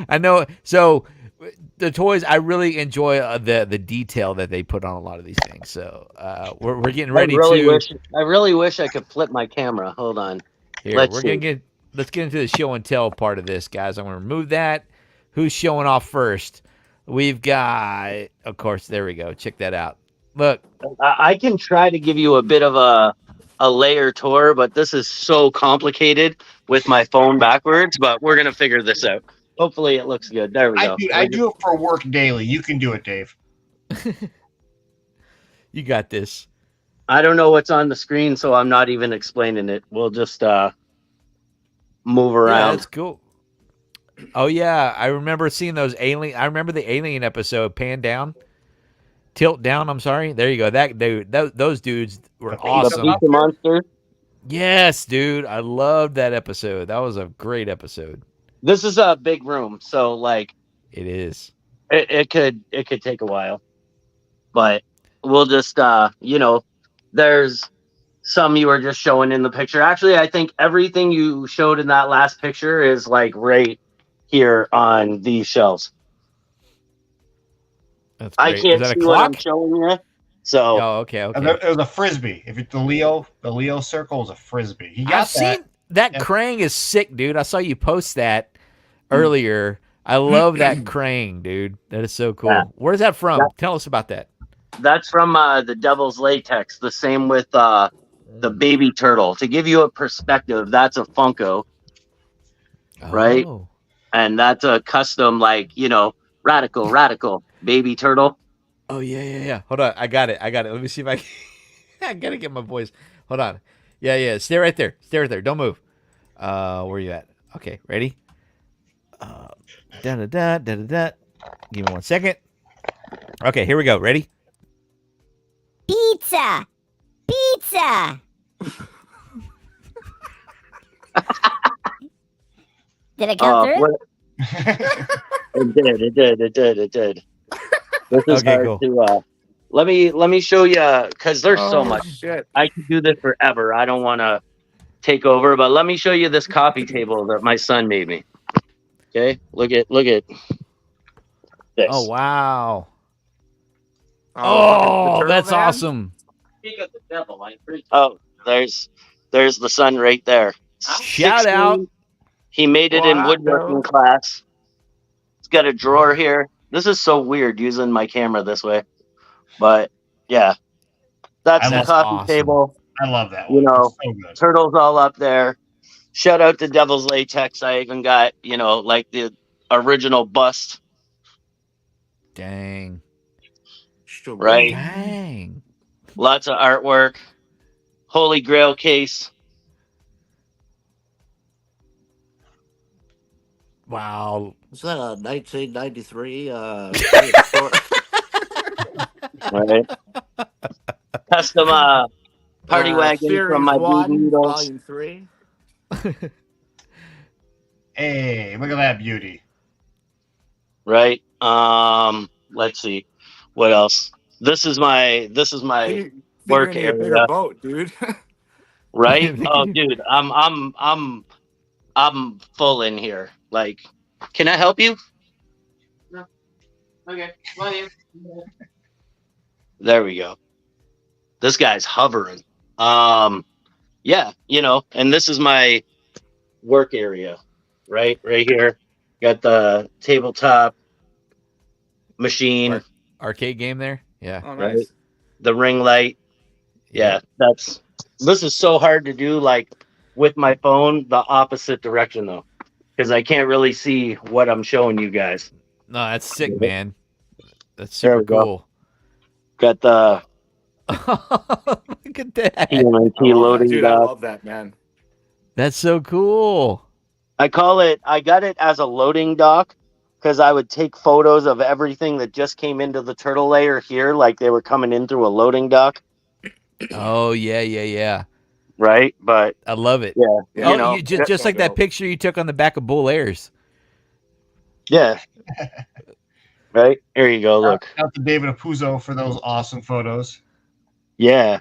I know. So the toys, I really enjoy the detail that they put on a lot of these things. So we're getting ready I really wish I could flip my camera. Hold on. Here, Let's let's see. get into the show and tell part of this, guys. I'm going to remove that. Who's showing off first? We've got, of course, there we go. Check that out. Look. I can try to give you a bit of a layer tour, but this is so complicated with my phone backwards, but we're going to figure this out. Hopefully it looks good. There we go. I do it for work daily. You can do it, Dave. You got this. I don't know what's on the screen, so I'm not even explaining it. We'll just move Yeah, around. that's cool. Oh, yeah. I remember seeing those alien. I remember the alien episode, Pan Down. Tilt Down, I'm sorry. There you go. That dude, those dudes were The awesome. Beat the monster. Yes, dude. I loved that episode. That was a great episode. This is a big room, so like It is. it could take a while, but we'll just there's some you were just showing in the picture. Actually, I think everything you showed in that last picture is like right here on these shelves. That's I great. can't Is that a see what I'm clock? showing you, so Oh, okay. It was a frisbee. If it's the Leo circle is a frisbee. He got I've seen that Yeah. Krang is sick, dude. I saw you post that earlier. I love that Krang, dude. That is so cool. Yeah. Where's that from? Yeah. Tell us about that. that's from the Devil's Latex. The same with the baby turtle. To give you a perspective, that's a Funko, right? Oh. and that's a custom radical baby turtle. Oh, yeah. Hold on. I got it. Let me see if I can. I got to get my voice. Hold on. Yeah. Stay right there. Don't move. Where you at? Okay, ready? Da-da-da. Give me 1 second. Okay, here we go. Ready? Pizza! Did it come through? It did. This is Okay, hard cool. to Let me show you because there's so Oh, much. shit. I could do this forever. I don't want to take over, but let me show you this coffee table that my son made me. Okay, look at this. Oh wow. fucking the Oh, turtle that's man? awesome. Speak of the devil, oh, there's the sun right there. Shout out. He made it What in up, woodworking dude? class. It's got a drawer here. This is so weird using my camera this way, but yeah, that's the That's coffee awesome. table. I love that You one. know, It's so good. turtles all up there. Shout out to Devil's Latex. I even got like the original bust. Dang. Right. Dang. Lots of artwork. Holy Grail case. Wow. Is that a 1993 Right. Custom party wagon Series from my dude 1, Needdles. Volume 3? Hey, look at that beauty. Right. Let's see. What else? This is my Think work we need a bigger area. boat, dude. Right? Oh, dude, I'm full in here. Like, can I help you? No. Okay. There we go. This guy's hovering. Yeah, and this is my work area. Right here. Got the tabletop machine. Arcade game there? Yeah. Oh, Right. nice. The ring light. Yeah, this is so hard to do, like with my phone, the opposite direction though, because I can't really see what I'm showing you guys. No, that's sick, man. That's There super we go. cool. Got the Look at that. TMNT I love that, loading dude. I dock. love that, man. That's so cool. I got it as a loading dock because I would take photos of everything that just came into the turtle layer here, like they were coming in through a loading dock. Oh yeah. Right, but I love it. yeah, Oh, you just that's just so like that dope. picture you took on the back of Bull Airs. yeah. Right, here you go. Look, Out to David Apuzzo for those awesome photos. yeah.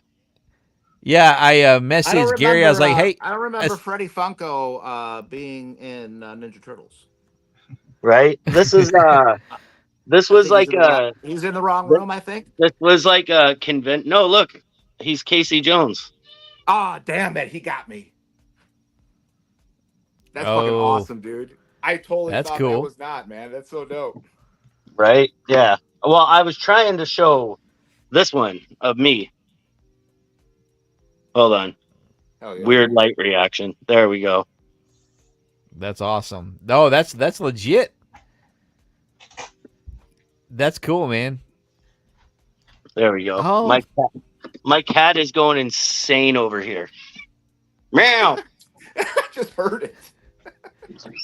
Yeah, I I don't messaged Gary. I was like, "Hey, I don't remember that's- Freddie Funko being in Ninja Turtles. Right, this is this I was think like he's in the wrong room, I think. this was like a convent. No, look, he's Casey Jones. Ah, damn it. He got me. That's fucking Oh. awesome, dude. I totally That's thought cool. that was not, man. That's so dope. Right, yeah. Well, I was trying to show this one of me. Hold on, Hell yeah. weird light reaction. There we go. that's awesome." No, that's legit. That's cool, man. There we go. Oh. My cat is going insane over here. Meow. I just heard it.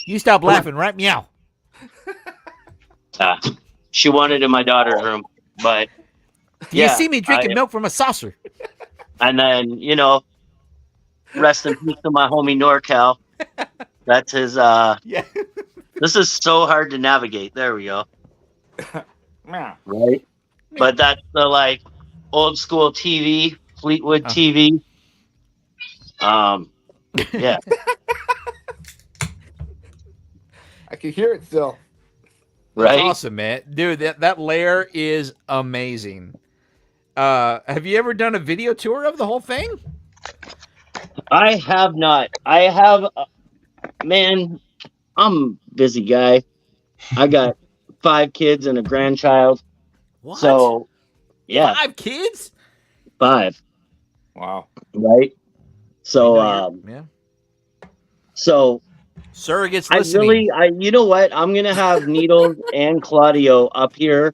You stop laughing, right? Meow. She wanted in my daughter's room, but Do you yeah, see me drinking milk from a saucer? and then rest in peace to my homie NorCal. That's his. Yeah. This is so hard to navigate. There we go. Meow. Right, but that's the like old school TV, Fleetwood Oh. TV. Yeah. I can hear it still. That's Right. awesome, man. Dude, that lair is amazing. Have you ever done a video tour of the whole thing? I have not. I have, man, I'm a busy guy. I got 5 kids and a grandchild. What? So, yeah, 5 kids? 5. Wow. Right. So, Yeah. so Surrogates I listening. you know what? I'm gonna have Needles and Claudio up here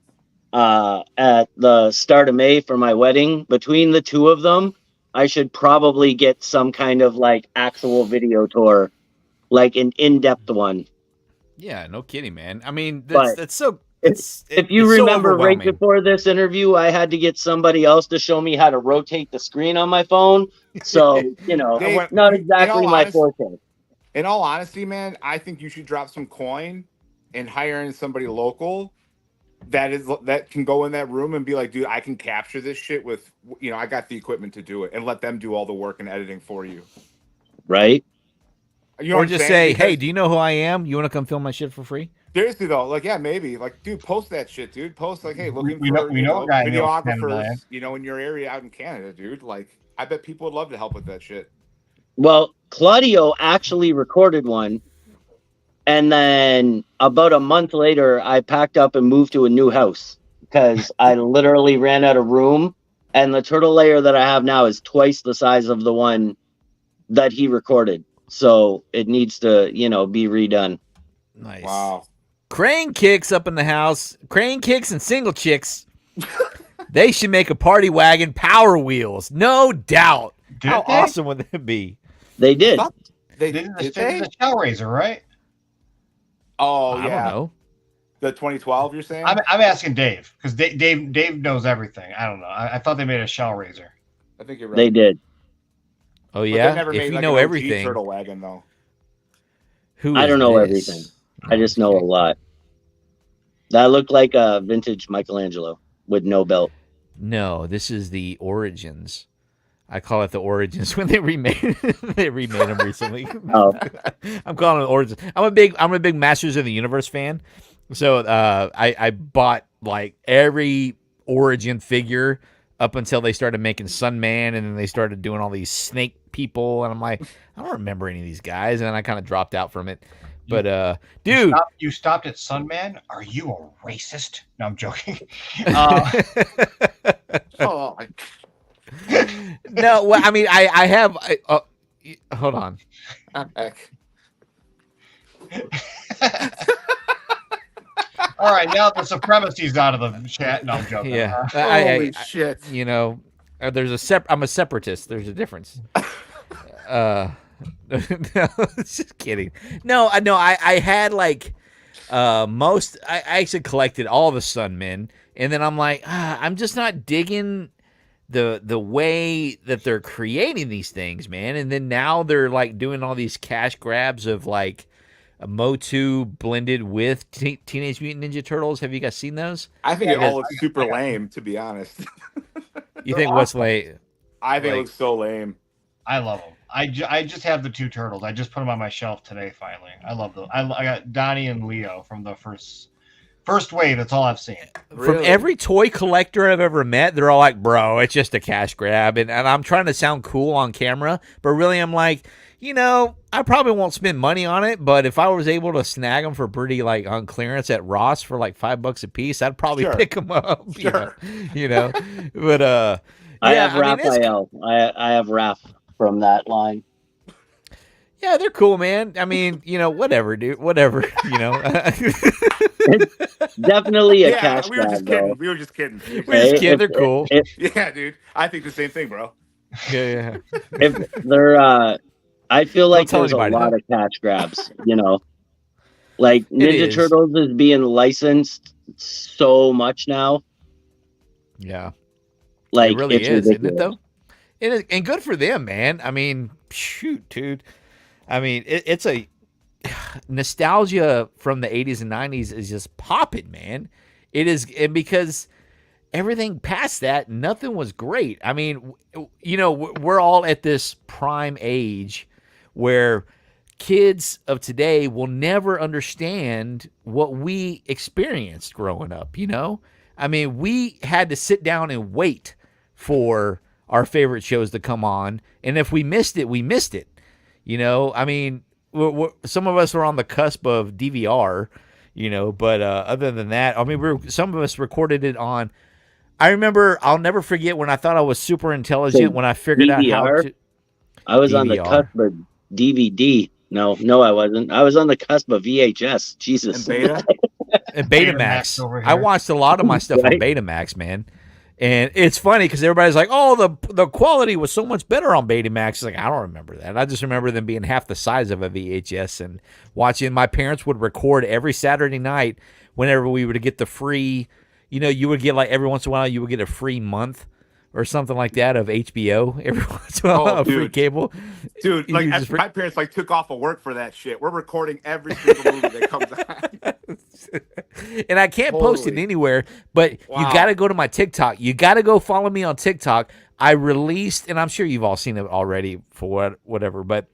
at the start of May for my wedding. Between the two of them, I should probably get some kind of like actual video tour, like an in-depth one. Yeah, no kidding, man. I mean, But that's so. If you it's so remember, right overwhelming. before this interview, I had to get somebody else to show me how to rotate the screen on my phone. So, Dave, not in exactly all my honest- forte. In all honesty, man, I think you should drop some coin and hire in somebody local that can go in that room and be like, dude, I can capture this shit with, I got the equipment to do it, and let them do all the work and editing for you. Right? You know Or what I'm just saying? say, hey, Because do you know who I am? You want to come film my shit for free? seriously though, like, yeah, maybe, like, dude, post that shit, dude. Post like, hey, looking We for know a guy in Canada. videographers, in your area out in Canada, dude. Like, I bet people would love to help with that shit. Well, Claudio actually recorded one. And then about a month later, I packed up and moved to a new house because I literally ran out of room. And the turtle layer that I have now is twice the size of the one that he recorded. So it needs to, be redone. Nice. Wow. Crane Kicks up in the house. Crane Kicks and Single Chicks. They should make a party wagon Power Wheels. No doubt. How awesome would that be? They did. They did the Shell Razor, right? Oh, I don't know. The 2012, you're saying? I'm asking Dave because Dave knows everything. I don't know. I thought they made a Shell Razor. I think you're right. They did. Oh But yeah. they never If made you like know an OG everything, turtle wagon though. who? I is don't know this? everything. I just know a lot. That looked like a vintage Michelangelo with no belt. No, this is the Origins. I call it the Origins when they remade them recently. Oh. I'm calling it Origins. I'm a big Masters of the Universe fan. So I bought like every Origin figure up until they started making Sunman, and then they started doing all these snake people, and I'm like, I don't remember any of these guys, and then I kind of dropped out from it. But dude, you stopped at Sunman? Are you a racist? No, I'm joking. Oh, no, well, I mean, I have. Hold on. heck. All right, now the supremacy's out of the chat. No, I'm joking. Yeah, Holy shit. There's I'm a separatist. There's a difference. No, just kidding. No, I had like most. I actually collected all the Sunmen, and then I'm like, I'm just not digging the way that they're creating these things, man. And then now they're like doing all these cash grabs of like a Motu blended with Teenage Mutant Ninja Turtles. Have you guys seen those? I think it all looks super lame, to be honest. You think what's lame? I think it looks so lame. I love them. I just have the two turtles. I just put them on my shelf today. Finally, I love them. I got Donnie and Leo from the first wave. That's all I've seen. From every toy collector I've ever met, they're all like, bro, it's just a cash grab. And I'm trying to sound cool on camera, but really I'm like, I probably won't spend money on it, but if I was able to snag them for pretty like on clearance at Ross for like $5 a piece, I'd probably pick them up. Sure. But I have Raphael. I have Raph from that line. Yeah, they're cool, man. I mean, whatever, dude. Whatever, Definitely a cash we were just grab, kidding. though. We were just kidding. They're cool. Yeah, dude. I think the same thing, bro. Yeah. If they're, I feel like tell there's a anybody, lot though. of cash grabs. Like Ninja is. Turtles is being licensed so much now. Yeah. Like It really it's is, ridiculous. isn't it, though? It is, and good for them, man. I mean, shoot, dude. I mean, it's a nostalgia from the 80s and 90s is just popping, man. It is, and because everything past that, nothing was great. I mean, we're all at this prime age where kids of today will never understand what we experienced growing up, I mean, we had to sit down and wait for our favorite shows to come on, and if we missed it, we missed it. I mean, some of us were on the cusp of DVR, but other than that, I mean, some of us recorded it on. I remember, I'll never forget when I thought I was super intelligent when I figured out how to. I was on the DVR. cusp of DVD. No, I wasn't. I was on the cusp of VHS. Jesus. And Beta? And Betamax Betamax. over here. I watched a lot of my stuff on Right. Betamax, man. And it's funny because everybody's like, oh, the quality was so much better on Betamax. It's like, I don't remember that. I just remember them being half the size of a VHS and watching. My parents would record every Saturday night whenever we would get the free, you would get like every once in a while you would get a free month or something like that of HBO every once in a while, Oh, free dude. cable. Dude, You like just my parents like took off of work for that shit. We're recording every single movie that comes out. And I can't post it Totally. anywhere, but you Wow. got to go to my TikTok. You got to go follow me on TikTok. I released, and I'm sure you've all seen it already for whatever, but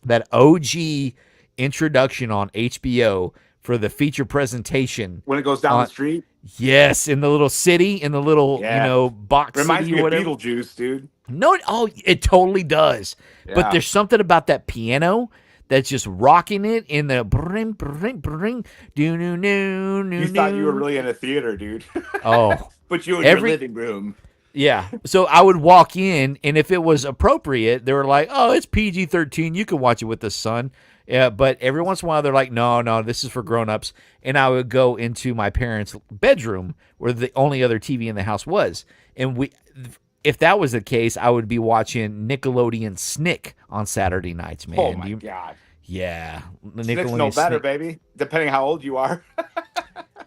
that OG introduction on HBO for the feature presentation. When it goes down the street, Yes, in the little city, in the little, Yeah. box reminds city me or of whatever. Beetlejuice, dude. No, it totally does. But Yeah. there's something about that piano that's just rocking it in the bring, bring, bring, do no no no. You thought you were really in a theater, dude. Oh, But you in Every- your living room. yeah. So I would walk in, and if it was appropriate, they were like, "Oh, it's PG-13. You can watch it with the son." Yeah, but every once in a while, they're like, "No, this is for grown-ups." And I would go into my parents' bedroom, where the only other TV in the house was, and if that was the case, I would be watching Nickelodeon Snick on Saturday nights, man. Oh my god. Yeah, Snick's Nickelodeon no better, Snick. baby. Depending how old you are.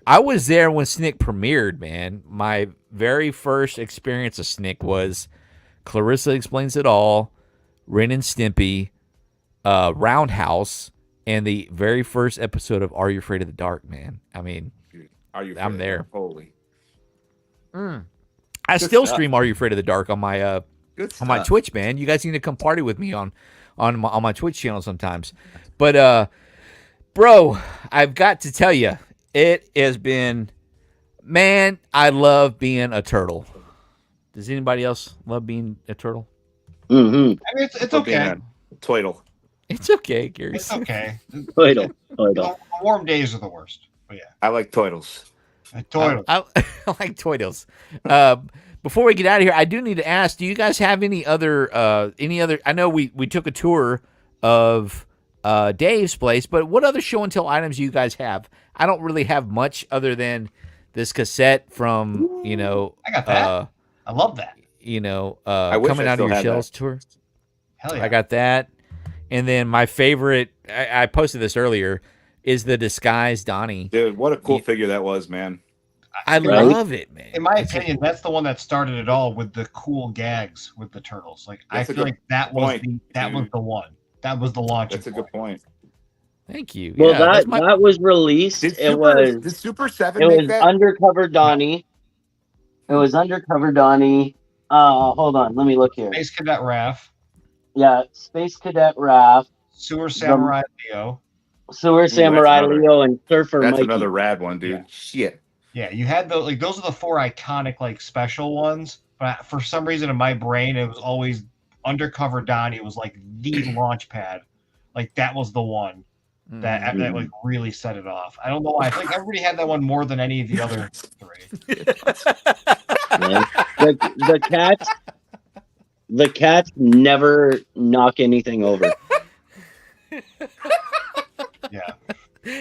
I was there when Snick premiered, man. My very first experience of Snick was Clarissa Explains It All, Ren and Stimpy, Roundhouse, and the very first episode of Are You Afraid of the Dark, man. I mean, Dude, are you? I'm there. Holy. I still stuff. stream Are You Afraid of the Dark on my Good on my stuff. Twitch, man. You guys need to come party with me on my Twitch channel sometimes. But bro, I've got to tell you, it has been, man, I love being a turtle. Does anybody else love being a turtle? Mm-hmm. I mean, it's Being okay. a Toitle. It's okay, Gary. It's okay. Toitle. The warm days are the worst. But yeah, I like Toitles. toilet. I like Toitles. Before we get out of here, I do need to ask: do you guys have any other? I know we took a tour of Dave's place, but what other show and tell items do you guys have? I don't really have much other than this cassette from I got that. I love that. wish coming I out still of your had shells that. tour. Hell yeah. I got that, and then my favorite. I posted this earlier. Is the disguise Donnie? Dude, what a cool figure that was, man. I Right? love it, man. In my opinion, that's the one that started it all with the cool gags with the turtles. Like That's I a feel good like that was point, that was dude. the one. That was the launching That's a good point. Thank you. Well, Yeah, that's my- that was released. Did It Super 7 was make that? Undercover Donnie. It was Undercover Donnie. Hold on, let me look here. Space Cadet Raph, Yeah, Space Cadet Raph, Sewer Samurai Leo. Sewer Samurai another- Leo, and Surfer That's Mikey. another rad one, dude. Yeah. Shit. Yeah, you had those are the four iconic special ones. But for some reason in my brain, it was always Undercover Donnie was like the launch pad. Like that was the one that Mhm. really set it off. I don't know why. I think everybody had that one more than any of the other three. Man. The cats never knock anything over. Yeah.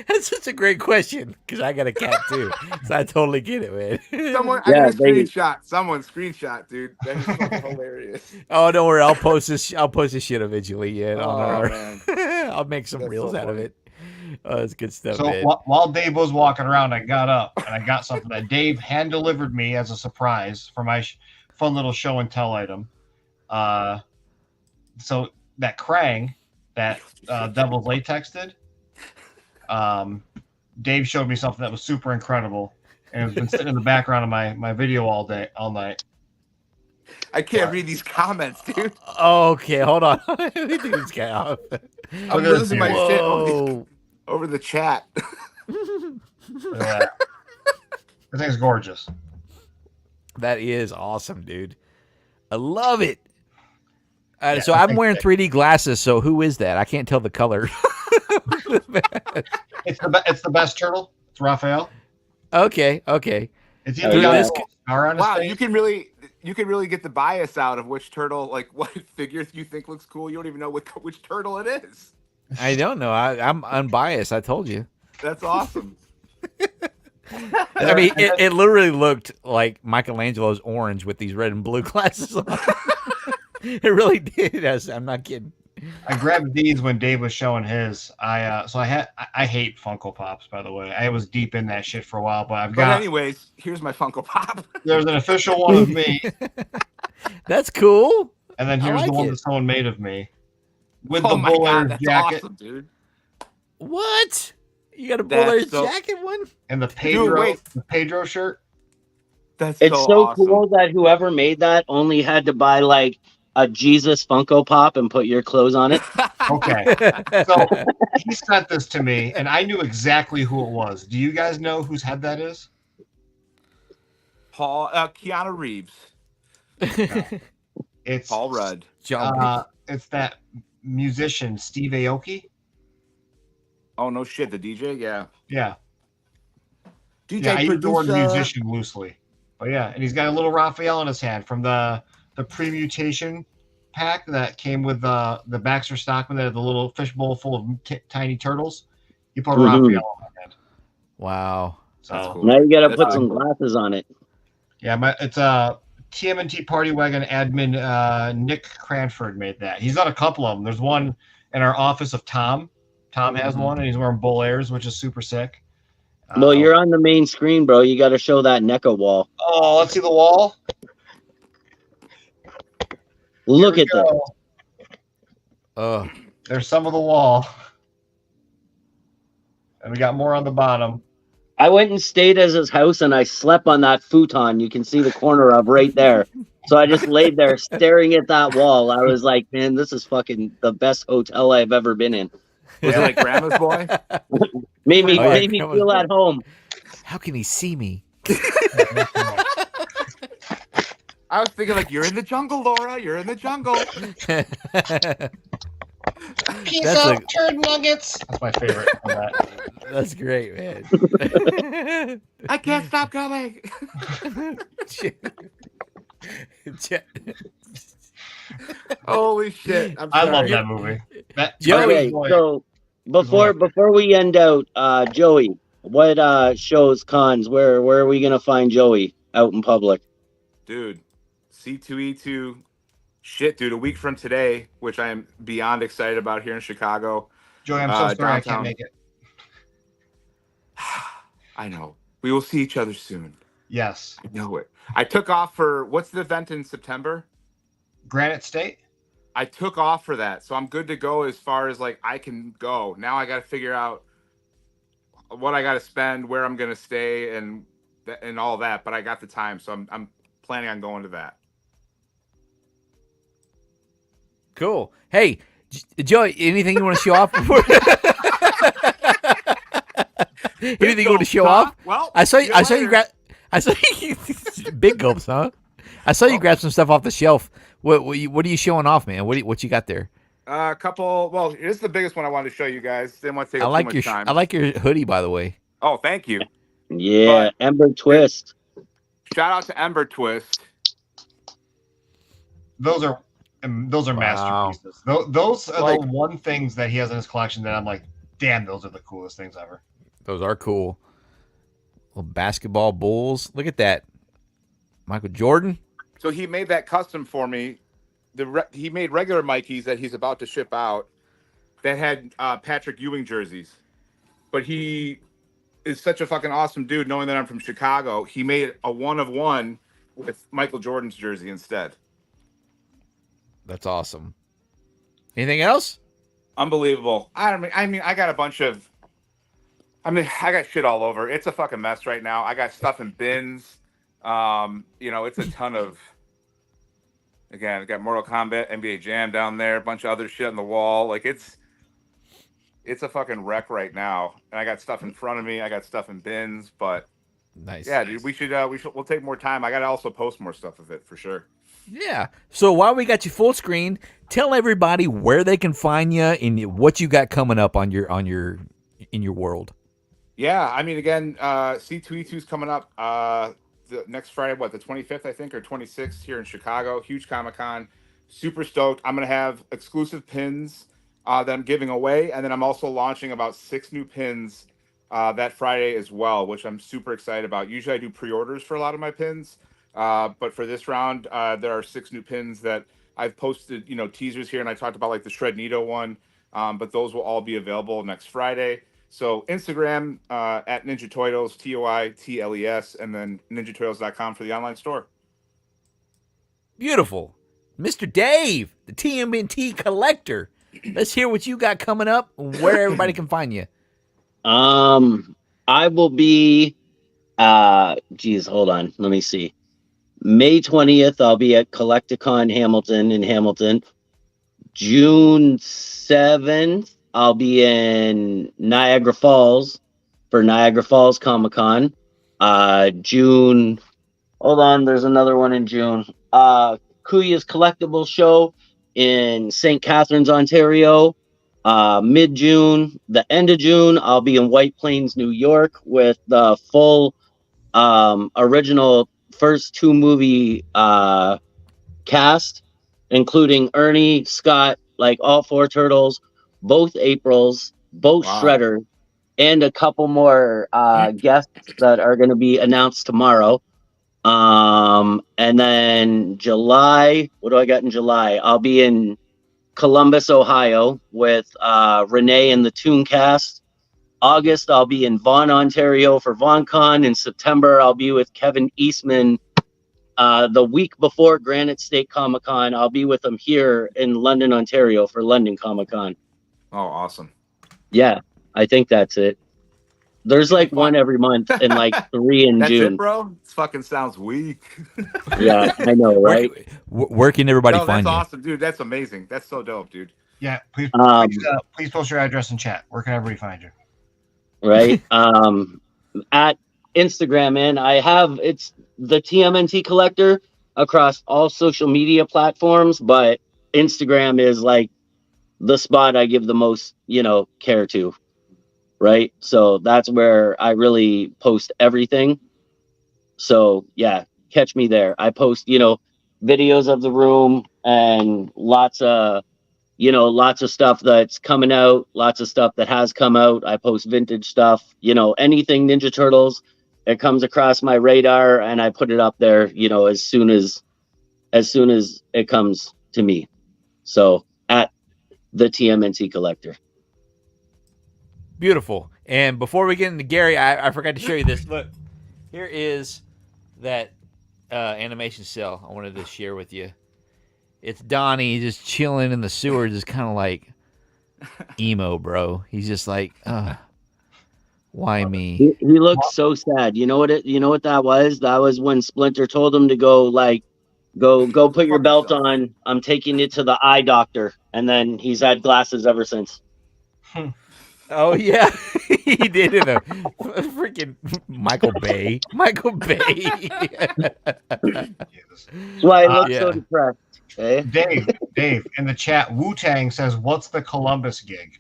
That's such a great question because I got a cat too, so I totally get it, man. Someone, Yeah, I got a they- screenshot. Someone screenshot, dude. That is fucking hilarious. Oh, don't worry, I'll post this. I'll post this shit eventually. Yeah, Oh, on our, man. I'll make some That's reels so out of funny. it. Oh, it's good stuff, So man. while Dave was walking around, I got up and I got something that Dave hand delivered me as a surprise for my fun little show and tell item. So that Krang that Devil's Latex did, Dave showed me something that was super incredible, and it's been sitting in the background of my video all night. I can't read these comments, dude. Okay, hold on. Let me take this guy off. I'm Look at this losing my dude. shit Whoa. over the chat. Look at that. This thing's gorgeous. That is awesome, dude. I love it. Yeah, So I I'm think wearing that- 3D glasses. So who is that? I can't tell the color. It's the best turtle. It's Raphael. Okay. It's Oh, either got yeah. a scar on his Wow, face. you can really get the bias out of which turtle, like what figure you think looks cool. You don't even know which turtle it is. I don't know. I'm unbiased. I told you. That's awesome. I mean, it literally looked like Michelangelo's orange with these red and blue glasses on. It really did. I'm not kidding. I grabbed these when Dave was showing his. I hate Funko Pops, by the way. I was deep in that shit for a while, but But anyways, here's my Funko Pop. there's an official one of me. That's cool. And then I here's like the one it. that someone made of me with Oh the my Bull god, Airs that's jacket awesome, dude. What? You got a That's Buller's so- jacket one? and the wait. Pedro shirt. That's It's so so awesome. cool that whoever made that only had to buy like a Jesus Funko Pop and put your clothes on it. Okay. So he sent this to me, and I knew exactly who it was. Do you guys know whose head that is? Keanu Reeves, It's Paul Rudd. it's that musician Steve Aoki. Oh no shit, the DJ, yeah. Yeah, DJ yeah. I use the word producer. musician loosely, but yeah, and he's got a little Raphael in his hand from the pre-mutation pack that came with the Baxter Stockman that had the little fishbowl full of tiny turtles. He put a Mhm. Raphael on my hand. Wow. So That's cool. Now you got to That's put really some cool. glasses on it. yeah, it's a TMNT Party Wagon admin. Nick Cranford made that. He's done a couple of them. There's one in our office of Tom. Tom has one, and he's wearing Bull Airs, which is super sick. Well, you're on the main screen, bro. You got to show that NECA wall. Oh, let's see the wall. Look at this. There's some of the wall. And we got more on the bottom. I went and stayed at his house and I slept on that futon you can see the corner of right there. So I just laid there staring at that wall. I was like, man, this is fucking the best hotel I've ever been in. Was it like Grandma's Boy? Made me, Oh, yeah, made me Grandma's feel Boy. at home. How can he see me? I was thinking like, you're in the jungle, Laura. You're in the jungle. Turd nuggets. That's my favorite on that. That's great, man. I can't stop coming. Holy shit! I love sorry. that movie. Okay, so before we end out, Joey, what shows, cons, where are we gonna find Joey out in public? Dude, C2E2, shit, dude. A week from today, which I am beyond excited about here in Chicago. Joey, I'm so sorry I downtown. can't make it. I know. We will see each other soon. Yes. I know it. I took off for what's the event in September? Granite State? I took off for that, so I'm good to go as far as like I can go. Now I got to figure out what I got to spend, where I'm gonna stay, and all that. But I got the time, so I'm planning on going to that. Cool. Hey, Joey, anything you want to show off? Anything you want to show off? Well, I saw you grab. I saw you big gulps, huh? I saw you grab some stuff off the shelf. What are you showing off, man? What you got there? A couple. Well, this is the biggest one I wanted to show you guys. Didn't want to take up too much time. I like your hoodie, by the way. Oh, thank you. Yeah, Ember Twist. Shout out to Ember Twist. Those are masterpieces. Those are Like- the one things that he has in his collection that I'm like, damn, those are the coolest things ever. Those are cool. Little basketball Bulls. Look at that. Michael Jordan. So he made that custom for me. He made regular Mikeys that he's about to ship out that had Patrick Ewing jerseys. But he is such a fucking awesome dude, knowing that I'm from Chicago. He made a 1-of-1 with Michael Jordan's jersey instead. That's awesome. Anything else? Unbelievable. I mean, I got a bunch of. I got shit all over. It's a fucking mess right now. I got stuff in bins. It's a ton of. Again, I got Mortal Kombat, NBA Jam down there, a bunch of other shit on the wall. Like it's a fucking wreck right now. And I got stuff in front of me. I got stuff in bins, but Nice. yeah, dude, we'll take more time. I got to also post more stuff of it for sure. Yeah. So while we got you full screen, tell everybody where they can find you and what you got coming up in your world. Yeah, I mean, again, C2E2 is coming up the next Friday, the 25th, I think, or 26th here in Chicago. Huge Comic-Con. Super stoked. I'm going to have exclusive pins that I'm giving away, and then I'm also launching about 6 new pins that Friday as well, which I'm super excited about. Usually I do pre-orders for a lot of my pins, but for this round, there are 6 new pins that I've posted, teasers here, and I talked about like the Shrednito one, but those will all be available next Friday. So Instagram at Ninja Toitles, Toitles, and then ninjatoitles.com for the online store. Beautiful. Mr. Dave, the TMNT Collector. Let's hear what you got coming up, where everybody can find you. I will be geez, hold on. Let me see. May 20th, I'll be at Collecticon Hamilton in Hamilton. June 7th, I'll be in Niagara Falls for Niagara Falls Comic Con. June, hold on, there's another one in June. Kuya's Collectible Show in St. Catharines, Ontario. Mid-June, the end of June, I'll be in White Plains, New York with the full original first two movie cast, including Ernie, Scott, like all four Turtles, both Aprils, both Wow. Shredder, and a couple more guests that are going to be announced tomorrow. And then July, what do I got in July? I'll be in Columbus, Ohio with Renee and the Tooncast. August, I'll be in Vaughan, Ontario for VaughnCon. In September, I'll be with Kevin Eastman. The week before Granite State Comic Con, I'll be with him here in London, Ontario for London Comic Con. Oh, awesome. Yeah, I think that's it. There's like one every month and like 3 in That's June. it, bro? This fucking sounds weak. Yeah, I know, right? Where can everybody No, find that's you? awesome, dude. That's amazing. That's so dope, dude. Yeah, please post your address in chat. Where can everybody find you? Right. At Instagram, man, it's the TMNT Collector across all social media platforms, but Instagram is like the spot I give the most, care to. Right. So that's where I really post everything. So yeah, catch me there. I post, videos of the room and lots of stuff that's coming out, lots of stuff that has come out. I post vintage stuff, anything Ninja Turtles. It comes across my radar and I put it up there, as soon as it comes to me. So at the TMNT Collector. Beautiful. And before we get into Gary, I forgot to show you this. Look, here is that animation cell I wanted to share with you. It's Donnie just chilling in the sewer, just kind of like emo, bro. He's just like, why me? He looks so sad. You know what that was? That was when Splinter told him to go put your belt on. I'm taking you to the eye doctor. And then he's had glasses ever since. Oh yeah, he did in a freaking Michael Bay. That's why I look so depressed. Eh? Dave, in the chat, Wu-Tang says, "What's the Columbus gig?"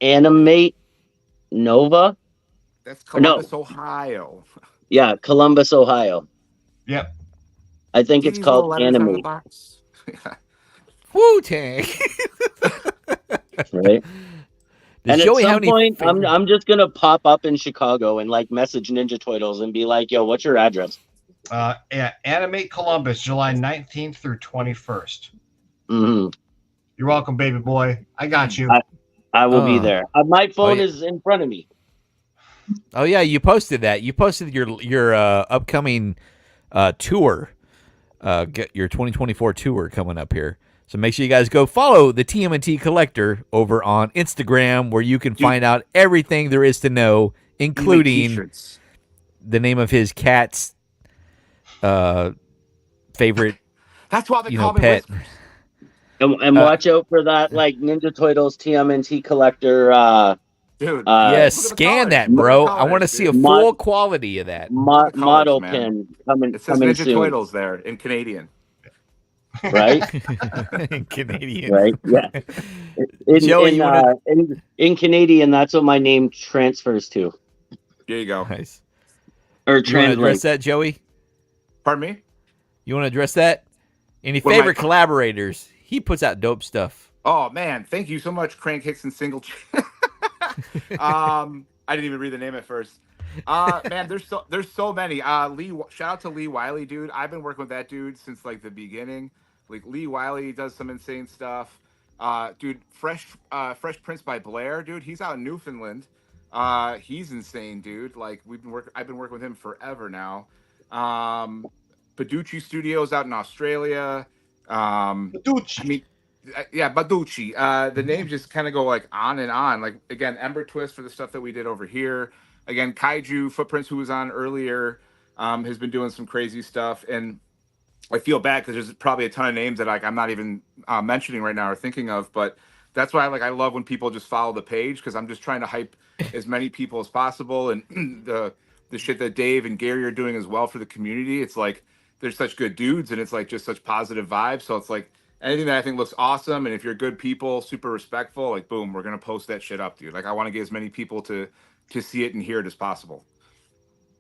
Animate Nova. That's Columbus, Ohio. Yeah, Columbus, Ohio. Yep. I think it's called Animate. Wu-Tang. Right. And at some point, I'm just gonna pop up in Chicago and like message Ninja Toitles and be like, "Yo, what's your address?" Yeah, Animate Columbus, July 19th through 21st. Mm-hmm. You're welcome, baby boy. I got you. I will be there. My phone is in front of me. Oh yeah, you posted that. You posted your upcoming tour, get your 2024 tour coming up here. So make sure you guys go follow the TMNT Collector over on Instagram, where you can find out everything there is to know, including the name of his cat's favorite. That's why they call me pet. And watch out for that, like Ninja Turtles TMNT Collector. Dude, scan that, bro. I want to see a full quality of that model pin coming. It says coming Ninja soon. Toitles there in Canadian. Right? In Canadian. Right? Yeah. Joey, in Canadian, that's what my name transfers to. There you go. Nice. Or you want to address that, Joey? Pardon me? You want to address that? Any favorite collaborators? He puts out dope stuff. Oh man, thank you so much, Crank Hickson Single. I didn't even read the name at first. Man, there's so many. Shout out to Lee Wiley, dude. I've been working with that dude since like the beginning. Like Lee Wiley does some insane stuff. Dude, Fresh Prince by Blair, dude. He's out in Newfoundland. He's insane, dude. Like I've been working with him forever now. Baducci Studios out in Australia. Baducci. I mean, yeah, Baducci. The names just kind of go like on and on. Like again, Ember Twist for the stuff that we did over here. Again, Kaiju Footprints, who was on earlier, has been doing some crazy stuff, and I feel bad because there's probably a ton of names that like I'm not even mentioning right now or thinking of, but that's why I love when people just follow the page because I'm just trying to hype as many people as possible, and the shit that Dave and Gary are doing as well for the community. It's like they're such good dudes, and it's like just such positive vibes. So it's like anything that I think looks awesome, and if you're good people, super respectful, like boom, we're gonna post that shit up, dude. Like I want to get as many people to see it and hear it as possible.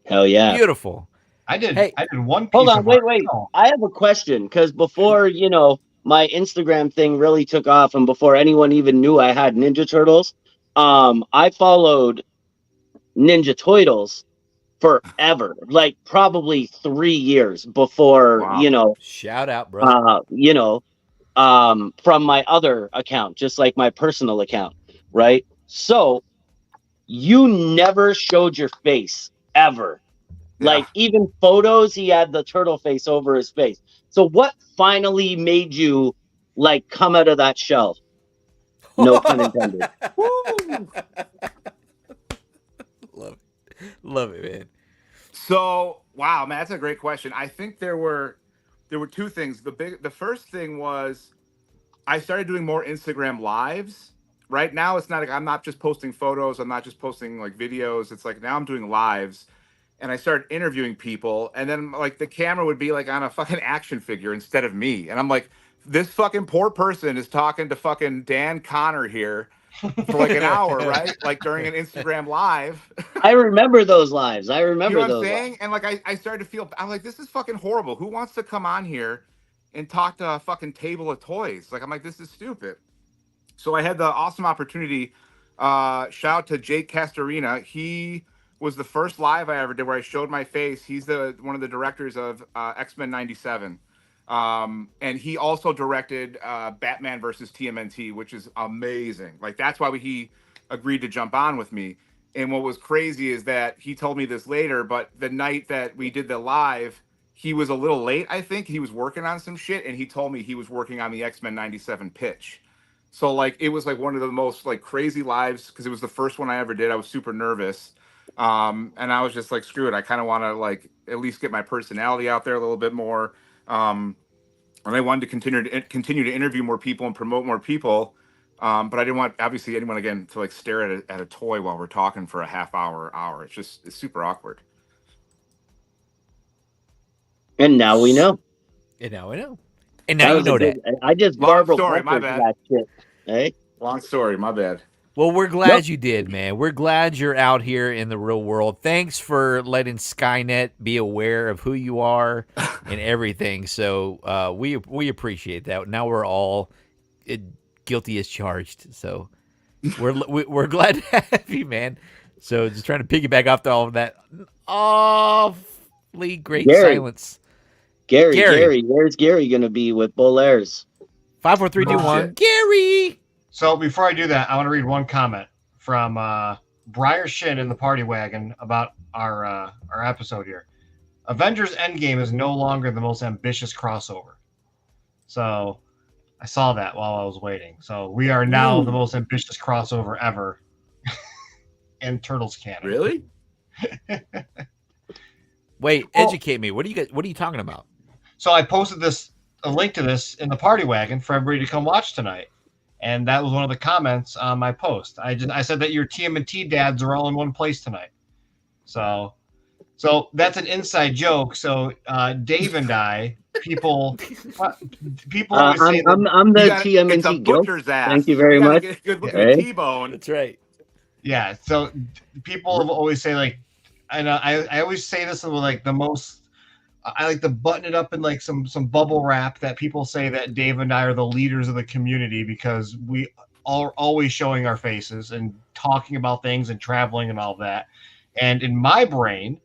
Hell yeah. Beautiful. I did Hey. one piece Hold on, of wait. art. I have a question because before, my Instagram thing really took off and before anyone even knew I had Ninja Turtles, I followed Ninja Toitles forever, like probably 3 years before, Wow. Shout out, brother. from my other account, just like my personal account, right? So you never showed your face ever. Yeah. Like even photos, he had the turtle face over his face. So what finally made you like come out of that shell? No pun intended. Love it, man. So wow, man, that's a great question. I think there were two things. The first thing was I started doing more Instagram lives. Right now, it's not like I'm not just posting photos. I'm not just posting like videos. It's like now I'm doing lives, and I started interviewing people, and then like the camera would be like on a fucking action figure instead of me, and I'm like, this fucking poor person is talking to fucking Dan Connor here for like an hour, right? Like during an Instagram live. I remember those lives. I You know remember what I'm those saying? lives. And like I started to feel I'm like, this is fucking horrible. Who wants to come on here and talk to a fucking table of toys? Like I'm like, this is stupid. So I had the awesome opportunity. Shout out to Jake Castorina. He was the first live I ever did where I showed my face. He's the one of the directors of X-Men 97. And he also directed Batman versus TMNT, which is amazing. Like that's why he agreed to jump on with me. And what was crazy is that he told me this later, but the night that we did the live, he was a little late. I think he was working on some shit, and he told me he was working on the X-Men 97 pitch. So like it was like one of the most like crazy lives because it was the first one I ever did. I was super nervous. And I was just like, screw it. I kind of want to like at least get my personality out there a little bit more. And I wanted to continue to interview more people and promote more people. But I didn't want obviously anyone again to like stare at a toy while we're talking for a half hour. It's super awkward. And now we know. And now I know. And now That you was a know good. that. I just Long Barbara story, my Walters bad. that shit. Hey, Long story, my bad. Well, we're glad Yep. you did, man. We're glad you're out here in the real world. Thanks for letting Skynet be aware of who you are and everything. So we appreciate that. Now we're all guilty as charged. So we're glad to have you, man. So just trying to piggyback off all of that awfully great Gary. silence. Gary, where's Gary gonna be with Bolaires? 5, 4, 3, 2, 1. Gary. So before I do that, I want to read one comment from Briar Shin in the Party Wagon about our episode here. Avengers Endgame is no longer the most ambitious crossover. So I saw that while I was waiting. So we are now the most ambitious crossover ever in Turtles canon. Really? Wait, educate me. What are you talking about? So I posted a link to this in the Party Wagon for everybody to come watch tonight. And that was one of the comments on my post. I said that your TMNT dads are all in one place tonight. So that's an inside joke. So Dave and I, people always say that, I'm the It's a TMNT guilt. butcher's ass. Thank you very much. Get a good look at Hey. a T-bone. That's right. yeah. So people have always say like, and I always say this with like the most. I like to button it up in like some bubble wrap that people say that Dave and I are the leaders of the community because we are always showing our faces and talking about things and traveling and all that. And in my brain,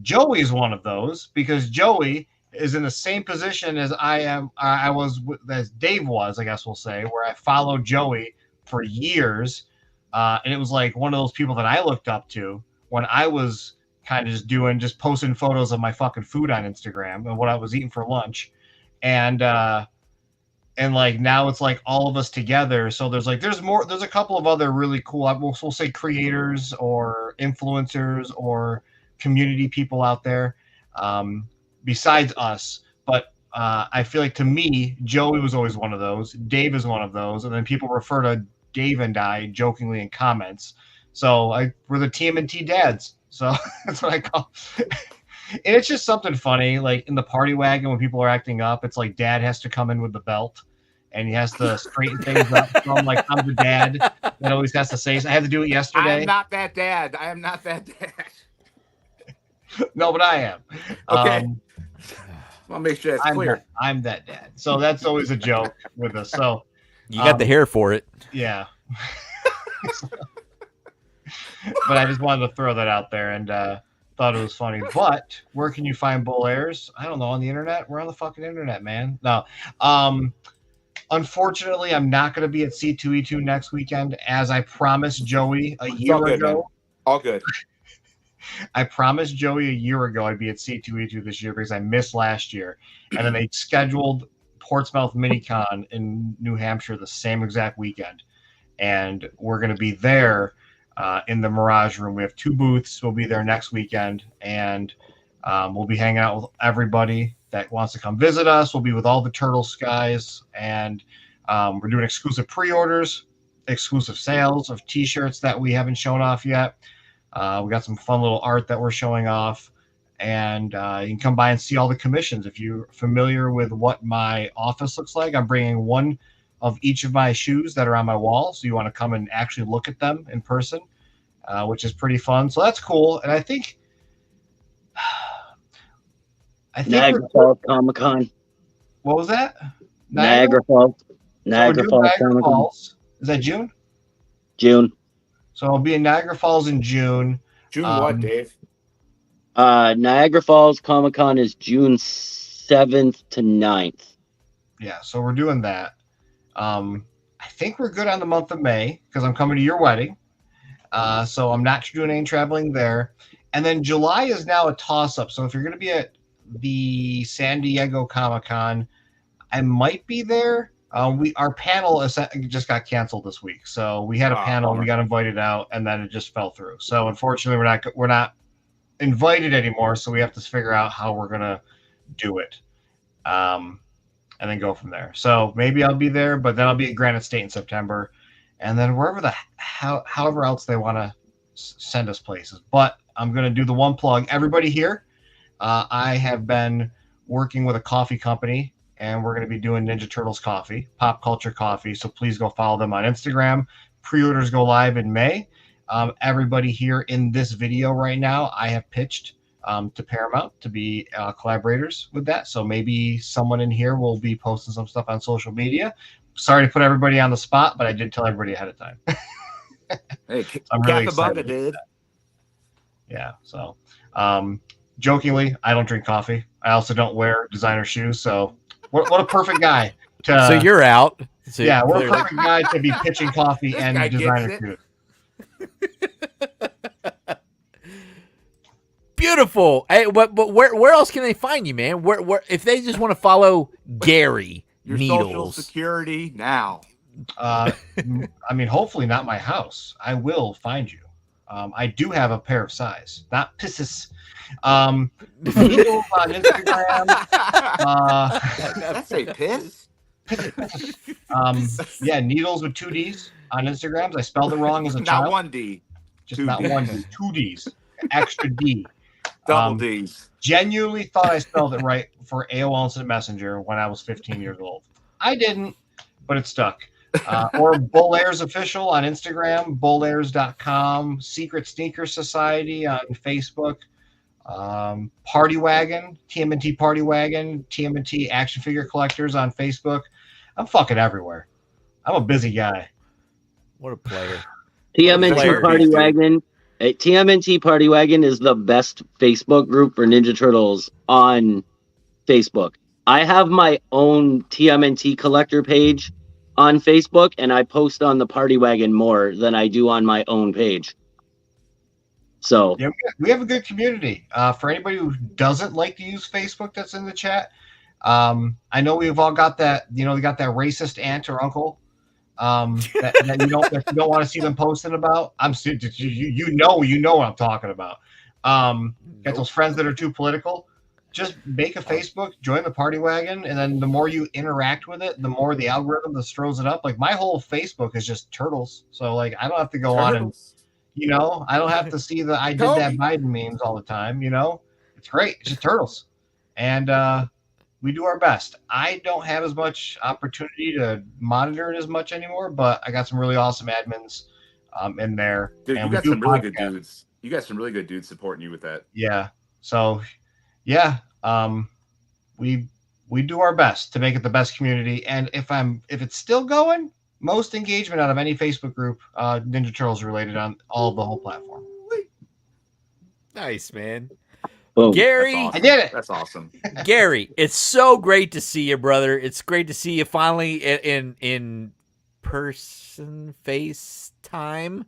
Joey is one of those because Joey is in the same position as as Dave was, I guess we'll say, where I followed Joey for years. And it was like one of those people that I looked up to when I was kind of just posting photos of my fucking food on Instagram and what I was eating for lunch. And like now it's like all of us together. So there's a couple of other really cool, we'll say creators or influencers or community people out there besides us. But I feel like to me, Joey was always one of those. Dave is one of those. And then people refer to Dave and I jokingly in comments. So we're the TMNT dads. So that's what I call it. And it's just something funny. Like in the party wagon, when people are acting up, it's like dad has to come in with the belt and he has to straighten things up. So I'm like, I'm the dad that always has to say, I had to do it yesterday. I am not that dad. No, but I am. Okay. I'll make sure that's clear. I'm that dad. So that's always a joke with us. So you got the hair for it. Yeah. But I just wanted to throw that out there and thought it was funny. But where can you find Bull Airs? I don't know, on the internet. We're on the fucking internet, man. No. Unfortunately, I'm not going to be at C2E2 next weekend, as I promised Joey a year ago. Man. All good. I promised Joey a year ago I'd be at C2E2 this year because I missed last year. And then they scheduled Portsmouth Minicon in New Hampshire the same exact weekend. And we're going to be there in the Mirage Room. We have 2 booths. We'll be there next weekend. And we'll be hanging out with everybody that wants to come visit us. We'll be with all the Turtles guys. And we're doing exclusive pre-orders, exclusive sales of T-shirts that we haven't shown off yet. We got some fun little art that we're showing off, and you can come by and see all the commissions. If you're familiar with what my office looks like, I'm bringing one of each of my shoes that are on my wall. So you want to come and actually look at them in person, which is pretty fun. So that's cool. And I think Niagara Falls Comic Con. What was that? Niagara Falls. Niagara Falls. Is that June? June. So I'll be in Niagara Falls in June. June what, Dave? Niagara Falls Comic Con is June 7th to 9th. Yeah, so we're doing that. I think we're good on the month of May because I'm coming to your wedding. So I'm not doing any traveling there. And then July is now a toss-up. So if you're going to be at the San Diego Comic Con, I might be there. Our panel just got canceled this week, so we had a panel. We got invited out, and then it just fell through. So unfortunately, we're not invited anymore. So we have to figure out how we're gonna do it, and then go from there. So maybe I'll be there, but then I'll be at Granite State in September, and then wherever however else they want to send us places. But I'm gonna do the one plug. Everybody here, I have been working with a coffee company. And we're going to be doing Ninja Turtles coffee, Pop Culture Coffee. So please go follow them on Instagram. Pre-orders go live in May. Everybody here in this video right now, I have pitched to Paramount to be collaborators with that. So maybe someone in here will be posting some stuff on social media. Sorry to put everybody on the spot, but I did tell everybody ahead of time. Hey, I'm really excited. Dude. Yeah. So jokingly, I don't drink coffee. I also don't wear designer shoes. So what a perfect guy. So you're out. So yeah, we're a perfect guy to be pitching coffee and designer shoes. Beautiful. Hey, but where else can they find you, man? Where if they just want to follow Gary your Needdles. Social security now. I mean, hopefully not my house. I will find you. I do have a pair of size, not pisses. Needles on Instagram. That's a piss. Yeah, Needles with 2 D's on Instagrams. I spelled it wrong as a child. Not 1 D. Just not 1 D. 2 D's. Extra D. Double D's. Genuinely thought I spelled it right for AOL Instant Messenger when I was 15 years old. I didn't, but it stuck. Or Bull Airs Official on Instagram, bullairs.com, Secret Sneaker Society on Facebook, Party Wagon, TMNT Party Wagon, TMNT Action Figure Collectors on Facebook. I'm fucking everywhere. I'm a busy guy. What a player. TMNT Party Wagon. TMNT Party Wagon is the best Facebook group for Ninja Turtles on Facebook. I have my own TMNT Collector page on Facebook, and I post on the Party Wagon more than I do on my own page. So Yeah, we have a good community. For anybody who doesn't like to use Facebook, that's in the chat. I know we've all got that. You know, we got that racist aunt or uncle that you don't want to see them posting about. You know what I'm talking about. Got those friends that are too political. Just make a Facebook, join the party wagon, and then the more you interact with it, the more the algorithm that throws it up. Like my whole Facebook is just turtles, so like I don't have to go on and I don't have to see the I did that Biden memes all the time. It's great. It's just turtles, and we do our best. I don't have as much opportunity to monitor it as much anymore, but I got some really awesome admins in there. Dude, and you got some really good dudes. You got some really good dudes supporting you with that. Yeah. So, yeah, we do our best to make it the best community. And if it's still going, most engagement out of any Facebook group, Ninja Turtles related on all of the whole platform. Nice, man. boom. Gary, Awesome. I did it. That's awesome. Gary, it's so great to see you, brother. It's great to see you finally in person, FaceTime.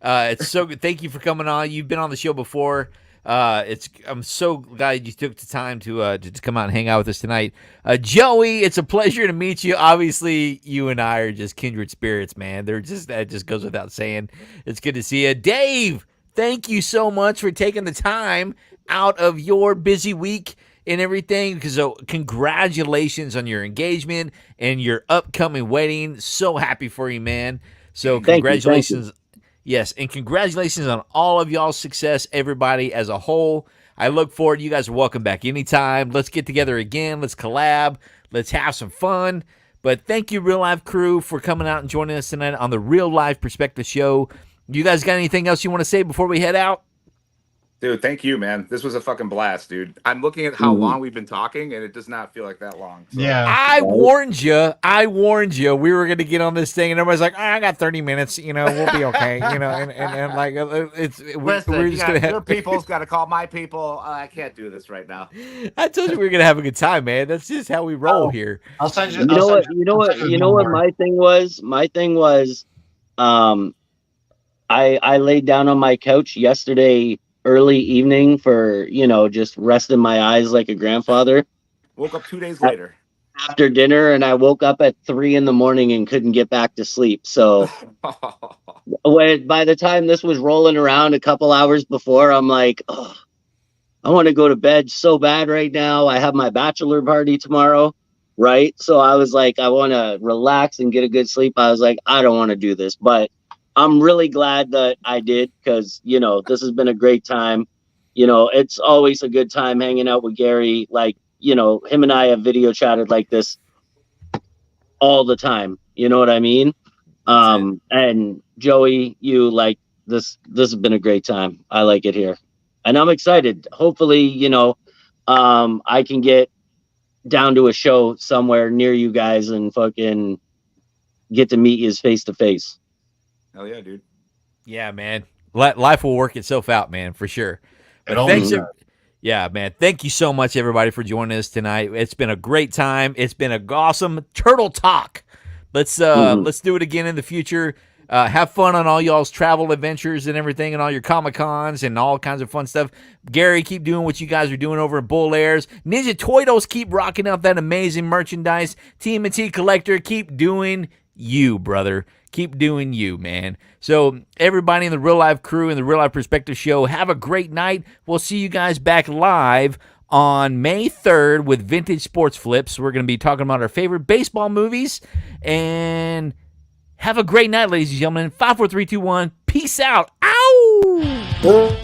It's so good. Thank you for coming on. You've been on the show before. I'm so glad you took the time to come out and hang out with us tonight. Joey, it's a pleasure to meet you. Obviously, you and I are just kindred spirits, man. That just goes without saying. It's good to see you. Dave, thank you so much for taking the time out of your busy week and everything. So congratulations on your engagement and your upcoming wedding. So happy for you, man. So congratulations. Thank you. Yes, and congratulations on all of y'all's success, everybody as a whole. I look forward. You guys are welcome back anytime. Let's get together again. Let's collab. Let's have some fun. But thank you, Real Life crew, for coming out and joining us tonight on the Real Life Perspective Show. You guys got anything else you want to say before we head out? Dude, thank you, man. This was a fucking blast, dude. I'm looking at how long we've been talking, and it does not feel like that long. So. Yeah. I warned you. We were going to get on this thing, and everybody's like, I got 30 minutes. We'll be okay. And like, we're just going to have... Your people's got to call my people. I can't do this right now. I told you we were going to have a good time, man. That's just how we roll here. I'll send you. You know what my thing was? My thing was, I laid down on my couch yesterday early evening for, just resting my eyes like a grandfather. Woke up 2 days later. After dinner, and I woke up at 3 a.m. and couldn't get back to sleep. So by the time this was rolling around a couple hours before, I'm like, oh, I want to go to bed so bad right now. I have my bachelor party tomorrow, right? So I was like, I want to relax and get a good sleep. I was like, I don't want to do this, but I'm really glad that I did, because, this has been a great time. It's always a good time hanging out with Gary. Like, him and I have video chatted like this all the time. You know what I mean? And Joey, you like this has been a great time. I like it here. And I'm excited. Hopefully, I can get down to a show somewhere near you guys and fucking get to meet you face to face. Hell yeah, dude. Yeah, man. Life will work itself out, man, for sure. But yeah, man. Thank you so much, everybody, for joining us tonight. It's been a great time. It's been an awesome Turtle Talk. Let's do it again in the future. Have fun on all y'all's travel adventures and everything, and all your Comic-Cons and all kinds of fun stuff. Gary, keep doing what you guys are doing over at Bull Airs. Ninja Toitles, keep rocking out that amazing merchandise. TMNT Collector, keep doing you, brother. Keep doing you, man. So everybody in the Real Life crew and the Real Life Perspective Show, have a great night. We'll see you guys back live on May 3rd with Vintage Sports Flips. We're going to be talking about our favorite baseball movies. And have a great night, ladies and gentlemen. 5, 4, 3, 2, 1. Peace out. Ow!